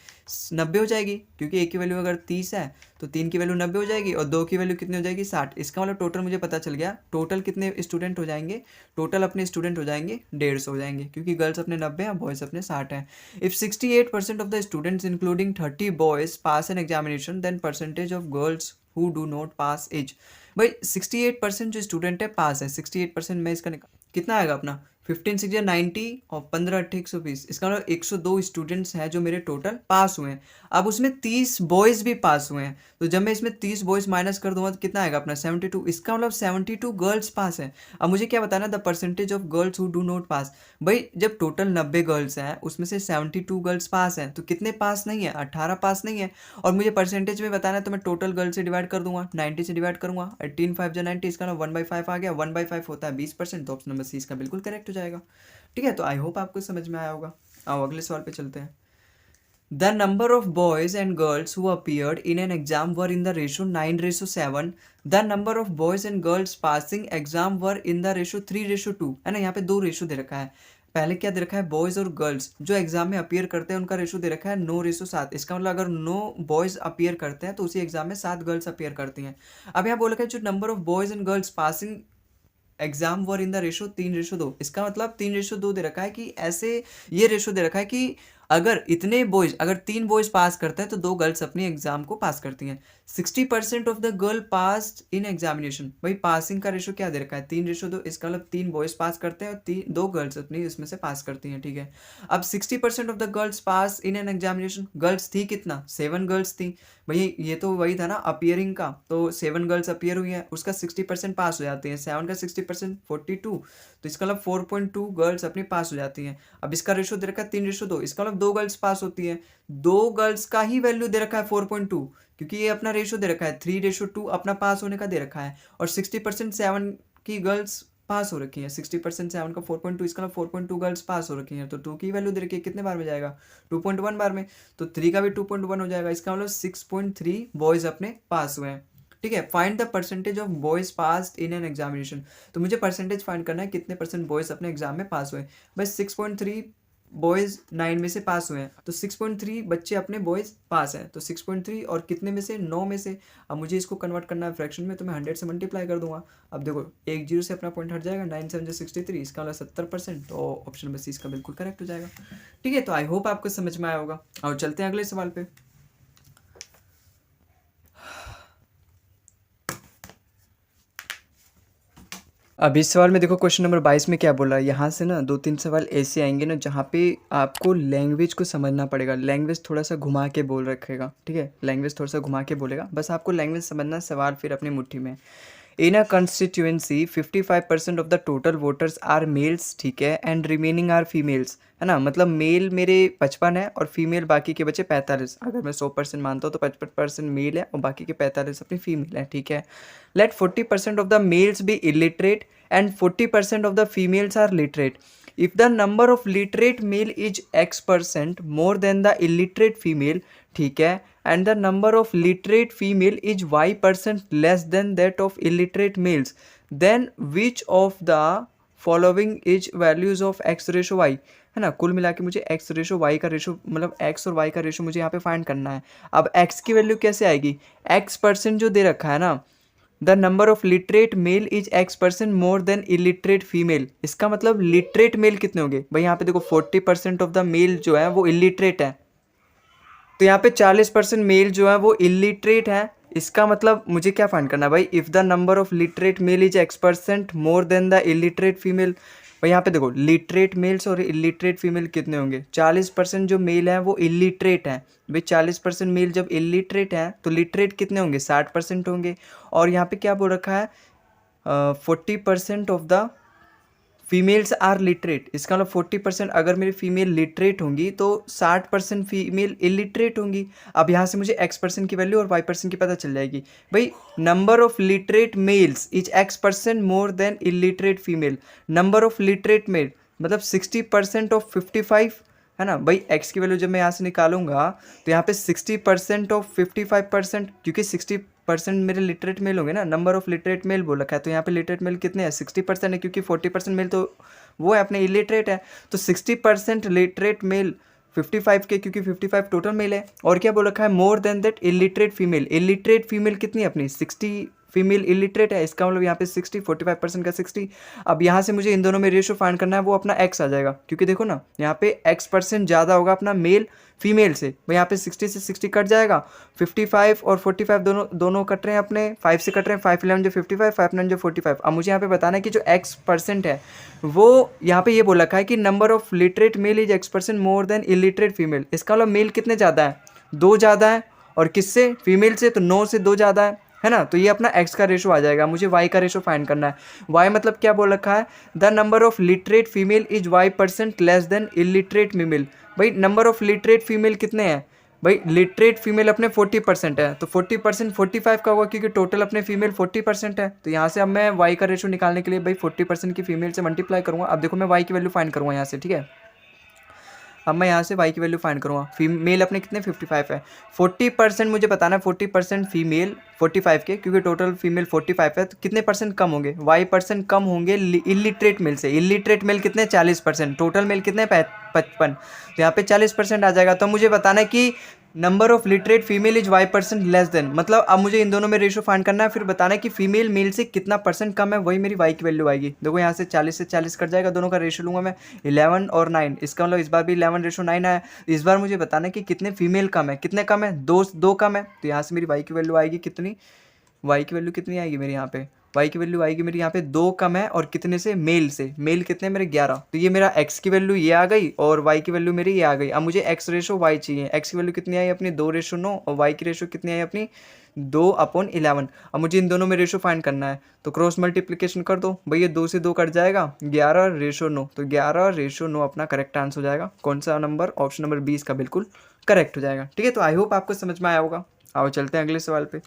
90 हो जाएगी, क्योंकि एक की वैल्यू अगर 30 है तो 3 की वैल्यू 90 हो जाएगी, और 2 की वैल्यू कितनी हो जाएगी, 60। इसका मतलब टोटल मुझे पता चल गया, टोटल कितने स्टूडेंट हो जाएंगे, टोटल अपने स्टूडेंट हो जाएंगे 150 हो जाएंगे, क्योंकि गर्ल्स अपने 90 हैं, बॉयज़ अपने 60 हैं। If 68% of the students including 30 boys pass an examination, then percentage of girls who do not pass is. भाई 68% जो स्टूडेंट है पास है, 68% में इसका कितना आएगा अपना 15 6 90, और 15 8 120, इसका मतलब 102 स्टूडेंट्स हैं जो मेरे टोटल पास हुए हैं। अब उसमें 30 बॉयज़ भी पास हुए हैं, तो जब मैं इसमें 30 बॉयज़ माइनस कर दूंगा तो कितना आएगा अपना 72, इसका मतलब 72 गर्ल्स पास हैं। अब मुझे क्या बताना, the percentage of girls who do not पास। भाई जब टोटल 90 गर्ल्स हैं उसमें से 72 गर्ल्स पास हैं, तो कितने पास नहीं है, 18 पास नहीं है, और मुझे परसेंटेज में बताना है, तो मैं टोटल गर्ल्स से डिवाइड कर दूंगा, 90 से डिवाइड करूंगा, 18 5 90, इसका 1/5 आ गया, 1/5 होता है 20%, तो ऑप्शन नंबर सी इसका बिल्कुल करेक्ट हो जाएगा। ठीक है, तो आई होप आपको समझ में आया होगा। आओ अगले सवाल पे चलते हैं। The number of boys and girls who appeared in an exam were in the ratio 9:7. The number of boys and girls passing exam were in the ratio 3:2. है ना, यहाँ पे दो रेशो दे रखा है। पहले क्या दे रखा है, बॉयज और गर्ल्स जो एग्जाम में अपीयर करते हैं उनका रेशो दे रखा है 9:7। इसका मतलब अगर 9 बॉयज अपीयर करते हैं तो उसी एग्जाम में 7 गर्ल्स अपीयर करती हैं। अब यहाँ बोल रखा है जो number of boys and girls passing exam were in the ratio 3:2। इसका मतलब 3:2 दे रखा है कि ऐसे ये रेशो दे रखा है कि अगर इतने बॉयज, अगर 3 बॉयज पास करते हैं तो 2 गर्ल्स अपनी एग्जाम को पास करती हैं। 60% of the girl passed in examination. भाई पासिंग का रेशो क्या दे रखा है 3:2। इसका मतलब 3 बॉयज पास करते हैं और 2 गर्ल्स अपनी इसमें से पास करती हैं, ठीक है। अब 60% of the girls pass in an examination. Girls थी कितना, 7 गर्ल्स थी। भाई ये तो वही था ना अपियरिंग का, तो 7 गर्ल्स अपियर हुई है, उसका 60% पास हो जाती है। 7 का 60% 42, तो इसका मतलब 4.2 गर्ल्स अपनी पास हो जाती हैं। अब इसका रेशो दे रखा है 3:2, इसका मतलब 2 गर्ल्स पास होती है। 2 गर्ल्स का ही वैल्यू दे रखा है 4.2, क्योंकि ये अपना रेशो दे रखा है 3:2 अपना पास होने का दे रखा है। और 60% 7 की गर्ल्स पास हो रखी है। 60% 7 का 4.2, इसका मतलब 4.2 गर्ल्स पास हो रखी हैं। तो 2 की वैल्यू दे रखी है, कितने बार में जाएगा 2.1 बार में। तो 3 का भी 2.1 हो जाएगा। इसका मतलब 6.3 बॉयज अपने पास हुए हैं, ठीक है। Find the percentage of boys passed in an examination. तो मुझे परसेंटेज फाइंड करना है कितने परसेंट बॉयज अपने एग्जाम में पास हुए। बस 6.3 बॉयज 9 में से पास हुए हैं, तो 6.3 बच्चे अपने बॉयज पास हैं। तो 6.3 और कितने में से, 9 में से। अब मुझे इसको कन्वर्ट करना है फ्रैक्शन में, तो मैं 100 से मल्टीप्लाई कर दूंगा। अब देखो एक जीरो से अपना पॉइंट हट जाएगा, 9 7 63, इसका मतलब 70%। तो ऑप्शन में सी इसका बिल्कुल करेक्ट हो जाएगा, ठीक है। तो आई होप आपको समझ में आया होगा। और चलते हैं अगले सवाल पे। अब इस सवाल में देखो क्वेश्चन नंबर 22 में क्या बोला है। यहाँ से ना 2-3 सवाल ऐसे आएंगे ना जहाँ पे आपको लैंग्वेज को समझना पड़ेगा। लैंग्वेज थोड़ा सा घुमा के बोल रखेगा, ठीक है। लैंग्वेज थोड़ा सा घुमा के बोलेगा, बस आपको लैंग्वेज समझना, सवाल फिर अपनी मुट्ठी में। In a constituency 55% of the total voters are males, ठीक है, एंड रिमेनिंग आर फीमेल्स, है ना। मतलब मेल मेरे 55 है और फीमेल बाकी के बचे 45। अगर मैं 100% मानता हूँ तो 55% मेल है और बाकी के 45 अपनी फीमेल है, ठीक है। Let 40% of the males be illiterate and 40% of the females are literate. If the number of literate male is X% more than the illiterate female, ठीक है, and the number of literate female is Y% less than that of illiterate males, then which of the following is values of X ratio Y, है ना। कुल मिला के मुझे X ratio Y का ratio, मतलब X और Y का रेशो मुझे यहाँ पे फाइंड करना है। अब X की वैल्यू कैसे आएगी, X% जो दे रखा है ना, the number of literate male is X% more than illiterate female. इसका मतलब लिटरेट मेल कितने होंगे भाई, यहाँ पे देखो 40% ऑफ द मेल जो है वो इलिटरेट है, तो यहाँ पे 40% मेल जो है वो इलिटरेट है। इसका मतलब मुझे क्या फाइंड करना है भाई, if the number of literate male is X% more than the illiterate female. भाई यहाँ पे देखो लिटरेट मेल्स और इलिटरेट फीमेल कितने होंगे, 40% जो मेल है वो इलिटरेट है। भाई 40% मेल जब इलिटरेट है तो लिटरेट कितने होंगे, 60% होंगे। और यहाँ पे क्या बोल रखा है, 40% of the females are literate. इसका मतलब 40% अगर मेरी फीमेल लिटरेट होंगी तो 60% फीमेल इलिटरेट होंगी। अब यहाँ से मुझे X% की वैल्यू और Y% की पता चल जाएगी। भाई number of literate males is X% more than illiterate female. Number of literate male मतलब 60% ऑफ 55, है ना। भाई X की वैल्यू जब मैं यहाँ से निकालूंगा तो यहाँ पे 60% ऑफ 55%, क्योंकि 60% मेरे लिटरेट मेल होंगे ना, नंबर ऑफ लिटरेट मेल बोल रखा है। तो यहाँ पे लिटरेट मेल कितने हैं, 60% है, क्योंकि 40% मेल तो वो है अपने इलिटरेट है। तो 60% लिटरेट मेल 55 के, क्योंकि 55 टोटल मेल है। और क्या बोल रखा है, more than that illiterate female. Illiterate female कितनी है अपनी, 60 फीमेल इलिटरेट है। इसका मतलब यहाँ पे 60, 45% का 60। अब यहाँ से मुझे इन दोनों में रेशियो फाइंड करना है, वो अपना X आ जाएगा, क्योंकि देखो ना यहाँ पे X% ज़्यादा होगा अपना मेल फीमेल से। भाई यहाँ पे 60 से 60 कट जाएगा, 55 और 45 दोनों कट रहे हैं अपने, 5 से कट रहे हैं, 5 11 जो 55, 5 9 जो 45। अब मुझे यहाँ पे बताना है कि जो X% है वो यहाँ पे ये बोल रखा है कि number of literate male is X% more than illiterate female. इसका मतलब मेल कितने ज़्यादा है, 2 ज़्यादा है, और किससे, फीमेल से, तो 9 से 2 ज़्यादा है ना। तो ये अपना X का रेशो आ जाएगा। मुझे Y का रेशो फाइंड करना है। Y मतलब क्या बोल रखा है, the number of literate female is Y% less than illiterate female. भाई नंबर ऑफ लिटरेट फीमेल कितने हैं, भाई लिटरेट फीमेल अपने 40% है, तो 40% 45 का होगा, क्योंकि टोटल अपने फीमेल 40% है। तो यहाँ से अब मैं Y का रेशो निकालने के लिए भाई 40% की फीमेल से मल्टीप्लाई करूँगा। अब देखो मैं Y की वैल्यू फाइंड करूँगा यहाँ से, ठीक है। अब मैं यहाँ से y की वैल्यू फाइंड करूँगा। फीमेल अपने कितने 55 है, 40% मुझे बताना है, 40% फीमेल 45 के, क्योंकि टोटल फीमेल 45 है, तो कितने परसेंट कम होंगे, y परसेंट कम होंगे इलिटरेट मेल से। इलिटरेट मेल कितने 40%, टोटल मेल कितने 55, तो यहाँ पे 40% आ जाएगा। तो मुझे बताना है कि number of literate female is y% less than, मतलब अब मुझे इन दोनों में रेशो फाइंड करना है, फिर बताना है कि फीमेल मेल से कितना परसेंट कम है, वही मेरी y की वैल्यू आएगी। देखो यहाँ से 40 से 40 कट जाएगा, दोनों का रेशो लूंगा मैं 11 और 9, इसका मतलब इस बार भी 11:9 आया। इस बार मुझे बताना है कि कितने फीमेल कम है, कितने कम है, दो कम है, तो यहाँ से मेरी y की वैल्यू आएगी कितनी, y की वैल्यू कितनी आएगी मेरी यहाँ पे, y की वैल्यू आएगी मेरी यहाँ पे 2 कम है, और कितने से, मेल से, मेल कितने मेरे 11, तो ये मेरा x की वैल्यू ये आ गई और y की वैल्यू मेरी ये आ गई। अब मुझे x रेशो y चाहिए, x की वैल्यू कितनी आई अपनी 2:9 और y की रेशो कितनी आई अपनी 2/11। अब मुझे इन दोनों में रेशो फाइंड करना है, तो क्रॉस मल्टीप्लिकेशन कर दो भैया, 2 से 2 कट जाएगा, 11:9, तो 11:9 अपना करेक्ट आंसर हो जाएगा। कौन सा नंबर, ऑप्शन नंबर 20 का बिल्कुल करेक्ट हो जाएगा। ठीक है, तो आई होप आपको समझ में आया होगा। आओ चलते हैं अगले सवाल पे।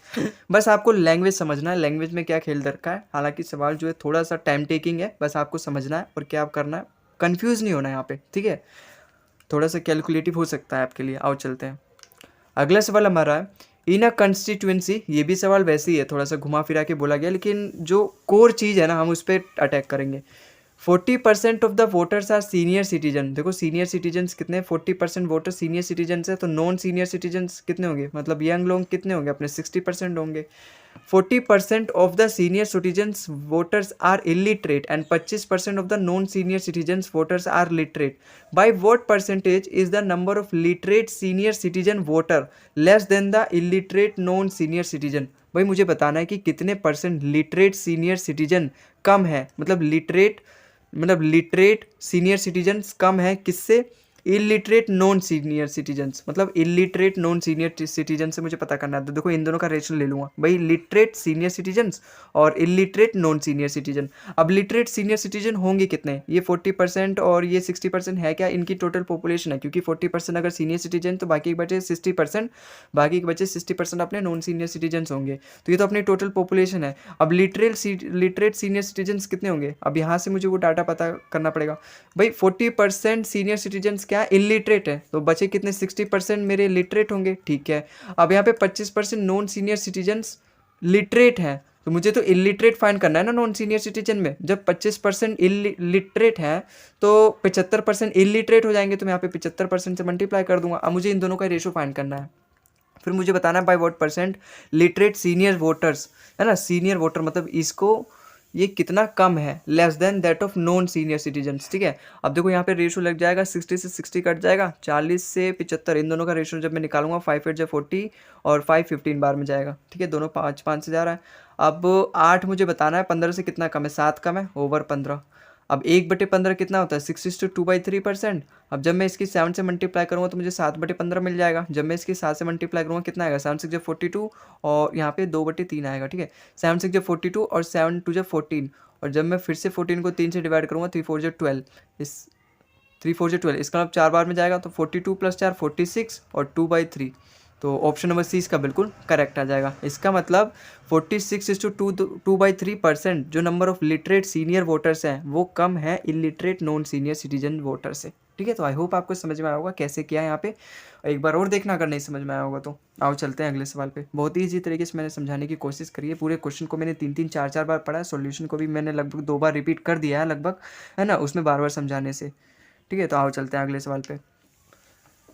बस आपको लैंग्वेज समझना है, लैंग्वेज में क्या खेल रखा है। हालांकि सवाल जो है थोड़ा सा टाइम टेकिंग है, बस आपको समझना है और क्या करना है, कंफ्यूज नहीं होना है यहाँ पे। ठीक है, थोड़ा सा कैलकुलेटिव हो सकता है आपके लिए। आओ चलते हैं, अगला सवाल हमारा है, इन अ कंस्टिट्यूएंसी, ये भी सवाल वैसे ही है, थोड़ा सा घुमा फिरा के बोला गया, लेकिन जो कोर चीज़ है ना हम उस पर अटैक करेंगे। 40% of the voters are senior citizen. देखो सीनियर सिटीजन्स कितने, 40% वोटर सीनियर सिटीजन्स है, तो नॉन सीनियर सिटीजन्स कितने होंगे, मतलब यंग लोग कितने होंगे अपने 60% होंगे। 40% of the senior citizens voters are illiterate and 25% of the non senior citizens voters are literate. By what percentage is the number of literate senior citizen voter less than the illiterate non senior citizen. भाई मुझे बताना है कि कितने percent literate senior citizen कम है, मतलब literate senior citizens कम है किससे, इलिटरेट नॉन सीनियर सिटीजन्स, मतलब इलिटरेट नॉन सीनियर सिटीजन से मुझे पता करना है। तो देखो इन दोनों का रेशियो ले लूँगा भाई, लिटरेट सीनियर सिटीजन्स और इलिटरेट नॉन सीनियर सिटीजन। अब लिटरेट सीनियर सिटीजन होंगे कितने, ये 40% और ये 60% है क्या, इनकी टोटल पॉपुलेशन है, क्योंकि 40% अगर सीनियर सिटीजन तो बाकी के बचे 60%, बाकी के बचे 60% अपने नॉन सीनियर सिटीजन्स होंगे, तो ये तो अपनी टोटल पॉपुलेशन है। अब लिटरेट सीनियर सिटीजन्स कितने होंगे, अब यहाँ से मुझे वो डाटा पता करना पड़ेगा। भाई 40% सीनियर सिटीजन्स क्या इलिटरेट है, तो बचे कितने 60% मेरे लिटरेट होंगे। ठीक है, अब यहाँ पे 25% नॉन सीनियर सिटीजन्स लिटरेट हैं, तो मुझे तो इलिटरेट फाइंड करना है ना नॉन सीनियर सिटीजन में। जब 25% इलिटरेट है तो 75% इलिटरेट हो जाएंगे, तो मैं यहाँ पे 75% से मल्टीप्लाई कर दूंगा। अब मुझे इन दोनों का रेशो फाइंड करना है, फिर मुझे बताना है by what percent literate senior voters, है ना, सीनियर वोटर मतलब इसको ये कितना कम है, less than that of non senior citizens. ठीक है, अब देखो यहाँ पे रेशो लग जाएगा, 60 से 60 कट जाएगा, 40 से 75, इन दोनों का रेशो जब मैं निकालूंगा 5 8 40 और 5 15 बार में जाएगा। ठीक है, दोनों 5 5 से जा रहा है। अब 8 मुझे बताना है 15 से कितना कम है, 7 कम है, ओवर 15। अब 1/15 कितना होता है, 6:2/3%। अब जब मैं इसकी 7 से मल्टीप्लाई करूँगा तो मुझे 7/15 मिल जाएगा। जब मैं इसकी 7 से मल्टीप्लाई करूँगा कितना आएगा, 7 6 42 और यहाँ पे 2/3 आएगा। ठीक है, 7 6 42 और 7 2 14, और जब मैं फिर से 14 को 3 से डिवाइड करूँगा 3 4 12, इस 3 4 12, इसका मतलब 4 बार में जाएगा, तो 42 + 4 46 और 2/3, तो ऑप्शन नंबर सी इसका बिल्कुल करेक्ट आ जाएगा। इसका मतलब 46:2/3% जो number of literate senior voters हैं वो कम है illiterate non senior citizen voter से। ठीक है, तो आई होप आपको समझ में आया होगा कैसे किया है यहाँ पे, एक बार और देखना अगर नहीं समझ में आया होगा तो। आओ चलते हैं अगले सवाल पे। बहुत ही ईजी तरीके से मैंने समझाने की कोशिश करी है, पूरे क्वेश्चन को मैंने 3 4 4 बार पढ़ा है, सॉल्यूशन को भी मैंने लगभग 2 बार रिपीट कर दिया है लगभग, है ना, उसमें बार बार समझाने से। ठीक है, तो आओ चलते हैं अगले सवाल पे।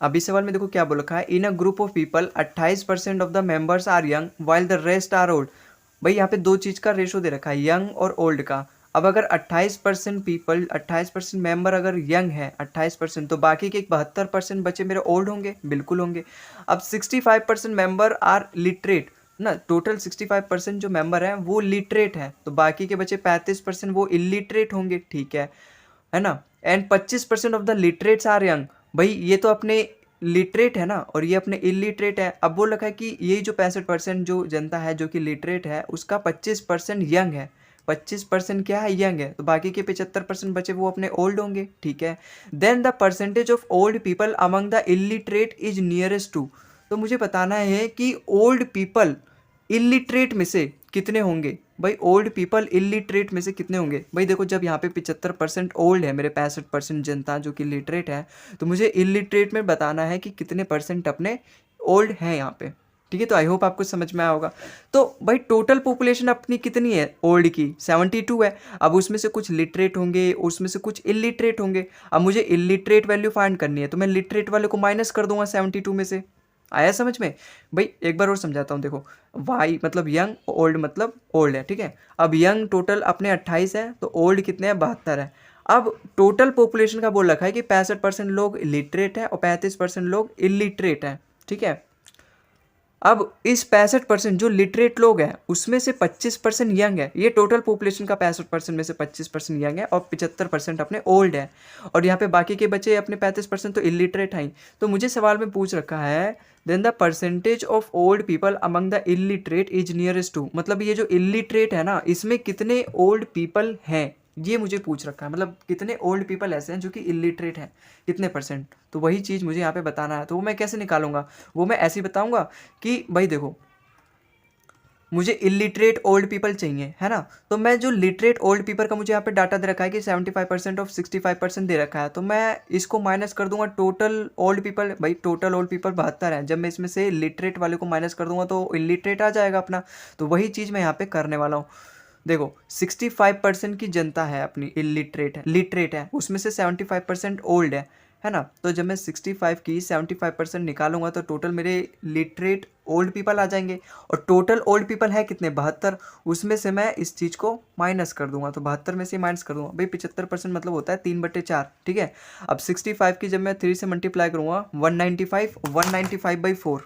अभी सवाल में देखो क्या बोल रखा है, in a group of people 28% of the members are young while the rest are old. भाई यहाँ पे दो चीज़ का रेशो दे रखा है, यंग और ओल्ड का। अब अगर 28% पीपल, 28% मेंबर अगर यंग है 28%, तो बाकी के 72% बच्चे मेरे ओल्ड होंगे, बिल्कुल होंगे। अब 65% मेंबर आर लिटरेट ना, टोटल 65% जो मेंबर हैं वो लिटरेट हैं, तो बाकी के बच्चे 35% वो इलिटरेट होंगे। ठीक है ना, and 25% of the literates are young. भाई ये तो अपने लिटरेट है ना, और ये अपने इलिटरेट है। अब बोल रखा है कि ये जो 65% जो जनता है जो कि लिटरेट है उसका 25% यंग है, 25% क्या है, यंग है, तो बाकी के 75% बचे वो अपने ओल्ड होंगे। ठीक है, then the percentage of old people among the illiterate is nearest to. तो मुझे बताना है कि ओल्ड पीपल इलिटरेट में से कितने होंगे। भाई ओल्ड पीपल इलिटरेट में से कितने होंगे? भाई देखो, जब यहाँ पे 75% ओल्ड है, मेरे 65% जनता जो कि लिटरेट है, तो मुझे इलिटरेट में बताना है कि कितने परसेंट अपने ओल्ड हैं यहाँ पे। ठीक है, तो आई होप आपको समझ में आया होगा। तो भाई टोटल पॉपुलेशन अपनी कितनी है ओल्ड की? 72 है। अब उसमें से कुछ लिटरेट होंगे, उसमें से कुछ इलिटरेट होंगे। अब मुझे इलिटरेट वैल्यू फाइंड करनी है, तो मैं लिटरेट वाले को माइनस कर दूंगा 72 में से। आया समझ में? भाई एक बार और समझाता हूँ, देखो वाई मतलब यंग, ओल्ड मतलब ओल्ड है। ठीक है, अब यंग टोटल अपने 28 है, तो ओल्ड कितने हैं? 72 है। अब टोटल पॉपुलेशन का बोल रखा है कि 65% लोग लिटरेट हैं और 35% लोग इलिटरेट हैं। ठीक है, अब इस 65% जो लिटरेट लोग हैं उसमें से 25% यंग है। ये टोटल पॉपुलेशन का 65% में से 25% यंग है और 75% अपने ओल्ड है, और यहाँ पे बाकी के बचे अपने 35% तो इलिटरेट हैं। तो मुझे सवाल में पूछ रखा है then the percentage of old people among the illiterate is nearest to, मतलब ये जो इलिटरेट है ना, इसमें कितने ओल्ड पीपल हैं, ये मुझे पूछ रखा है। मतलब कितने ओल्ड पीपल ऐसे हैं जो कि इलिटरेट हैं, कितने परसेंट, तो वही चीज़ मुझे यहाँ पे बताना है। तो वो मैं कैसे निकालूंगा? वो मैं ऐसे ही बताऊंगा कि भाई देखो, मुझे इलिटरेट ओल्ड पीपल चाहिए, है ना, तो मैं जो लिटरेट ओल्ड पीपल का मुझे यहाँ पे डाटा दे रखा है कि 75% ऑफ 65% दे रखा है, तो मैं इसको माइनस कर दूंगा टोटल ओल्ड पीपल। भाई टोटल ओल्ड पीपल 72 है, जब मैं इसमें से लिटरेट वाले को माइनस कर दूंगा तो इलिटरेट आ जाएगा अपना। तो वही चीज़ मैं यहाँ पे करने वाला हूँ। देखो 65% की जनता है अपनी इलिटरेट है, लिटरेट है, उसमें से 75% ओल्ड है ना। तो जब मैं 65 की 75% निकालूंगा तो टोटल मेरे लिटरेट ओल्ड पीपल आ जाएंगे, और टोटल ओल्ड पीपल है कितने? 72। उसमें से मैं इस चीज़ को माइनस कर दूंगा, तो 72 में से माइनस कर दूंगा। भाई 75% मतलब होता है 3/4। ठीक है, अब 65 की जब मैं 3 से मल्टीप्लाई करूँगा 195/4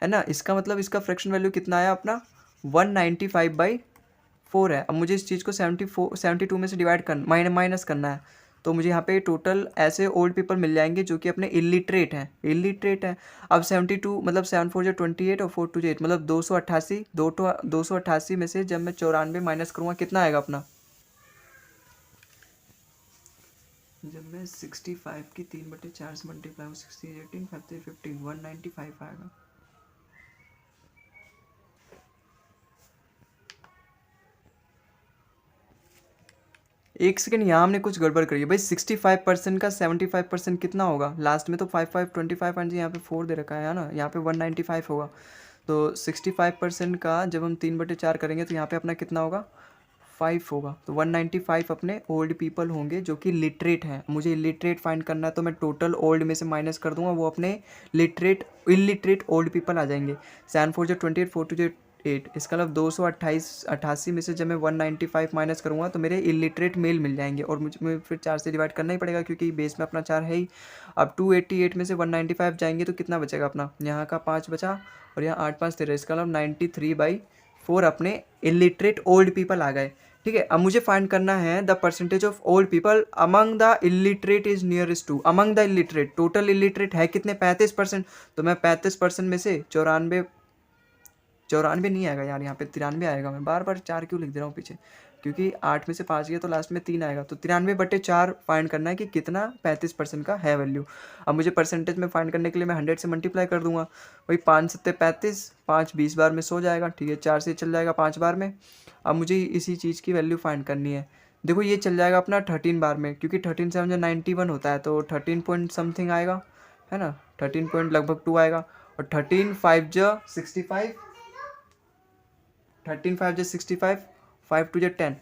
है ना, इसका मतलब इसका फ्रैक्शन वैल्यू कितना आया अपना? 195/4 है। अब मुझे इस चीज़ को 72 में से डिवाइड करना, माइनस करना है, तो मुझे यहाँ पे टोटल ऐसे ओल्ड पीपल मिल जाएंगे जो कि अपने इलिटरेट हैं। अब 72 मतलब 7 4 28 और 4 2 8 मतलब 288। 288 में से जब मैं 94 माइनस करूँगा कितना आएगा अपना? जब मैं 65 की 3/4 से मल्टीप्लाई 16 18 5 15 195 आएगा। एक सेकंड, यहाँ हमने कुछ गड़बड़ करी है भाई। 65% का 75% कितना होगा? लास्ट में तो 5 25 एंड यहाँ पे 4 दे रखा है ना, यहाँ पे 195 होगा। तो 65% का जब हम 3/4 करेंगे तो यहाँ पे अपना कितना होगा? 5 होगा। तो 195 अपने ओल्ड पीपल होंगे जो कि लिटरेट हैं। मुझे इलिटरेट फाइंड करना है, तो मैं टोटल ओल्ड में से माइनस कर दूंगा, वो अपने इलिटरेट ओल्ड पीपल आ जाएंगे। 7 4 28 4 2 8, इसका मतलब 288 में से जब मैं 195 माइनस करूँगा तो मेरे इलिटरेट मेल मिल जाएंगे, और मुझे फिर 4 से डिवाइड करना ही पड़ेगा क्योंकि बेस में अपना 4 है ही। अब 288 में से 195 जाएंगे तो कितना बचेगा अपना? यहाँ का 5 बचा और यहाँ 8 5 13, इसका मतलब 93/4 अपने इलिटरेट ओल्ड पीपल आ गए। ठीक है, अब मुझे फाइंड करना है the percentage of old people among the illiterate is nearest to. Among the illiterate, total illiterate है कितने? 35%। तो मैं 35% में से 94 नहीं आएगा यार, यहाँ पे 93 आएगा। मैं बार बार 4 क्यों लिख दे रहा हूँ पीछे, क्योंकि 8 में से 5 गया तो लास्ट में 3 आएगा। तो 93/4 फाइंड करना है कि कितना 35% का है वैल्यू। अब मुझे परसेंटेज में फाइंड करने के लिए मैं 100 से मल्टीप्लाई कर दूंगा। वही 5 7 35, 5 20 बार में सो जाएगा। ठीक है, 4 से चल जाएगा 5 बार में। अब मुझे इसी चीज़ की वैल्यू फाइंड करनी है। देखो ये चल जाएगा अपना 13 बार में, क्योंकि 13 से मुझे 91 होता है, तो 13 पॉइंट समथिंग आएगा, है ना, 13 पॉइंट लगभग 2 आएगा। और 13 5 ज 65, 13 5 ज 65, 5 2 ज 10,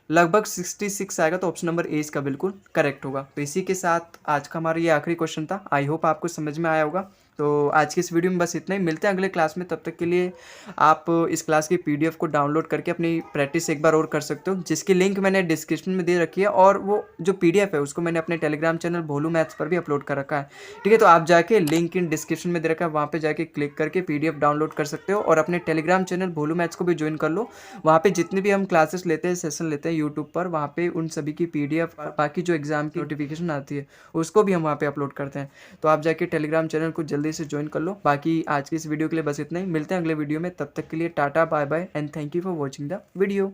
लगभग 66 आएगा। तो ऑप्शन नंबर ए इसका बिल्कुल करेक्ट होगा। तो इसी के साथ आज का हमारा ये आखिरी क्वेश्चन था। आई होप आपको समझ में आया होगा। तो आज की इस वीडियो में बस इतना ही, मिलते हैं अगले क्लास में। तब तक के लिए आप इस क्लास की पीडीएफ को डाउनलोड करके अपनी प्रैक्टिस एक बार और कर सकते हो, जिसकी लिंक मैंने डिस्क्रिप्शन में दे रखी है, और वो जो पीडीएफ है उसको मैंने अपने टेलीग्राम चैनल भोलू मैथ्स पर भी अपलोड कर रखा है। ठीक है, तो आप जाके लिंक इन डिस्क्रिप्शन में दे रखा है, वहाँ पे जाके क्लिक करके पीडीएफ डाउनलोड कर सकते हो, और अपने टेलीग्राम चैनल भोलू मैथ्स को भी ज्वाइन कर लो। वहाँ पे जितने भी हम क्लासेस लेते हैं, सेशन लेते हैं यूट्यूब पर, वहाँ पे उन सभी की पीडीएफ, बाकी जो एग्जाम की नोटिफिकेशन आती है उसको भी हम वहाँ पे अपलोड करते हैं। तो आप जाके टेलीग्राम चैनल को जल्दी से ज्वाइन कर लो। बाकी आज की इस वीडियो के लिए बस इतना ही, मिलते हैं अगले वीडियो में। तब तक के लिए tata bye bye and thank you for watching the video.